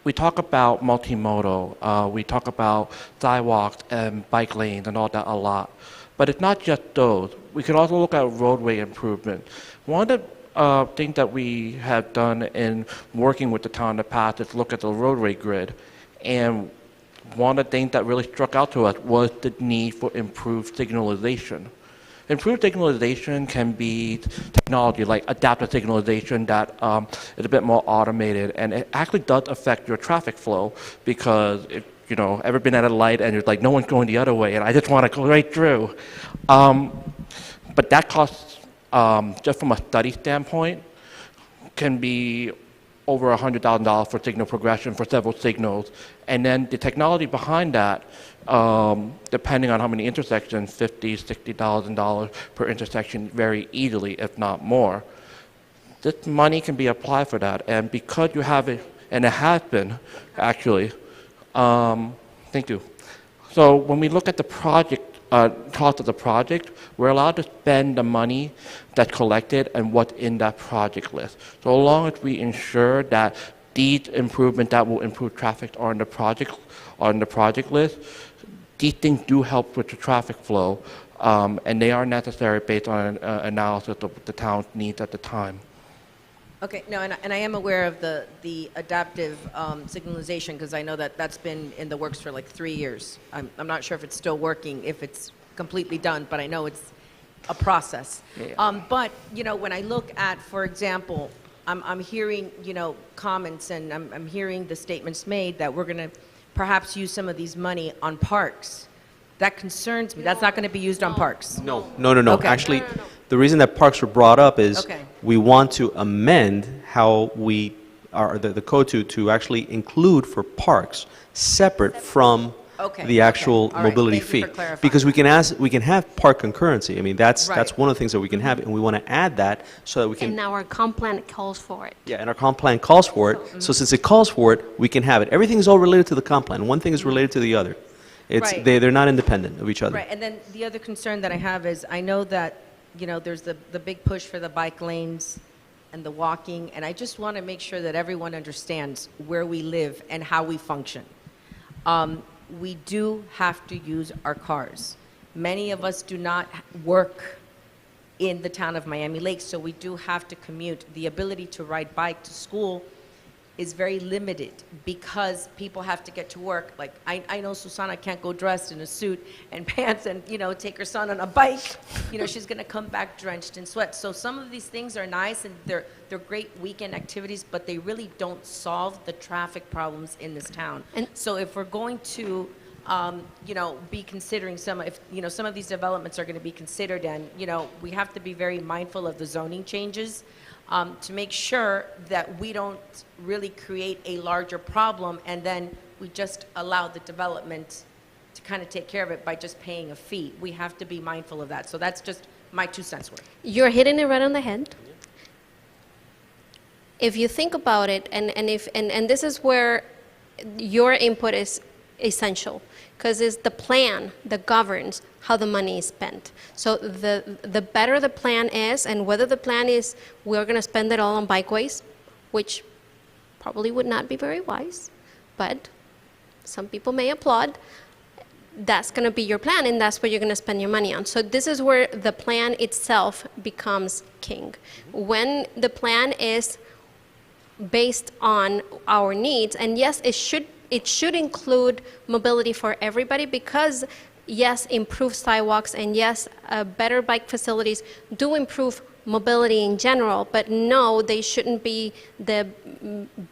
We talk about multimodal, we talk about sidewalks and bike lanes and all that a lot. But it's not just those. We could also look at roadway improvement. One of the things that we have done in working with the town in the past is look at the roadway grid. And one of the things that really struck out to us was the need for improved signalization. Improved signalization can be technology like adaptive signalization that is a bit more automated, and it actually does affect your traffic flow, because if you know, ever been at a light and it's like no one's going the other way and I just want to go right through. But that costs, just from a study standpoint, can be over $100,000 for signal progression for several signals. And then the technology behind that, depending on how many intersections, $50,000, $60,000 per intersection very easily, if not more. This money can be applied for that. And because you have it, and it has been, actually, thank you. So when we look at the project, cost of the project, we're allowed to spend the money that's collected and what's in that project list. So long as we ensure that these improvements that will improve traffic are on the project list, these things do help with the traffic flow, and they are necessary based on an analysis of the town's needs at the time. Okay, no, and I am aware of the adaptive signalization, because I know that that's been in the works for like 3 years. I'm not sure if it's still working, if it's completely done, but I know it's a process. Yeah. But, you know, when I look at, for example, I'm hearing, you know, comments, and I'm hearing the statements made that we're going to perhaps use some of these money on parks. That concerns me. That's not going to be used on parks. No. Okay. Actually, the reason that parks were brought up is Okay. we want to amend how we are the code to actually include for parks separate from Okay, the actual okay. All right. mobility Thank you fee. for clarifying. Because we can have park concurrency. I mean, that's Right. one of the things that we can have, and we want to add that so that we can. And our comp plan calls for it. Yeah, and our comp plan calls for it. So since it calls for it, we can have it. Everything is all related to the comp plan. One thing is related to the other. It's Right. they're not independent of each other. Right, and then the other concern that I have is, I know that, you know, there's the big push for the bike lanes and the walking, and I just want to make sure that everyone understands where we live and how we function. We do have to use our cars. Many of us do not work in the town of Miami Lakes, so we do have to commute. The ability to ride bike to school is very limited because people have to get to work. Like, I know Susana can't go dressed in a suit and pants and, you know, take her son on a bike. You know, she's gonna come back drenched in sweat. So some of these things are nice and they're great weekend activities, but they really don't solve the traffic problems in this town. And- So if we're going to, you know, be considering some of these developments are gonna be considered, and, you know, we have to be very mindful of the zoning changes, to make sure that we don't really create a larger problem, and then we just allow the development to kind of take care of it by just paying a fee. We have to be mindful of that. So that's just my 2 cents worth. You're hitting it right on the head. If you think about it, and this is where your input is essential, because it's the plan that governs how the money is spent. So the better the plan is, and whether the plan is we're going to spend it all on bikeways, which probably would not be very wise, but some people may applaud, that's going to be your plan, and that's what you're going to spend your money on. So this is where the plan itself becomes king. When the plan is based on our needs, and yes, it should include mobility for everybody, because yes, improved sidewalks and yes, better bike facilities do improve mobility in general, but no, they shouldn't be the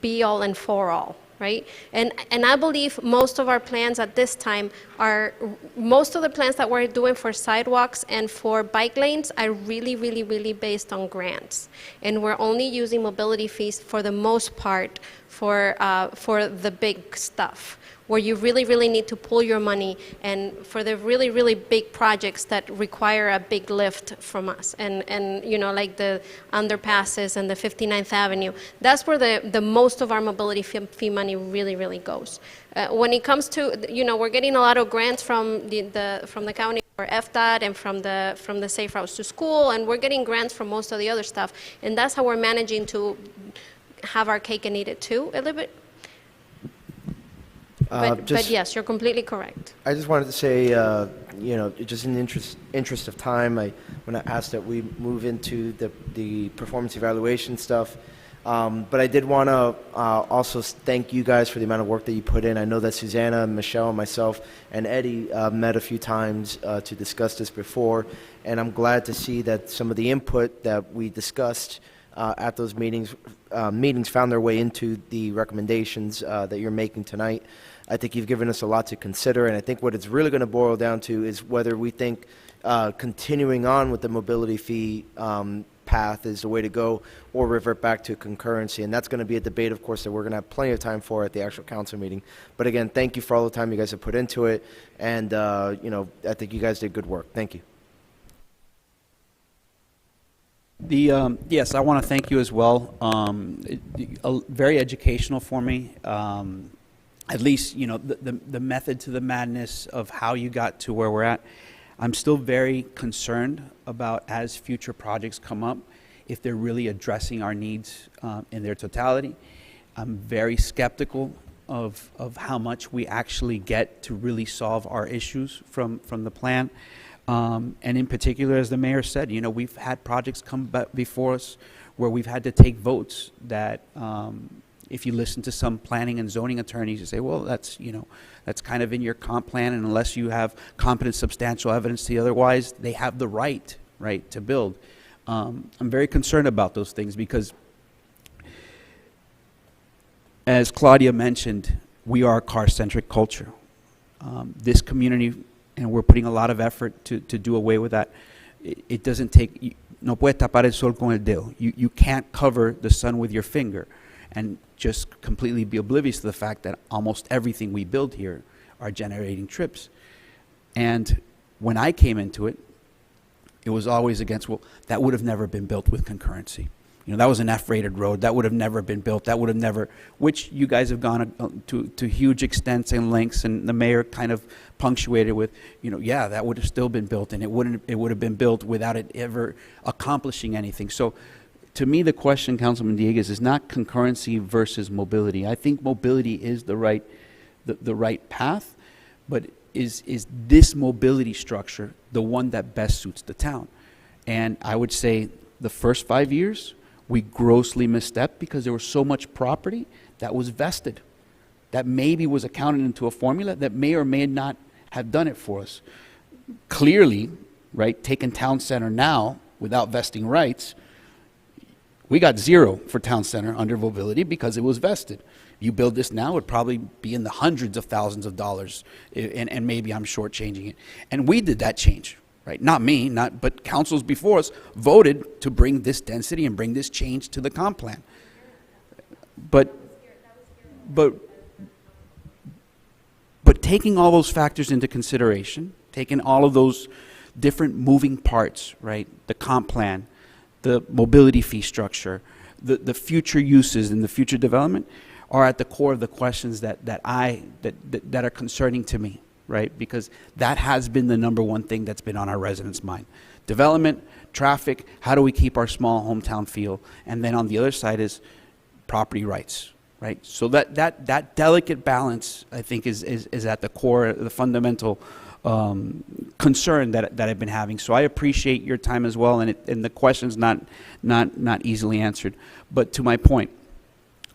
be-all and for-all, right? And I believe most of our plans at this time most of the plans that we're doing for sidewalks and for bike lanes are really, really, really based on grants. And we're only using mobility fees for the most part for the big stuff, where you really, really need to pull your money, and for the really, really big projects that require a big lift from us, and you know, like the underpasses and the 59th Avenue, that's where the most of our mobility fee money really, really goes. When it comes to, you know, we're getting a lot of grants from the county for FDOT and from the Safe Routes to School, and we're getting grants from most of the other stuff, and that's how we're managing to have our cake and eat it too, a little bit. But yes, you're completely correct. I just wanted to say, you know, just in the interest of time, when I asked that we move into the performance evaluation stuff, but I did want to also thank you guys for the amount of work that you put in. I know that Susanna, Michelle, and myself, and Eddie met a few times to discuss this before, and I'm glad to see that some of the input that we discussed at those meetings found their way into the recommendations that you're making tonight. I think you've given us a lot to consider, and I think what it's really going to boil down to is whether we think continuing on with the mobility fee path is the way to go, or revert back to concurrency. And that's going to be a debate, of course, that we're going to have plenty of time for at the actual council meeting. But again, thank you for all the time you guys have put into it. And, you know, I think you guys did good work. Thank you. Yes, I want to thank you as well. Very educational for me. At least, you know, the method to the madness of how you got to where we're at. I'm still very concerned about, as future projects come up, if they're really addressing our needs in their totality. I'm very skeptical of how much we actually get to really solve our issues from the plan. And in particular, as the mayor said, you know, we've had projects come before us where we've had to take votes that, if you listen to some planning and zoning attorneys, you say, well, that's, you know, that's kind of in your comp plan, and unless you have competent substantial evidence to otherwise, they have the right to build. I'm very concerned about those things because, as Claudia mentioned, we are a car-centric culture. This community, and we're putting a lot of effort to do away with that. It doesn't take, no puede tapar el sol con el dedo. You can't cover the sun with your finger and just completely be oblivious to the fact that almost everything we build here are generating trips. And when I came into it, it was always against, well, that would have never been built with concurrency. You know, that was an F-rated road. That would have never been built. That would have never, which you guys have gone to huge extents and lengths, and the mayor kind of punctuated with, you know, yeah, that would have still been built, and it would have been built without it ever accomplishing anything. So to me, the question, Councilman Dieguez, is not concurrency versus mobility. I think mobility is the right path, but is this mobility structure the one that best suits the town? And I would say the first 5 years, we grossly misstepped because there was so much property that was vested, that maybe was accounted into a formula that may or may not have done it for us. Clearly, right, taking Town Center now without vesting rights, we got 0 for Town Center under mobility because it was vested. You build this now, it would probably be in the hundreds of thousands of dollars, and maybe I'm shortchanging it. And we did that change, right? Not me, but councils before us voted to bring this density and bring this change to the comp plan. But taking all those factors into consideration, taking all of those different moving parts, right? The comp plan, the mobility fee structure, the future uses and the future development are at the core of the questions that are concerning to me, right? Because that has been the number one thing that's been on our residents' mind. Development, traffic, how do we keep our small hometown feel? And then on the other side is property rights, right? So that delicate balance, I think, is at the core, the fundamental concern that I've been having. So I appreciate your time as well, and the question's not easily answered. But to my point,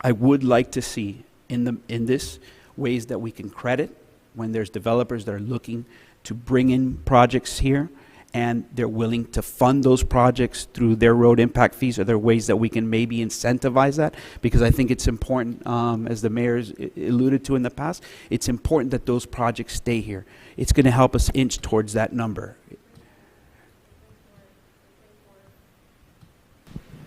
I would like to see in this ways that we can credit when there's developers that are looking to bring in projects here and they're willing to fund those projects through their road impact fees. Are there ways that we can maybe incentivize that? Because I think it's important, as the mayor's alluded to in the past, it's important that those projects stay here. It's going to help us inch towards that number.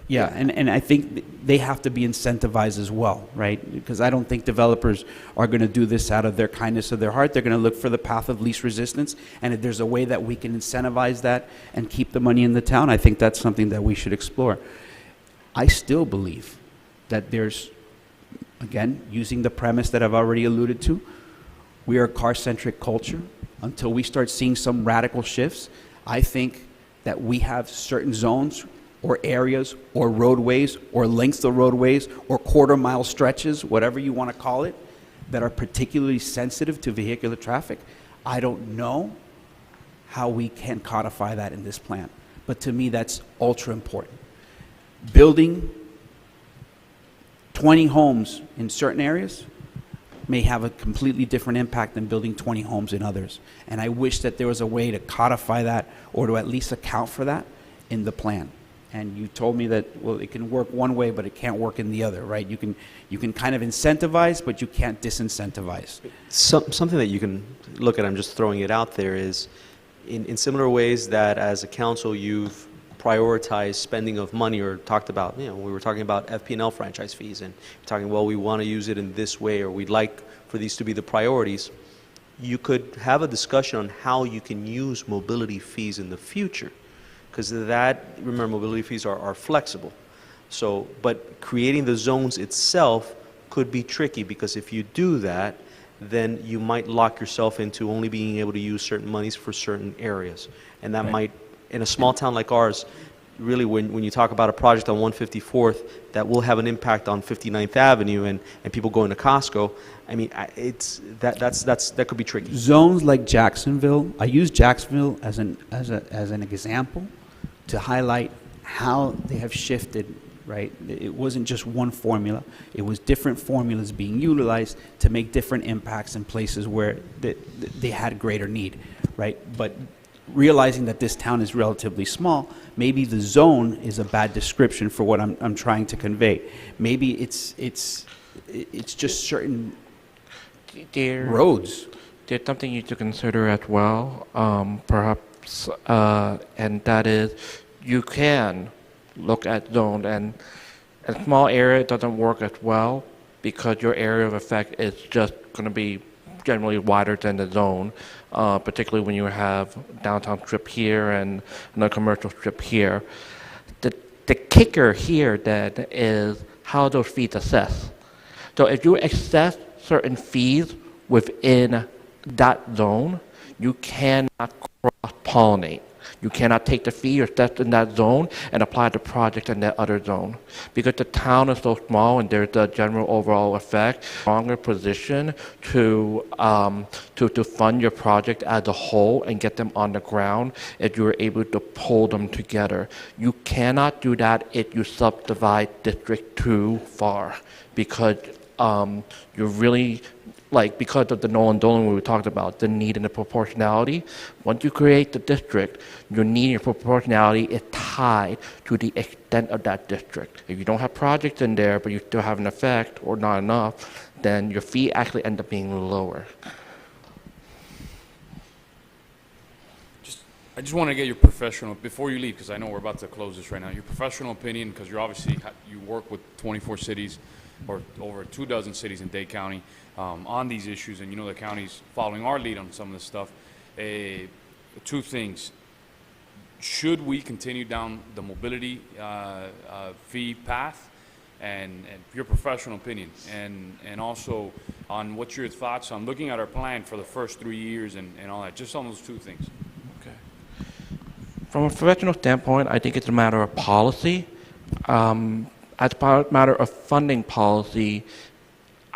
Yeah, and I think they have to be incentivized as well, right? Because I don't think developers are going to do this out of their kindness of their heart. They're going to look for the path of least resistance. And if there's a way that we can incentivize that and keep the money in the town, I think that's something that we should explore. I still believe that there's, again, using the premise that I've already alluded to, we are a car-centric culture. Until we start seeing some radical shifts, I think that we have certain zones or areas or roadways or lengths of roadways or quarter-mile stretches, whatever you want to call it, that are particularly sensitive to vehicular traffic. I don't know how we can codify that in this plan, but to me that's ultra important. Building 20 homes in certain areas may have a completely different impact than building 20 homes in others. And I wish that there was a way to codify that or to at least account for that in the plan. And you told me that, well, it can work one way, but it can't work in the other, right? You can kind of incentivize, but you can't disincentivize. Something that you can look at, I'm just throwing it out there, is in similar ways that as a council you've prioritize spending of money or talked about, we were talking about FP&L franchise fees and talking, well, we want to use it in this way or we'd like for these to be the priorities. You could have a discussion on how you can use mobility fees in the future, because remember, mobility fees are flexible. So, but creating the zones itself could be tricky, because if you do that, then you might lock yourself into only being able to use certain monies for certain areas. And that might, in a small town like ours, really when you talk about a project on 154th that will have an impact on 59th Avenue and people going to Costco, I mean, that could be tricky. Zones like Jacksonville, I use Jacksonville as an example to highlight how they have shifted, right? It wasn't just one formula. It was different formulas being utilized to make different impacts in places where they had greater need, right? But realizing that this town is relatively small, maybe the zone is a bad description for what I'm trying to convey. Maybe it's just certain roads. There's something you need to consider as well, perhaps, and that is you can look at zone, and a small area doesn't work as well because your area of effect is just going to be generally wider than the zone, particularly when you have downtown strip here and another commercial strip here. The kicker here then is how those fees assess. So if you assess certain fees within that zone, you cannot cross-pollinate. You cannot take the fee assessed in that zone and apply the project in that other zone. Because the town is so small and there's a general overall effect, stronger position to fund your project as a whole and get them on the ground if you're able to pull them together. You cannot do that if you subdivide district too far, because you're really, because of the Nolan Dolan we talked about, the need and the proportionality. Once you create the district, your need and your proportionality is tied to the extent of that district. If you don't have projects in there, but you still have an effect or not enough, then your fee actually ends up being lower. I just want to get your professional, before you leave, because I know we're about to close this right now, your professional opinion, because you're obviously, you work with 24 cities, or over 24 cities in Dade County on these issues, and you know the county's following our lead on some of this stuff. Two things. Should we continue down the mobility fee path? And your professional opinion, and also on what's your thoughts on looking at our plan for the first 3 years and all that, just on those two things. Okay. From a professional standpoint, I think it's a matter of policy. As a matter of funding policy,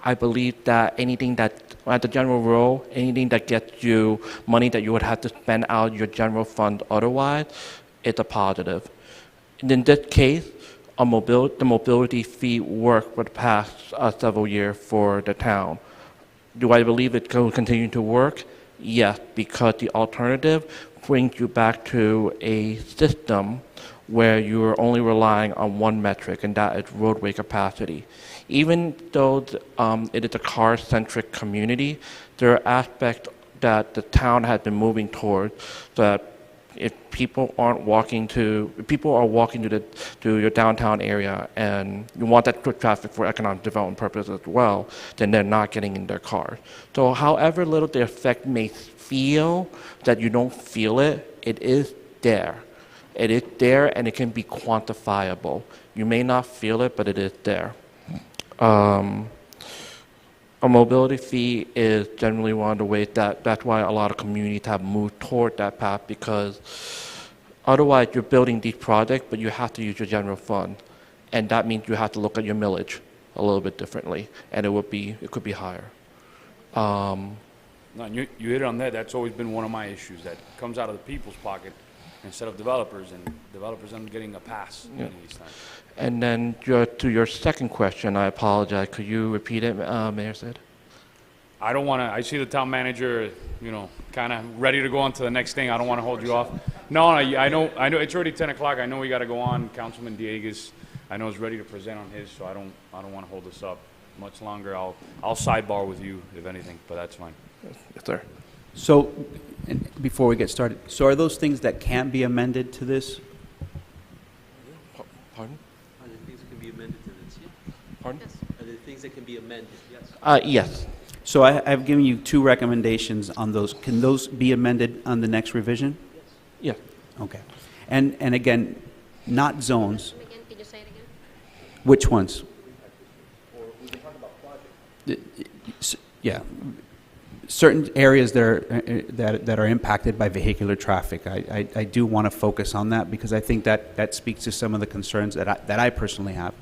I believe that anything that, as a general rule, anything that gets you money that you would have to spend out your general fund otherwise, is a positive. And in this case, the mobility fee worked for the past several years for the town. Do I believe it will continue to work? Yes, because the alternative brings you back to a system where you are only relying on one metric, and that is roadway capacity. Even though it is a car-centric community, there are aspects that the town has been moving towards, that if people are walking to your downtown area and you want that foot traffic for economic development purposes as well, then they're not getting in their cars. So however little the effect may feel, that you don't feel it, it is there. It is there, and it can be quantifiable. You may not feel it, but it is there. A mobility fee is generally one of the ways that's why a lot of communities have moved toward that path, because otherwise you're building these projects, but you have to use your general fund. And that means you have to look at your millage a little bit differently, and it could be higher. No, you hit it on that. That's always been one of my issues, that comes out of the people's pocket instead of developers, and developers end up getting a pass many of these times. And then to your second question, I apologize. Could you repeat it, Mayor Sid? I don't want to, I see the town manager, kind of ready to go on to the next thing. I don't want to hold you off. No, I know, it's already 10 o'clock. I know we got to go on. Councilman Dieguez, I know is ready to present on his, so I don't want to hold this up much longer. I'll sidebar with you, if anything, but that's fine. Yes, sir. So, and before we get started, so are those things that can be amended to this? Pardon? Are there things that can be amended to this? Yeah. Pardon? Are there things that can be amended? Yes. Yes. So I've given you two recommendations on those. Can those be amended on the next revision? Yeah. Okay. And again, not zones. Again, can you say it again? Which ones? Yeah, certain areas that are impacted by vehicular traffic. I do want to focus on that because I think that speaks to some of the concerns that I personally have,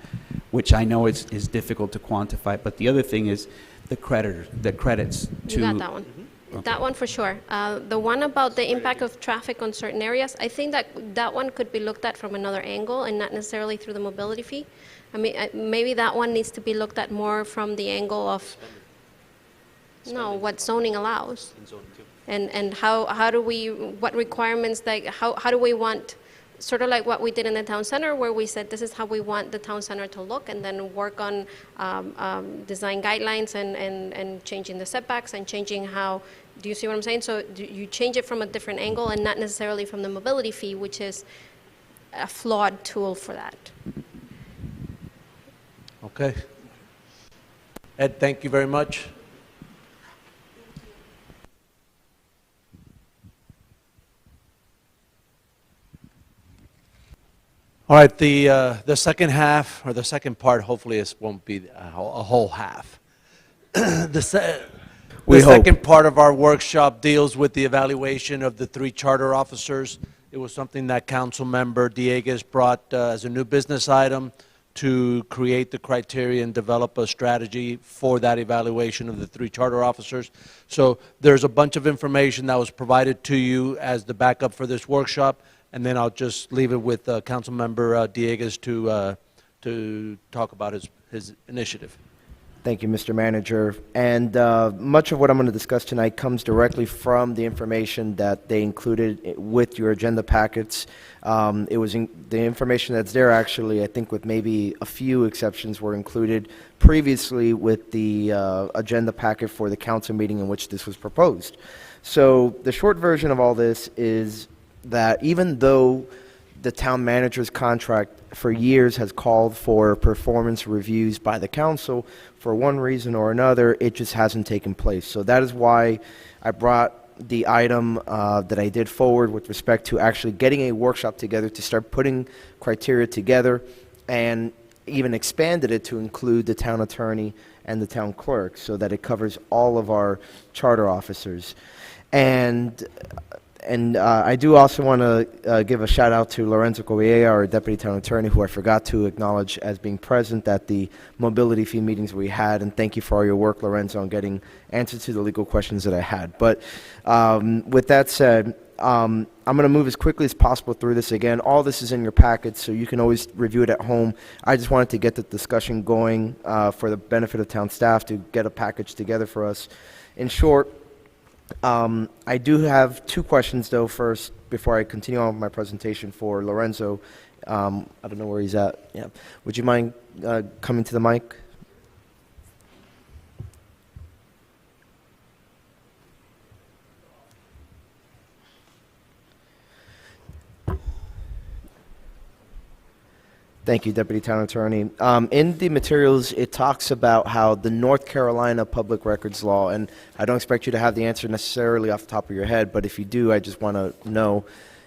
which I know is difficult to quantify. But the other thing is the credits to. You got that one. Okay. That one for sure. The one about the impact of traffic on certain areas, I think that one could be looked at from another angle and not necessarily through the mobility fee. I mean, maybe that one needs to be looked at more from the angle of, no, what zoning allows. In zone 2. And how do we, what requirements, like, how do we want, sort of like what we did in the town center, where we said this is how we want the town center to look, and then work on design guidelines and changing the setbacks and changing how, do you see what I'm saying? So you change it from a different angle and not necessarily from the mobility fee, which is a flawed tool for that. Okay. Ed, thank you very much. All right, the second half, or the second part, hopefully this won't be a whole half. The second part of our workshop deals with the evaluation of the 3 charter officers. It was something that Council Member Dieguez brought as a new business item to create the criteria and develop a strategy for that evaluation of the 3 charter officers. So there's a bunch of information that was provided to you as the backup for this workshop, and then I'll just leave it with Council Member Dieguez to talk about his initiative. Thank you, Mr. Manager. And much of what I'm going to discuss tonight comes directly from the information that they included with your agenda packets. It was the information that's there, actually, I think with maybe a few exceptions, were included previously with the agenda packet for the council meeting in which this was proposed. So the short version of all this is that even though the town manager's contract for years has called for performance reviews by the council, for one reason or another, it just hasn't taken place. So that is why I brought the item that I did forward with respect to actually getting a workshop together to start putting criteria together, and even expanded it to include the town attorney and the town clerk so that it covers all of our charter officers. And I do also want to give a shout out to Lorenzo Covilla, our deputy town attorney, who I forgot to acknowledge as being present at the mobility fee meetings we had. And thank you for all your work, Lorenzo, on getting answers to the legal questions that I had. But with that said, I'm going to move as quickly as possible through this again. All this is in your packets, so you can always review it at home. I just wanted to get the discussion going for the benefit of town staff to get a package together for us. In short, I do have 2 questions, though, first, before I continue on with my presentation for Lorenzo. I don't know where he's at. Yeah. Would you mind coming to the mic? Thank you, Deputy Town Attorney. In the materials, it talks about how the North Carolina Public Records Law, and I don't expect you to have the answer necessarily off the top of your head, but if you do, I just want to know.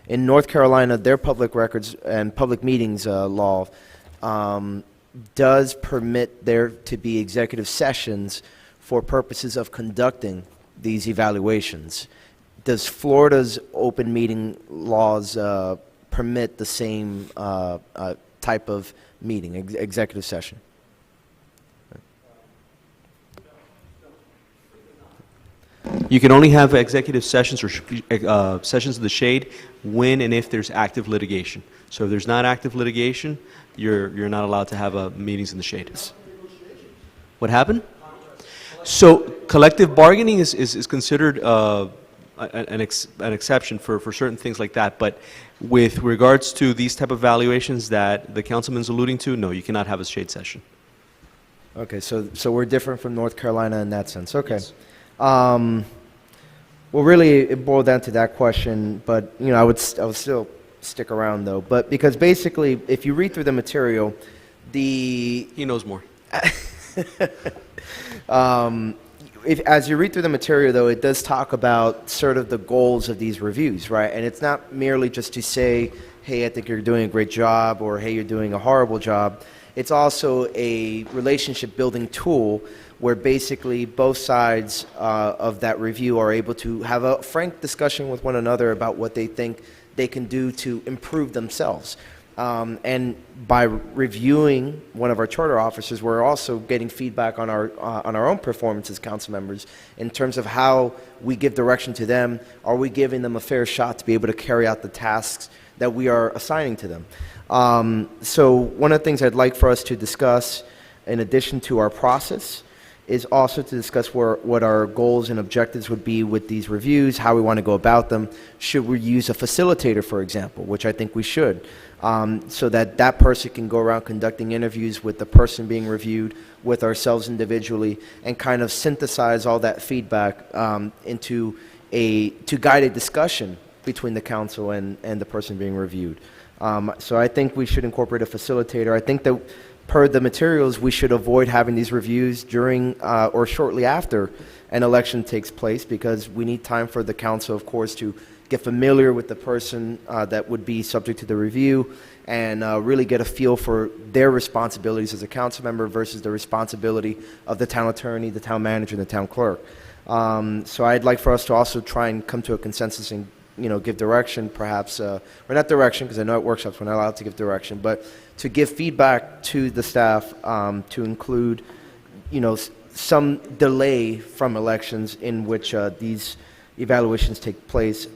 In North Carolina, their public records and public meetings law does permit there to be executive sessions for purposes of conducting these evaluations. Does Florida's open meeting laws permit the same type of meeting, executive session? You can only have executive sessions or sessions of the shade when and if there's active litigation. So if there's not active litigation, you're not allowed to have meetings in the shade. What happened? So collective bargaining is considered an exception for certain things like that, but with regards to these type of valuations that the councilman's alluding to, no, you cannot have a shade session. Okay, so we're different from North Carolina in that sense. Okay. Yes. Well, really, it boiled down to that question, but I would still stick around, though. But because basically, if you read through the material, the He knows more. as you read through the material, though, it does talk about sort of the goals of these reviews, right? And it's not merely just to say, hey, I think you're doing a great job, or hey, you're doing a horrible job. It's also a relationship building tool where basically both sides of that review are able to have a frank discussion with one another about what they think they can do to improve themselves. And by reviewing one of our charter officers, we're also getting feedback on our own performance as council members in terms of how we give direction to them. Are we giving them a fair shot to be able to carry out the tasks that we are assigning to them? So one of the things I'd like for us to discuss, in addition to our process, is also to discuss what our goals and objectives would be with these reviews, how we want to go about them. Should we use a facilitator, for example, which I think we should, so that that person can go around conducting interviews with the person being reviewed, with ourselves individually, and kind of synthesize all that feedback to guide a discussion between the council and the person being reviewed. So I think we should incorporate a facilitator. I think that per the materials, we should avoid having these reviews during or shortly after an election takes place, because we need time for the council, of course, to get familiar with the person that would be subject to the review, and really get a feel for their responsibilities as a council member versus the responsibility of the town attorney, the town manager, and the town clerk. So I'd like for us to also try and come to a consensus and give direction, perhaps, or not direction, because I know at workshops we're not allowed to give direction, but to give feedback to the staff to include, some delay from elections in which these evaluations take place.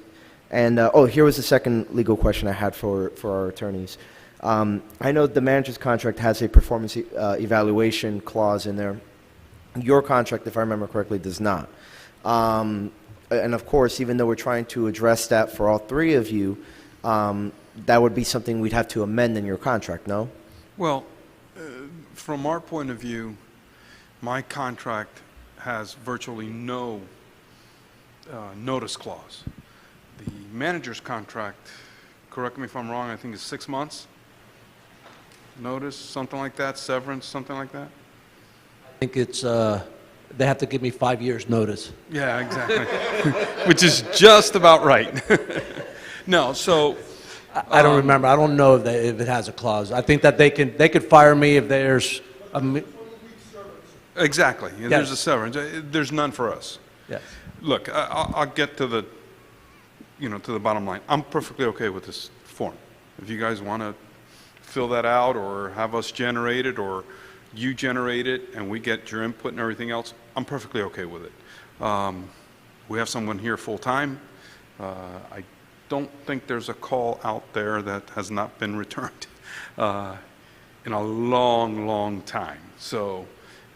And, here was the second legal question I had for our attorneys. I know the manager's contract has a performance evaluation clause in there. Your contract, if I remember correctly, does not. And of course, even though we're trying to address that for all three of you, that would be something we'd have to amend in your contract, no? Well, from our point of view, my contract has virtually no notice clause. The manager's contract, correct me if I'm wrong, I think is 6 months? Notice, something like that, severance, something like that? I think it's, they have to give me 5 years' notice. Yeah, exactly. Which is just about right. No, so... I don't remember. I don't know if it has a clause. I think that they could fire me if there's a... Exactly. Yes. There's a severance. There's none for us. Yes. Look, I'll get to the, to the bottom line. I'm perfectly okay with this form. If you guys want to fill that out or have us generate it or you generate it and we get your input and everything else, I'm perfectly okay with it. We have someone here full-time. I don't think there's a call out there that has not been returned in a long, long time. So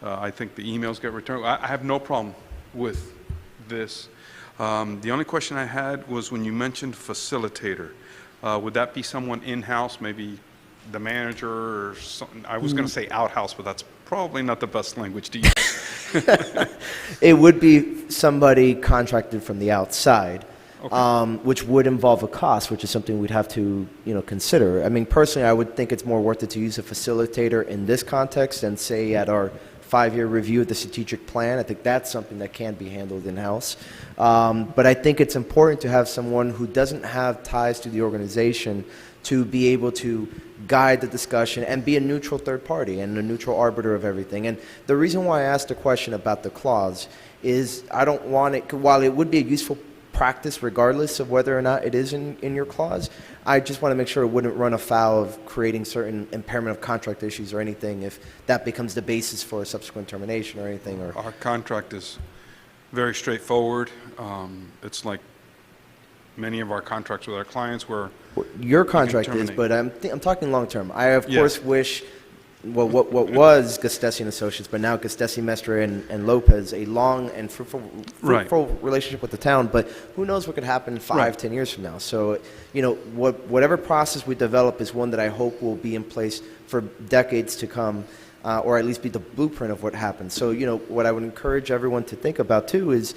I think the emails get returned. I have no problem with this. The only question I had was when you mentioned facilitator. Would that be someone in-house, maybe the manager or something? I was going to say outhouse, but that's probably not the best language to use. It would be somebody contracted from the outside. Okay. Which would involve a cost, which is something we'd have to, consider. I mean, personally, I would think it's more worth it to use a facilitator in this context than, say, at our 5-year review of the strategic plan. I think that's something that can be handled in-house. But I think it's important to have someone who doesn't have ties to the organization to be able to guide the discussion and be a neutral third party and a neutral arbiter of everything. And the reason why I asked the question about the clause is I don't want it, while it would be a useful practice regardless of whether or not it is in your clause, I just want to make sure it wouldn't run afoul of creating certain impairment of contract issues or anything if that becomes the basis for a subsequent termination or anything. Or Our contract is very straightforward. It's like many of our contracts with our clients where your contract is, terminate. but I'm talking long term. I of Yeah. course wish what was Gustesi and Associates, but now Gustesi, Mestre, and Lopez, a long and fruitful relationship with the town. But who knows what could happen 5, 10 years from now? So, whatever process we develop is one that I hope will be in place for decades to come, or at least be the blueprint of what happens. So, what I would encourage everyone to think about too is,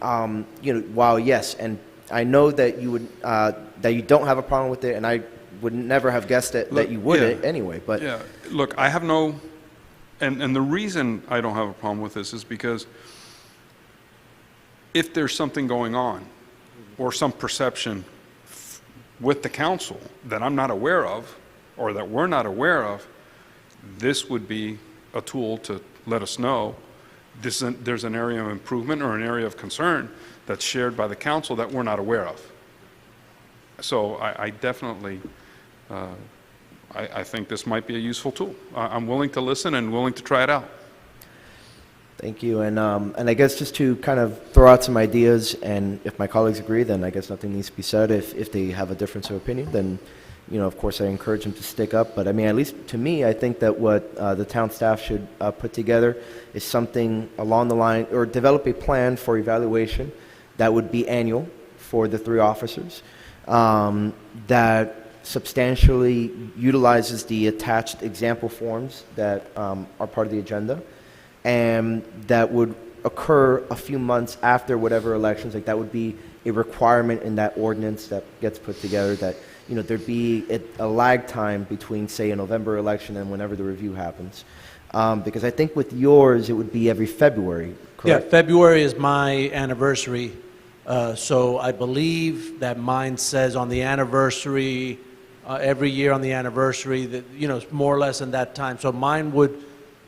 while yes, and I know that you would, that you don't have a problem with it, and I would never have guessed it, Look, that you would yeah. anyway, but. Yeah, look, I have no, and the reason I don't have a problem with this is because if there's something going on or some perception with the council that I'm not aware of or that we're not aware of, this would be a tool to let us know there's an area of improvement or an area of concern that's shared by the council that we're not aware of. So I definitely, I think this might be a useful tool. I'm willing to listen and willing to try it out. Thank you, and I guess just to kind of throw out some ideas, and if my colleagues agree, then I guess nothing needs to be said. If they have a difference of opinion, then, you know, of course, I encourage them to stick up. But I mean, at least to me, I think that what the town staff should put together is something along the line, or develop a plan for evaluation that would be annual for the 3 officers, that substantially utilizes the attached example forms that are part of the agenda, and that would occur a few months after whatever elections. Like, that would be a requirement in that ordinance that gets put together, that, you know, there'd be a lag time between, say, a November election and whenever the review happens. Because I think with yours, it would be every February, correct? Yeah, February is my anniversary, so I believe that mine says on the anniversary, every year on the anniversary, that, you know, it's more or less in that time. So mine would,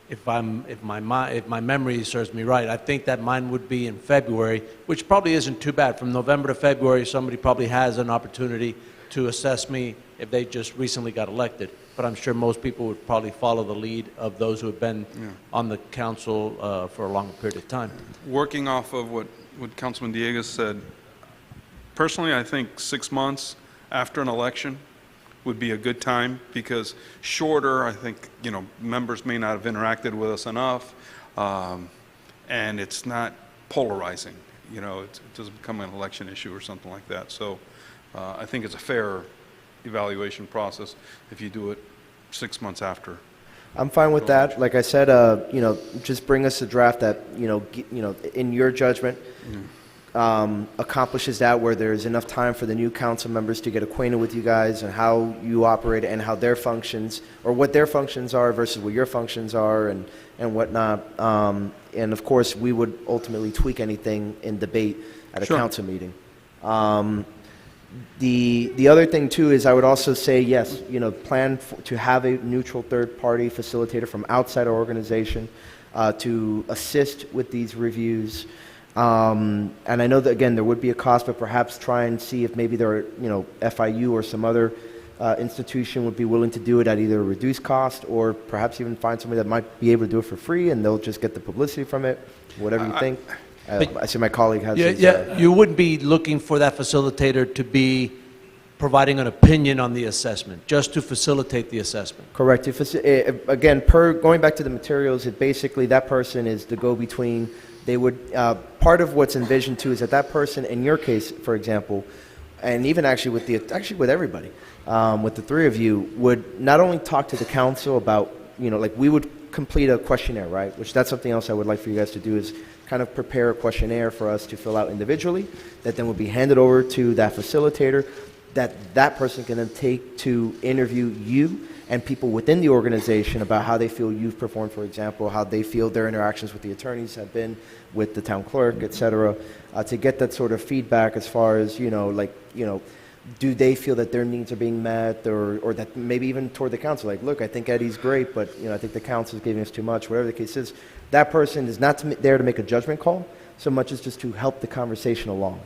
if my memory serves me right, I think that mine would be in February, which probably isn't too bad. From November to February, somebody probably has an opportunity to assess me if they just recently got elected. But I'm sure most people would probably follow the lead of those who have been on the council for a longer period of time. Working off of what Councilman Dieguez said, personally, I think 6 months after an election would be a good time, because shorter, I think, you know, members may not have interacted with us enough, and it's not polarizing. You know, it doesn't become an election issue or something like that. So I think it's a fair evaluation process if you do it 6 months after. I'm fine with that. Like I said, you know, just bring us a draft that, you know, in your judgment, accomplishes that, where there's enough time for the new council members to get acquainted with you guys and how you operate and how their functions, or what their functions are versus what your functions are, and whatnot. And of course, we would ultimately tweak anything in debate at a council meeting. The other thing too is, I would also say, yes, you know, plan to have a neutral third-party facilitator from outside our organization to assist with these reviews. And I know that, again, there would be a cost, but perhaps try and see if maybe there are, you know, FIU or some other institution would be willing to do it at either a reduced cost, or perhaps even find somebody that might be able to do it for free, and they'll just get the publicity from it, whatever you think. I see my colleague has his, You wouldn't be looking for that facilitator to be providing an opinion on the assessment, just to facilitate the assessment. Correct. Again, going back to the materials, it basically, that person is the go-between. They would, part of what's envisioned too is that person, in your case, for example, and even actually with everybody, with the 3 of you, would not only talk to the council about, you know, like, we would complete a questionnaire, right? Which, that's something else I would like for you guys to do, is kind of prepare a questionnaire for us to fill out individually, that then would be handed over to that facilitator, that person can then take to interview you and people within the organization about how they feel you've performed, for example, how they feel their interactions with the attorneys have been, with the town clerk, et cetera, to get that sort of feedback as far as, you know, like, you know, do they feel that their needs are being met, or that maybe even toward the council, like, look, I think Eddie's great, but, you know, I think the council is giving us too much, whatever the case is. That person is not there to make a judgment call so much as just to help the conversation along.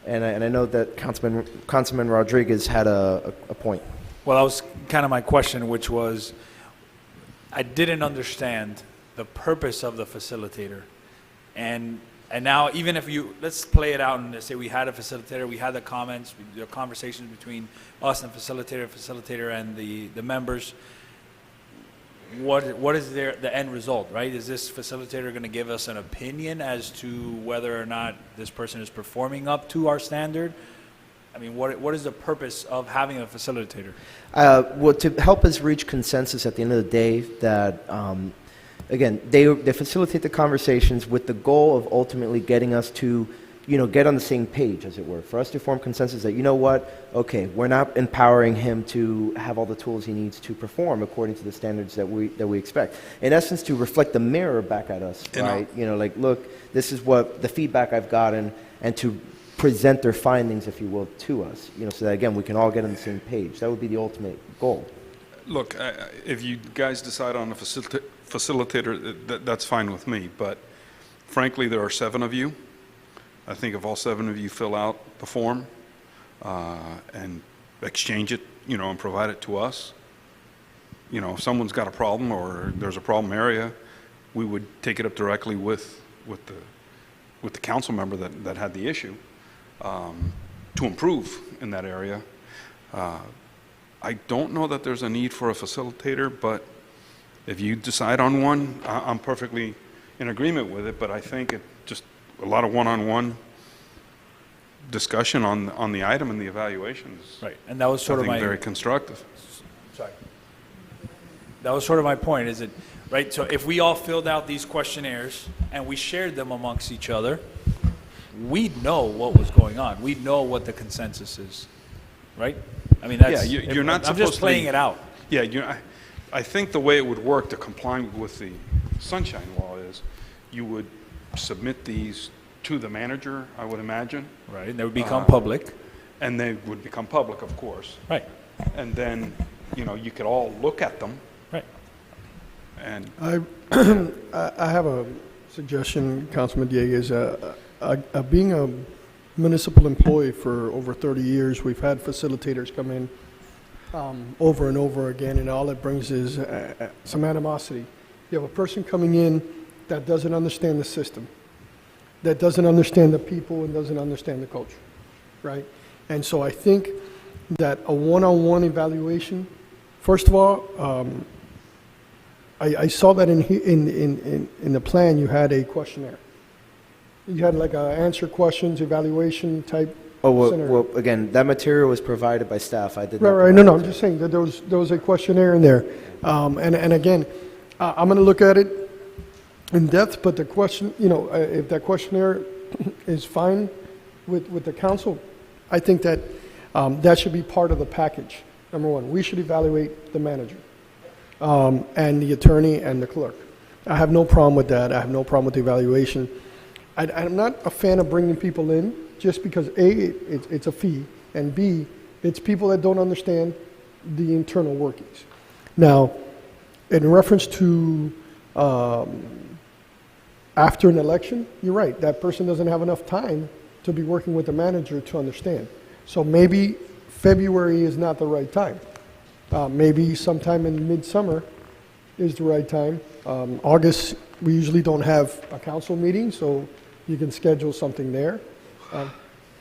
And I know that Councilman Rodriguez had a point. Well, that was kind of my question, which was, I didn't understand the purpose of the facilitator. And now, even if let's play it out and say we had a facilitator, we had the comments, the conversations between us and facilitator and the members. What is the end result, right? Is this facilitator going to give us an opinion as to whether or not this person is performing up to our standard? I mean, what is the purpose of having a facilitator? Well, to help us reach consensus at the end of the day, that, again, they facilitate the conversations with the goal of ultimately getting us to get on the same page, as it were, for us to form consensus that, you know what, okay, we're not empowering him to have all the tools he needs to perform according to the standards that we expect. In essence, to reflect the mirror back at us, right? Like, look, this is what the feedback I've gotten, and to present their findings, if you will, to us, so that, again, we can all get on the same page. That would be the ultimate goal. Look, if you guys decide on a facilitator, that's fine with me, but frankly, there are 7 of you. I think if all 7 of you fill out the form and exchange it, and provide it to us, if someone's got a problem or there's a problem area, we would take it up directly with the council member that had the issue to improve in that area. I don't know that there's a need for a facilitator, but if you decide on one, I'm perfectly in agreement with it, but I think it just a lot of one-on-one discussion on the item and the evaluations. Right, and that was sort of my... very constructive. Sorry. That was sort of my point, is it, right? So if we all filled out these questionnaires and we shared them amongst each other, we'd know what was going on. We'd know what the consensus is, right? I mean, that's... Yeah, you're not I'm supposed just to playing it out. Yeah, I think the way it would work to comply with the Sunshine Law is you would submit these to the manager, I would imagine. Right, and they would become public. And they would become public, of course. Right. And then, you could all look at them. Right. And I have a suggestion, Councilman Dieguez. Being a municipal employee for over 30 years, we've had facilitators come in over and over again, and all it brings is some animosity. You have a person coming in that doesn't understand the system, that doesn't understand the people, and doesn't understand the culture, right? And so I think that a one-on-one evaluation, first of all, I saw that in the plan you had a questionnaire. You had like a answer questions, evaluation type scenario. Well, again, that material was provided by staff. I did not. Right. No, I'm just saying that there was a questionnaire in there. And again, I'm going to look at it in depth, but the question, if that questionnaire is fine with the council, I think that that should be part of the package. Number one, we should evaluate the manager and the attorney and the clerk. I have no problem with that. I have no problem with the evaluation. I'm not a fan of bringing people in just because A, it's a fee, and B, it's people that don't understand the internal workings. Now, in reference to after an election, you're right, that person doesn't have enough time to be working with the manager to understand. So maybe February is not the right time. Maybe sometime in midsummer is the right time. August, we usually don't have a council meeting, so you can schedule something there.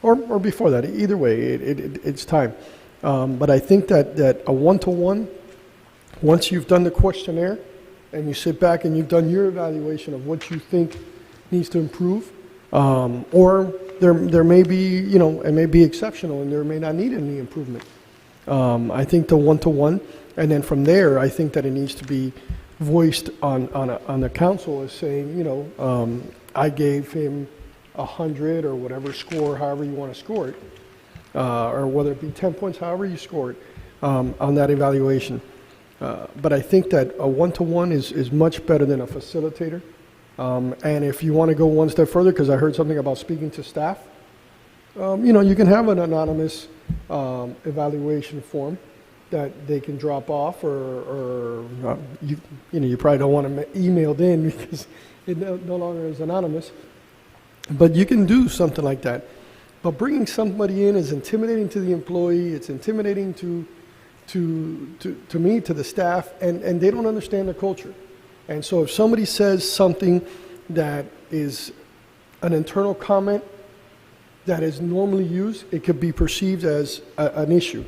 Or before that, either way, it's time. But I think that a one-to-one, once you've done the questionnaire and you sit back and you've done your evaluation of what you think needs to improve, or there may be, it may be exceptional and there may not need any improvement. I think the one-to-one, and then from there, I think that it needs to be voiced on the council as saying, I gave him 100 or whatever score, however you want to score it, or whether it be 10 points, however you score it on that evaluation. But I think that a one-to-one is much better than a facilitator. And if you want to go one step further, because I heard something about speaking to staff, you can have an anonymous evaluation form that they can drop off, or you probably don't want them emailed in because it no longer is anonymous. But you can do something like that. But bringing somebody in is intimidating to the employee. It's intimidating to me, to the staff, and they don't understand the culture. And so if somebody says something that is an internal comment that is normally used, it could be perceived as an issue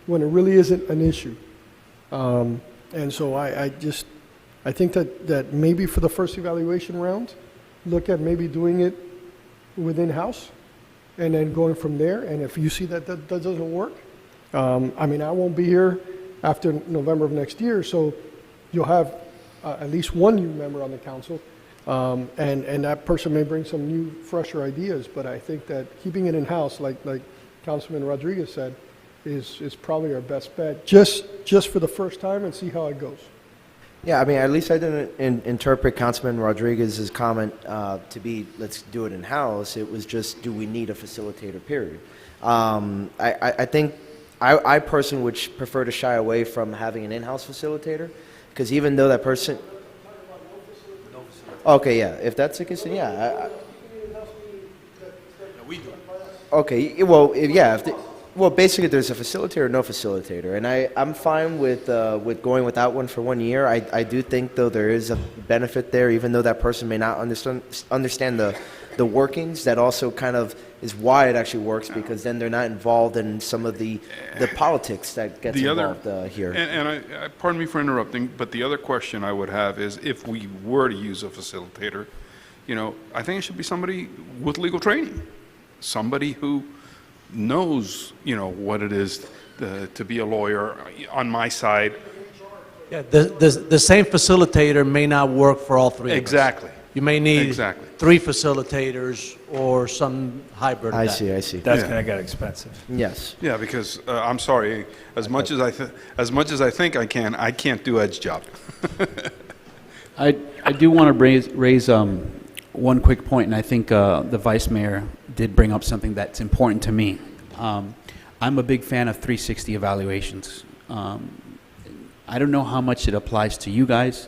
when it really isn't an issue. And so I think that maybe for the first evaluation round, look at maybe doing it within-house and then going from there. And if you see that doesn't work, I won't be here after November of next year, so you'll have at least one new member on the council. And that person may bring some new, fresher ideas, but I think that keeping it in-house, like Councilman Rodriguez said, is probably our best bet, just for the first time and see how it goes. Yeah, I mean, at least I didn't interpret Councilman Rodriguez's comment to be, let's do it in-house. It was just, do we need a facilitator, period. I think I personally would prefer to shy away from having an in-house facilitator, because even though that person... Okay, yeah, if that's the case, then yeah. Okay, well, well, basically, there's a facilitator or no facilitator, and I'm fine with going without one for 1 year. I do think, though, there is a benefit there, even though that person may not understand the workings. That also kind of is why it actually works, because then they're not involved in some of the politics that gets involved here. And I pardon me for interrupting, but the other question I would have is, if we were to use a facilitator, I think it should be somebody with legal training, somebody who knows, what it is to be a lawyer on my side. Yeah, the same facilitator may not work for all three of us. Exactly. You may need Exactly. 3 facilitators or some hybrid of I that. see. That's Yeah. going to get expensive. Yes. Yeah, because I'm sorry, as much as I think I can't do Ed's job. I do want to raise one quick point, and I think the Vice Mayor did bring up something that's important to me. I'm a big fan of 360 evaluations. I don't know how much it applies to you guys,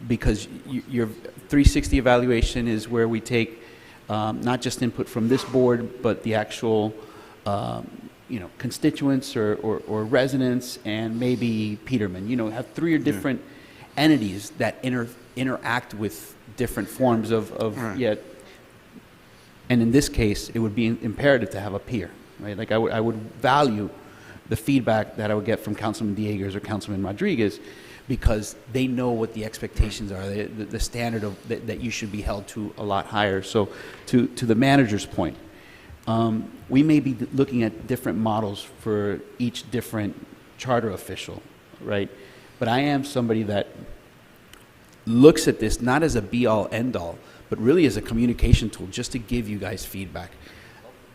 because your 360 evaluation is where we take not just input from this board, but the actual constituents or residents and maybe Peterman. Have 3 different entities that interact with different forms of Right. yet. And in this case, it would be imperative to have a peer, right? Like I would value the feedback that I would get from Councilman Diegers or Councilman Rodriguez, because they know what the expectations are, the standard of that you should be held to a lot higher. So to the manager's point, we may be looking at different models for each different charter official, right? But I am somebody that looks at this not as a be-all, end-all, but really as a communication tool, just to give you guys feedback.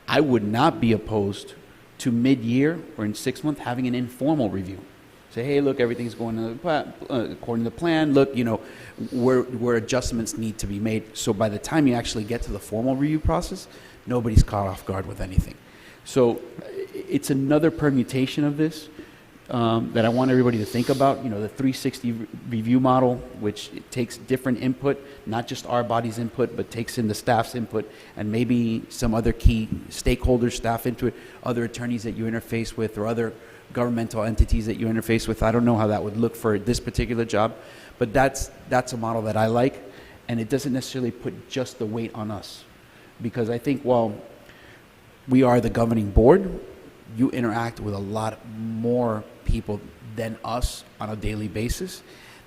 I would not be opposed to mid-year or in 6 months having an informal review. Say, hey, look, everything's going according to the plan. Look, where adjustments need to be made. So by the time you actually get to the formal review process, nobody's caught off guard with anything. So it's another permutation of this that I want everybody to think about. The 360 review model, which it takes different input, not just our body's input, but takes in the staff's input and maybe some other key stakeholders, staff into it, other attorneys that you interface with, or other governmental entities that you interface with. I don't know how that would look for this particular job, but that's a model that I like, and it doesn't necessarily put just the weight on us, because I think while we are the governing board, you interact with a lot more people than us on a daily basis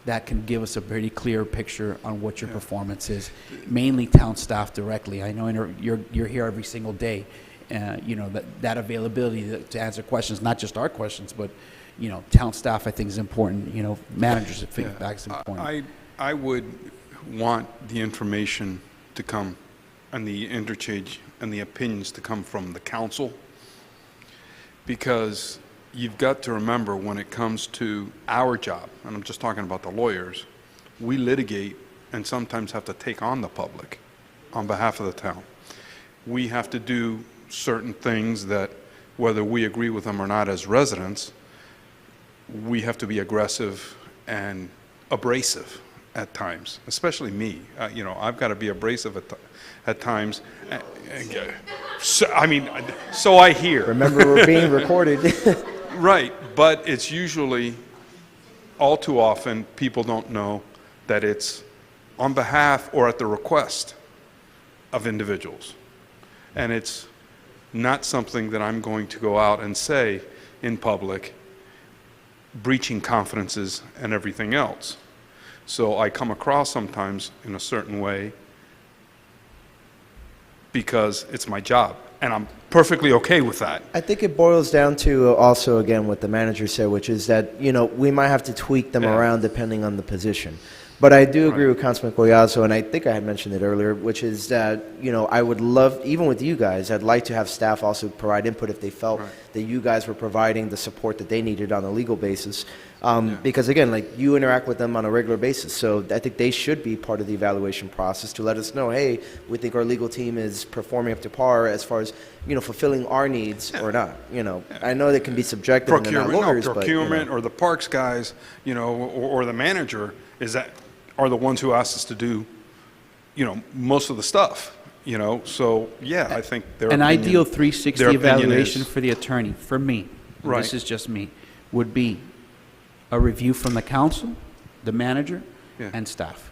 that can give us a pretty clear picture on what your performance is, mainly town staff directly. I know you're here every single day. That availability to answer questions, not just our questions, but town staff I think is important. Managers' feedback is important. I would want the information to come and the interchange and the opinions to come from the council, because you've got to remember, when it comes to our job, and I'm just talking about the lawyers, we litigate and sometimes have to take on the public on behalf of the town. We have to do certain things that, whether we agree with them or not as residents, we have to be aggressive and abrasive at times, especially me. I've got to be abrasive at times. So I hear. Remember, we're being recorded. Right, but it's usually, all too often, people don't know that it's on behalf or at the request of individuals. And it's not something that I'm going to go out and say in public, breaching confidences and everything else. So I come across sometimes in a certain way because it's my job, and I'm perfectly okay with that. I think it boils down to also, again, what the manager said, which is that, we might have to tweak them around depending on the position. But I do agree with Councilman Collazo, and I think I had mentioned it earlier, which is that, I would love, even with you guys, I'd like to have staff also provide input if they felt that you guys were providing the support that they needed on a legal basis. Because again, like, you interact with them on a regular basis, so I think they should be part of the evaluation process to let us know, hey, we think our legal team is performing up to par as far as, fulfilling our needs or not. I know they can be subjective and they're not lawyers, but, Procurement or the parks guys, or the manager are the ones who asked us to do, most of the stuff, so, yeah, I think their An opinion- ideal 360 their opinion evaluation is- for the attorney, for me, and Right. this is just me, would be a review from the council, the manager, Yeah. and staff.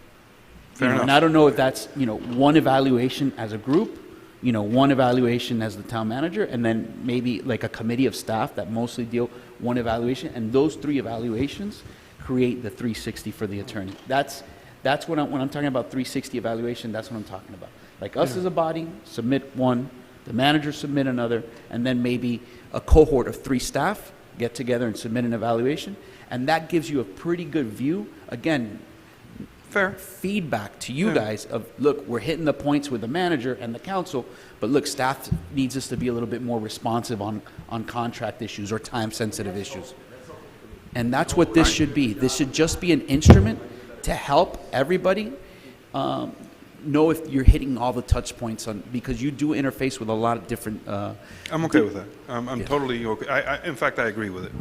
Fair And enough. I don't know if that's, one evaluation as a group, one evaluation as the town manager, and then maybe like a committee of staff that mostly deal one evaluation, and those 3 evaluations create the 360 for the attorney. That's when I'm talking about 360 evaluation, that's what I'm talking about. Like us as a body, submit one, the manager submit another, and then maybe a cohort of 3 staff get together and submit an evaluation, and that gives you a pretty good view. Again, Fair. feedback to you guys of, look, we're hitting the points with the manager and the council, but look, staff needs us to be a little bit more responsive on contract issues or time-sensitive issues. And that's what this should be. This should just be an instrument to help everybody know if you're hitting all the touch points on, because you do interface with a lot of different. I'm okay with that. I'm totally okay. In fact, I agree with it.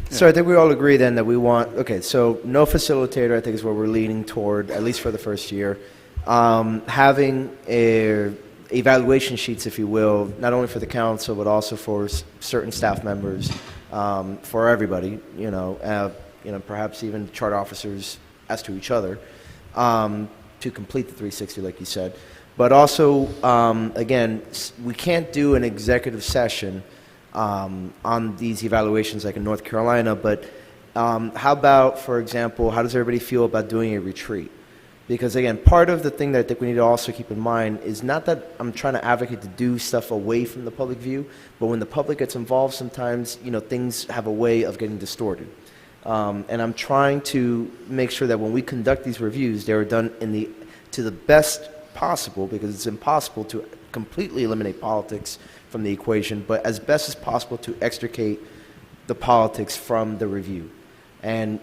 So I think we all agree then that we want, so no facilitator, I think, is what we're leaning toward, at least for the first year. Having evaluation sheets, if you will, not only for the council, but also for certain staff members, for everybody, perhaps even charter officers as to each other, to complete the 360, like you said. But also, again, we can't do an executive session on these evaluations like in North Carolina, but how about, for example, how does everybody feel about doing a retreat? Because again, part of the thing that I think we need to also keep in mind is not that I'm trying to advocate to do stuff away from the public view, but when the public gets involved, sometimes, things have a way of getting distorted. And I'm trying to make sure that when we conduct these reviews, they are done to the best possible, because it's impossible to completely eliminate politics from the equation, but as best as possible to extricate the politics from the review. And,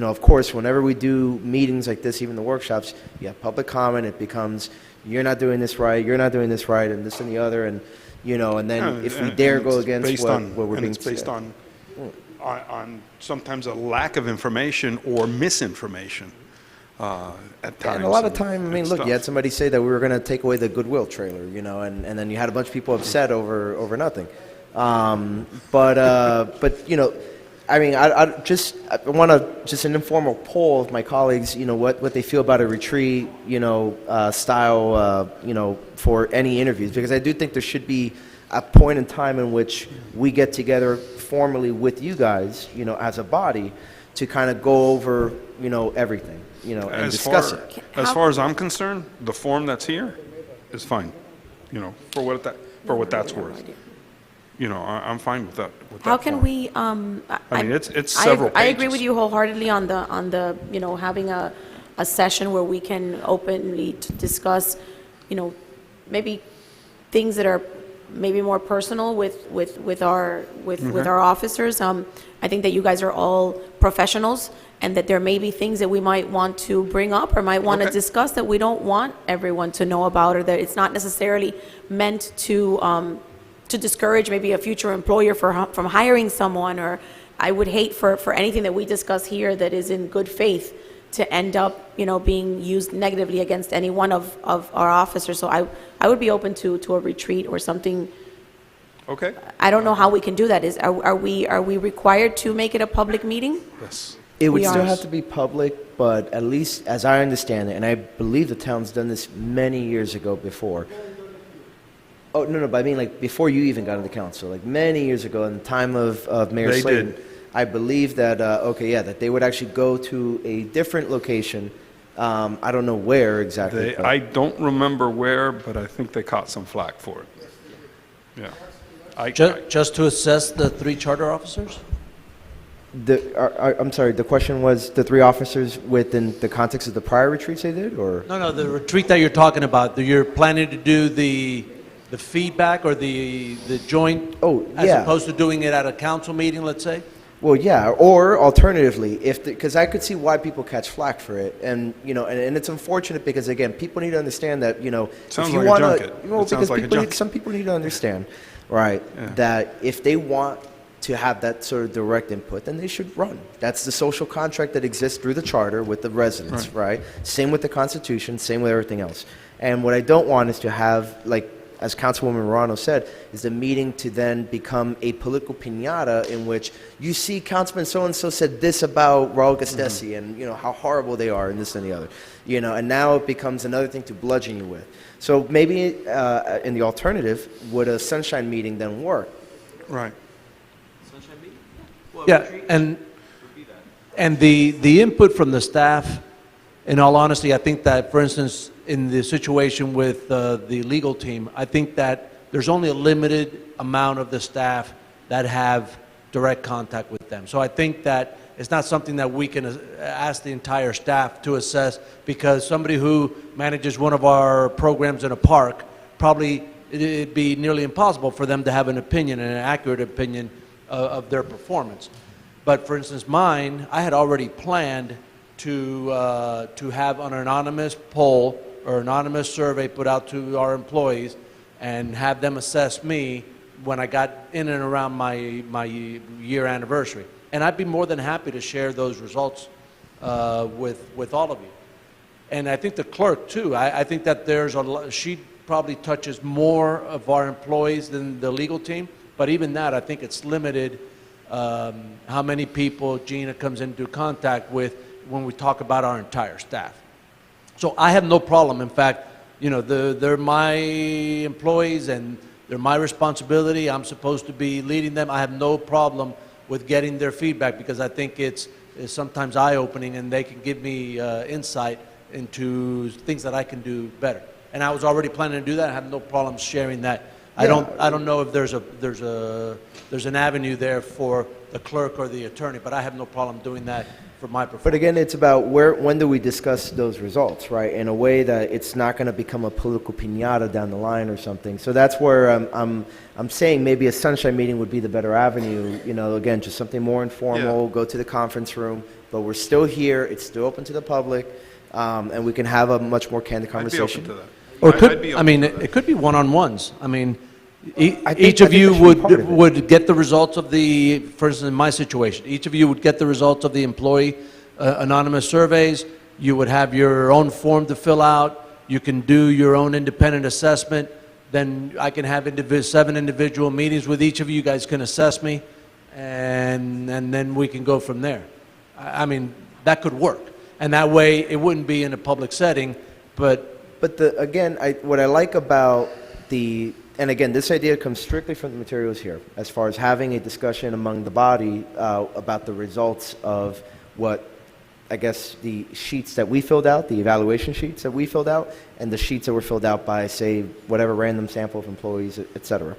of course, whenever we do meetings like this, even the workshops, you have public comment, it becomes, you're not doing this right, you're not doing this right, and this and the other, and, and then if we dare go against what we're being... It's based on sometimes a lack of information or misinformation at times. And a lot of time, look, stuff. you had somebody say that we were going to take away the Goodwill trailer, and then you had a bunch of people upset over nothing. But I want just an informal poll of my colleagues, what they feel about a retreat, style, for any interviews, because I do think there should be a point in time in which we get together formally with you guys, as a body, to kind of go over, everything, and discuss it. As far as I'm concerned, the form that's here is fine, for what that's worth. I'm fine with that. How can form. we, I mean, it's several I agree pages. with you wholeheartedly on the, having a session where we can openly discuss, maybe things that are maybe more personal with our officers. I think that you guys are all professionals, and that there may be things that we might want to bring up or might want to discuss that we don't want everyone to know about, or that it's not necessarily meant to discourage maybe a future employer from hiring someone. Or I would hate for anything that we discuss here that is in good faith to end up, being used negatively against any one of our officers. So I would be open to a retreat or something. Okay. I don't know how we can do that. Are we required to make it a public meeting? Yes. It would We still are. have to be public, but at least as I understand it, and I believe the town's done this many years ago before. Oh, no, but I mean like before you even got into council, like many years ago in the time of Mayor They Slayton. did. I believe that, that they would actually go to a different location. I don't know where exactly. but- I don't remember where, but I think they caught some flack for it. Yeah. Just to assess the 3 charter officers? I'm sorry, the question was the 3 officers within the context of the prior retreats they did, or? No, the retreat that you're talking about, that you're planning to do the feedback or the joint? Oh, As yeah. opposed to doing it at a council meeting, let's say? Well, yeah, or alternatively, because I could see why people catch flack for it, and and it's unfortunate because again, people need to understand that Sounds if you like a want junket. to, It sounds because like a people junket. some people need to understand, right, Yeah. that if they want to have that sort of direct input, then they should run. That's the social contract that exists through the charter with the residents, right? Same with the Constitution, same with everything else. And what I don't want is to have, like, as Councilwoman Morano said, is the meeting to then become a political piñata in which you see Councilman so-and-so said this about Raul Gastesi and, how horrible they are and this and the other. And now it becomes another thing to bludgeon you with. So maybe in the alternative, would a sunshine meeting then work? Right. Yeah, and the input from the staff, in all honesty, I think that, for instance, in the situation with the legal team, I think that there's only a limited amount of the staff that have direct contact with them. So I think that it's not something that we can ask the entire staff to assess, because somebody who manages one of our programs in a park, probably it'd be nearly impossible for them to have an opinion, and an accurate opinion of their performance. But for instance, mine, I had already planned to have an anonymous poll or anonymous survey put out to our employees and have them assess me when I got in and around my year anniversary. And I'd be more than happy to share those results with all of you. And I think the clerk too, I think that she probably touches more of our employees than the legal team, but even that, I think it's limited how many people Gina comes into contact with when we talk about our entire staff. So I have no problem. In fact, they're my employees and they're my responsibility. I'm supposed to be leading them. I have no problem with getting their feedback, because I think it's sometimes eye-opening, and they can give me insight into things that I can do better. And I was already planning to do that. I have no problem sharing that. I don't know if there's an avenue there for the clerk or the attorney, but I have no problem doing that for my performance. But again, it's about when do we discuss those results, right? In a way that it's not going to become a political piñata down the line or something. So that's where I'm saying maybe a sunshine meeting would be the better avenue. Again, just something more informal. Go to the conference room, but we're still here. It's still open to the public, and we can have a much more candid conversation. I'd be open to that. Or I'd be open to that. it could be one-on-ones. I mean, I each of think you that should be part of it. would get the results of for instance, in my situation, each of you would get the results of the employee anonymous surveys. You would have your own form to fill out. You can do your own independent assessment. Then I can have 7 individual meetings with each of you. You guys can assess me, and then we can go from there. I mean, that could work. And that way, it wouldn't be in a public setting, but again, what I like about and again, this idea comes strictly from the materials here, as far as having a discussion among the body about the results of what, I guess, the sheets that we filled out, the evaluation sheets that we filled out, and the sheets that were filled out by, say, whatever random sample of employees, et cetera.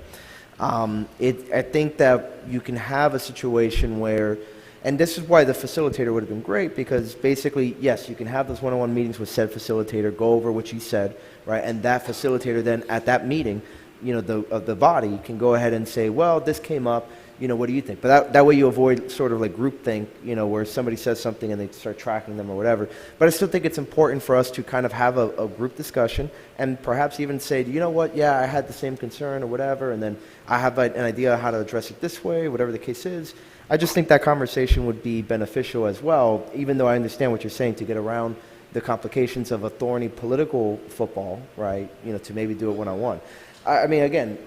I think that you can have a situation where, and this is why the facilitator would have been great, because basically, yes, you can have those one-on-one meetings with said facilitator, go over what you said, right, and that facilitator then at that meeting, the body can go ahead and say, well, this came up, what do you think? But that way you avoid sort of like groupthink, where somebody says something and they start tracking them or whatever. But I still think it's important for us to kind of have a group discussion and perhaps even say, you know what, yeah, I had the same concern or whatever, and then I have an idea how to address it this way, whatever the case is. I just think that conversation would be beneficial as well, even though I understand what you're saying, to get around the complications of a thorny political football, right, to maybe do it one-on-one. I mean, again,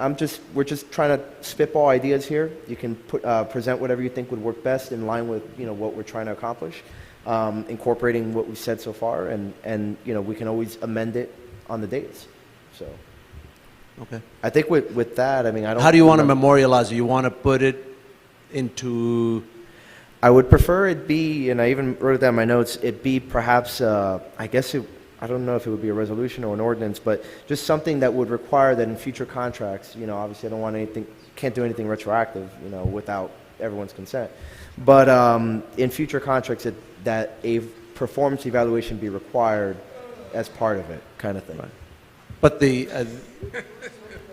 we're just trying to spitball ideas here. You can present whatever you think would work best in line with, what we're trying to accomplish, incorporating what we've said so far, and we can always amend it on the dates. So, okay. I think with that, I mean, I don't. How do you want to memorialize it? You want to put it into? I would prefer it be, and I even wrote it down in my notes, it be perhaps, I guess I don't know if it would be a resolution or an ordinance, but just something that would require that in future contracts, obviously I don't want can't do anything retroactive, without everyone's consent. But in future contracts, that a performance evaluation be required as part of it, kind of thing. But the,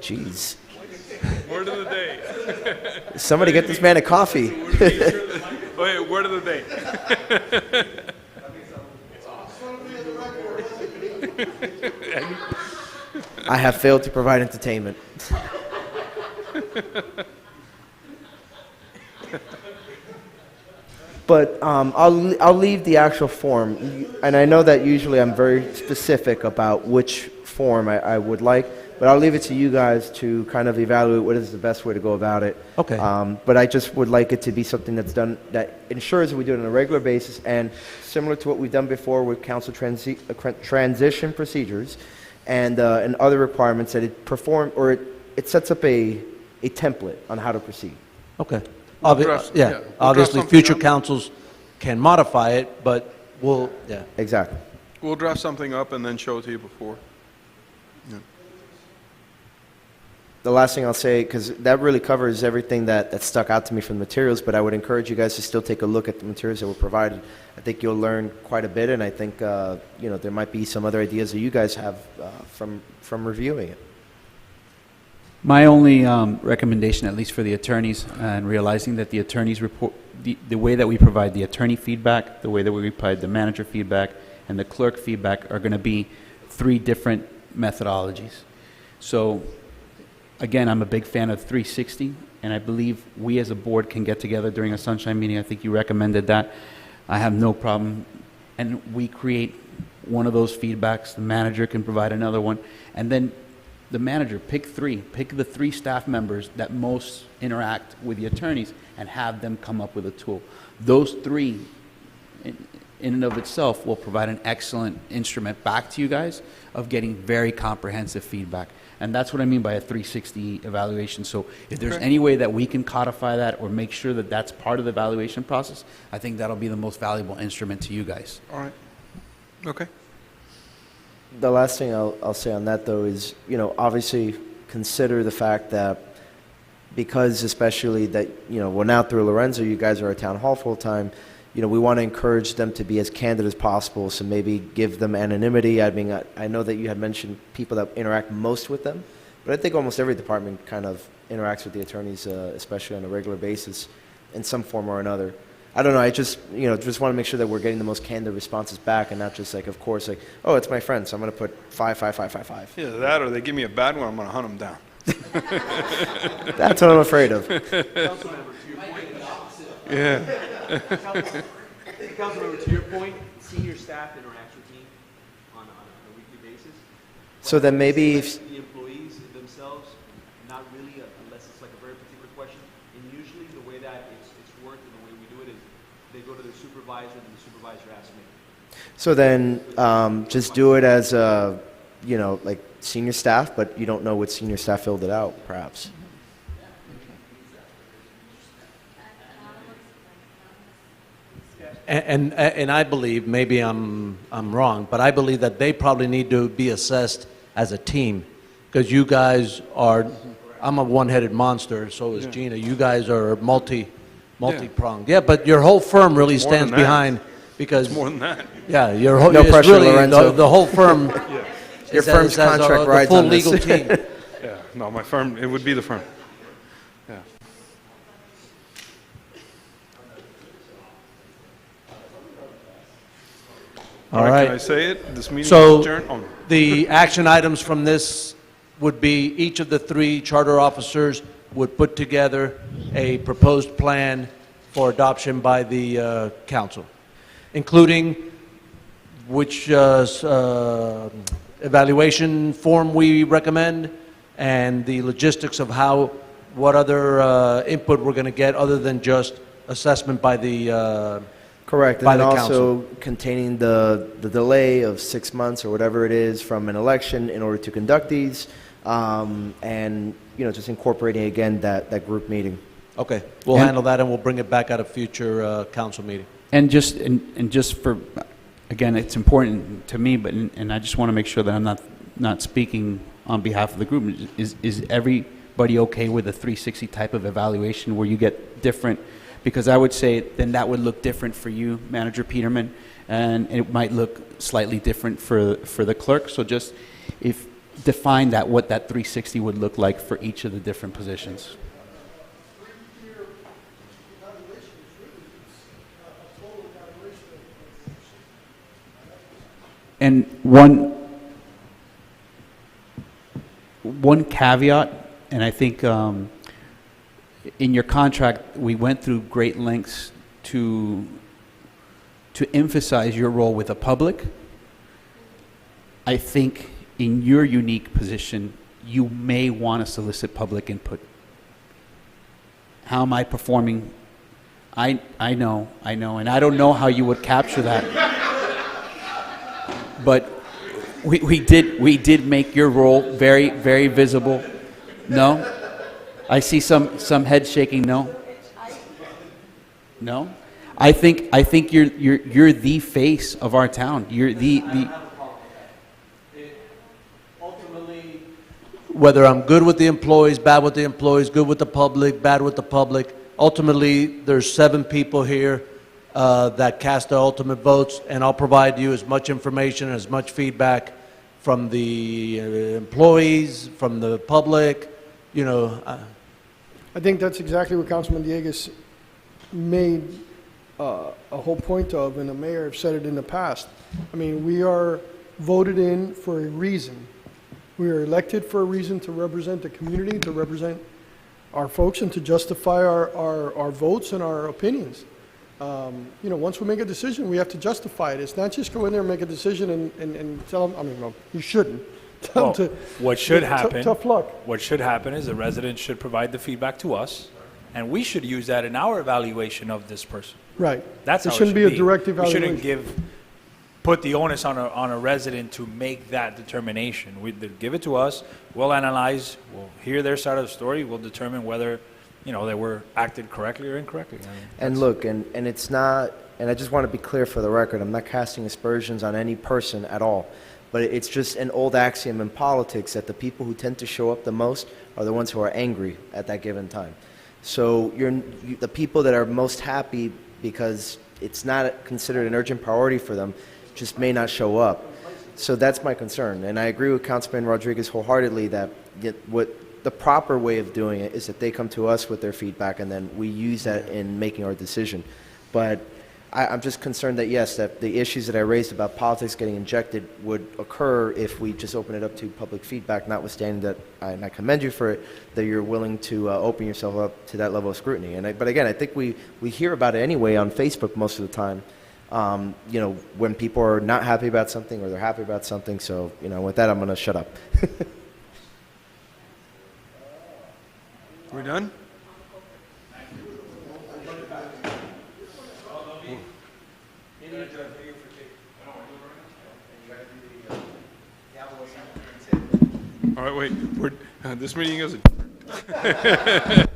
Jeez. Word of the day. Somebody get this man a coffee. Wait, word of the day. I have failed to provide entertainment. But I'll leave the actual form, and I know that usually I'm very specific about which form I would like, but I'll leave it to you guys to kind of evaluate what is the best way to go about it. Okay. But I just would like it to be something that's done, that ensures that we do it on a regular basis, and similar to what we've done before with council transition procedures and other requirements, that it sets up a template on how to proceed. okay. We'll draft- yeah, we'll draft Obviously, something future up. councils can modify it, but we'll, yeah. Exactly. We'll draft something up and then show it to you before. The last thing I'll say, because that really covers everything that stuck out to me from the materials, but I would encourage you guys to still take a look at the materials that were provided. I think you'll learn quite a bit, and I think there might be some other ideas that you guys have from reviewing it. My only recommendation, at least for the attorneys, and realizing that the attorneys report, the way that we provide the attorney feedback, the way that we provide the manager feedback, and the clerk feedback are going to be 3 different methodologies. So, again, I'm a big fan of 360, and I believe we as a board can get together during a sunshine meeting. I think you recommended that. I have no problem. And we create one of those feedbacks. The manager can provide another one. And then the manager, pick the 3 staff members that most interact with the attorneys and have them come up with a tool. Those 3 in and of itself will provide an excellent instrument back to you guys of getting very comprehensive feedback. And that's what I mean by a 360 evaluation. So if there's any way that we can codify that or make sure that that's part of the evaluation process, I think that'll be the most valuable instrument to you guys. All right. Okay. The last thing I'll say on that, though, is, obviously consider the fact that because especially that, well, now through Lorenzo, you guys are at town hall full time, we want to encourage them to be as candid as possible, so maybe give them anonymity. I mean, I know that you had mentioned people that interact most with them, but I think almost every department kind of interacts with the attorneys, especially on a regular basis, in some form or another. I don't know, I just want to make sure that we're getting the most candid responses back and not just of course, oh, it's my friend, so I'm going to put 5, 5, 5, 5, 5. Yeah, that or they give me a bad one, I'm going to hunt them down. That's what I'm afraid of. Yeah. Councilmember, to your point, senior staff interacts with me on a weekly basis. So then maybe The employees themselves, not really, unless it's like a very particular question. And usually the way that it's worked and the way we do it is they go to the supervisor and the supervisor asks me. So then, just do it as like senior staff, but you don't know what senior staff filled it out, perhaps. And I believe, maybe I'm wrong, but I believe that they probably need to be assessed as a team, because you guys are, I'm a one-headed monster, so is Gina. You guys are multi-pronged. Yeah, but your whole firm really More than stands that. behind, because More than that. yeah, your whole, No it's pressure, really Lorenzo. the whole firm. Your is firm's as a- contract the rides full on this. legal team. Yeah, no, my firm, it would be the firm. Yeah. All Can I right. say it? This meeting So is adjourned? Oh, no. the action items from this would be each of the 3 charter officers would put together a proposed plan for adoption by the council, including which evaluation form we recommend and the logistics of what other input we're going to get other than just assessment by the Correct, and by then the also containing the delay of 6 months or whatever it is from an election in order to conduct these, and, just incorporating again that group meeting. Okay, we'll And- handle that and we'll bring it back at a future council meeting. And just for, again, it's important to me, but and I just want to make sure that I'm not speaking on behalf of the group. Is everybody okay with a 360 type of evaluation where you get different Because I would say then that would look different for you, Manager Peterman, and it might look slightly different for the clerk. So just if define that, what that 360 would look like for each of the different positions. And one caveat, and I think in your contract, we went through great lengths to emphasize your role with the public. I think in your unique position, you may want to solicit public input. How am I performing? I know, and I don't know how you would capture that. But we did make your role very, very visible. No? I see some head shaking. No? No? I think you're the face of our town. You're the Ultimately, whether I'm good with the employees, bad with the employees, good with the public, bad with the public, ultimately, there's 7 people here that cast the ultimate votes, and I'll provide you as much information, as much feedback from the employees, from the public, you know. I think that's exactly what Councilman Dieguez made a whole point of, and the mayor have said it in the past. I mean, we are voted in for a reason. We are elected for a reason to represent the community, to represent our folks, and to justify our votes and our opinions. You know, once we make a decision, we have to justify it. It's not just go in there and make a decision and tell them, I mean, well, you shouldn't. Tell them to, What should happen? Tough luck. What should happen is the residents should provide the feedback to us, and we should use that in our evaluation of this person. Right. That's how It it shouldn't should be a direct evaluation. We shouldn't put the onus on a resident to make that determination. Give it to us. We'll analyze. We'll hear their side of the story. We'll determine whether, you know, they were acted correctly or incorrectly. I mean, And look, and it's not, and I just want to be clear for the record, I'm not casting aspersions on any person at all, but it's just an old axiom in politics that the people who tend to show up the most are the ones who are angry at that given time. So the people that are most happy because it's not considered an urgent priority for them just may not show up. So that's my concern. And I agree with Councilman Rodriguez wholeheartedly that what the proper way of doing it is that they come to us with their feedback and then we use that in making our decision. But I'm just concerned that, yes, that the issues that I raised about politics getting injected would occur if we just open it up to public feedback, notwithstanding that, and I commend you for it, that you're willing to open yourself up to that level of scrutiny. But again, I think we hear about it anyway on Facebook most of the time, you know, when people are not happy about something or they're happy about something. So, you know, with that, I'm going to shut up. We're done? All right, wait. This meeting is adjourned.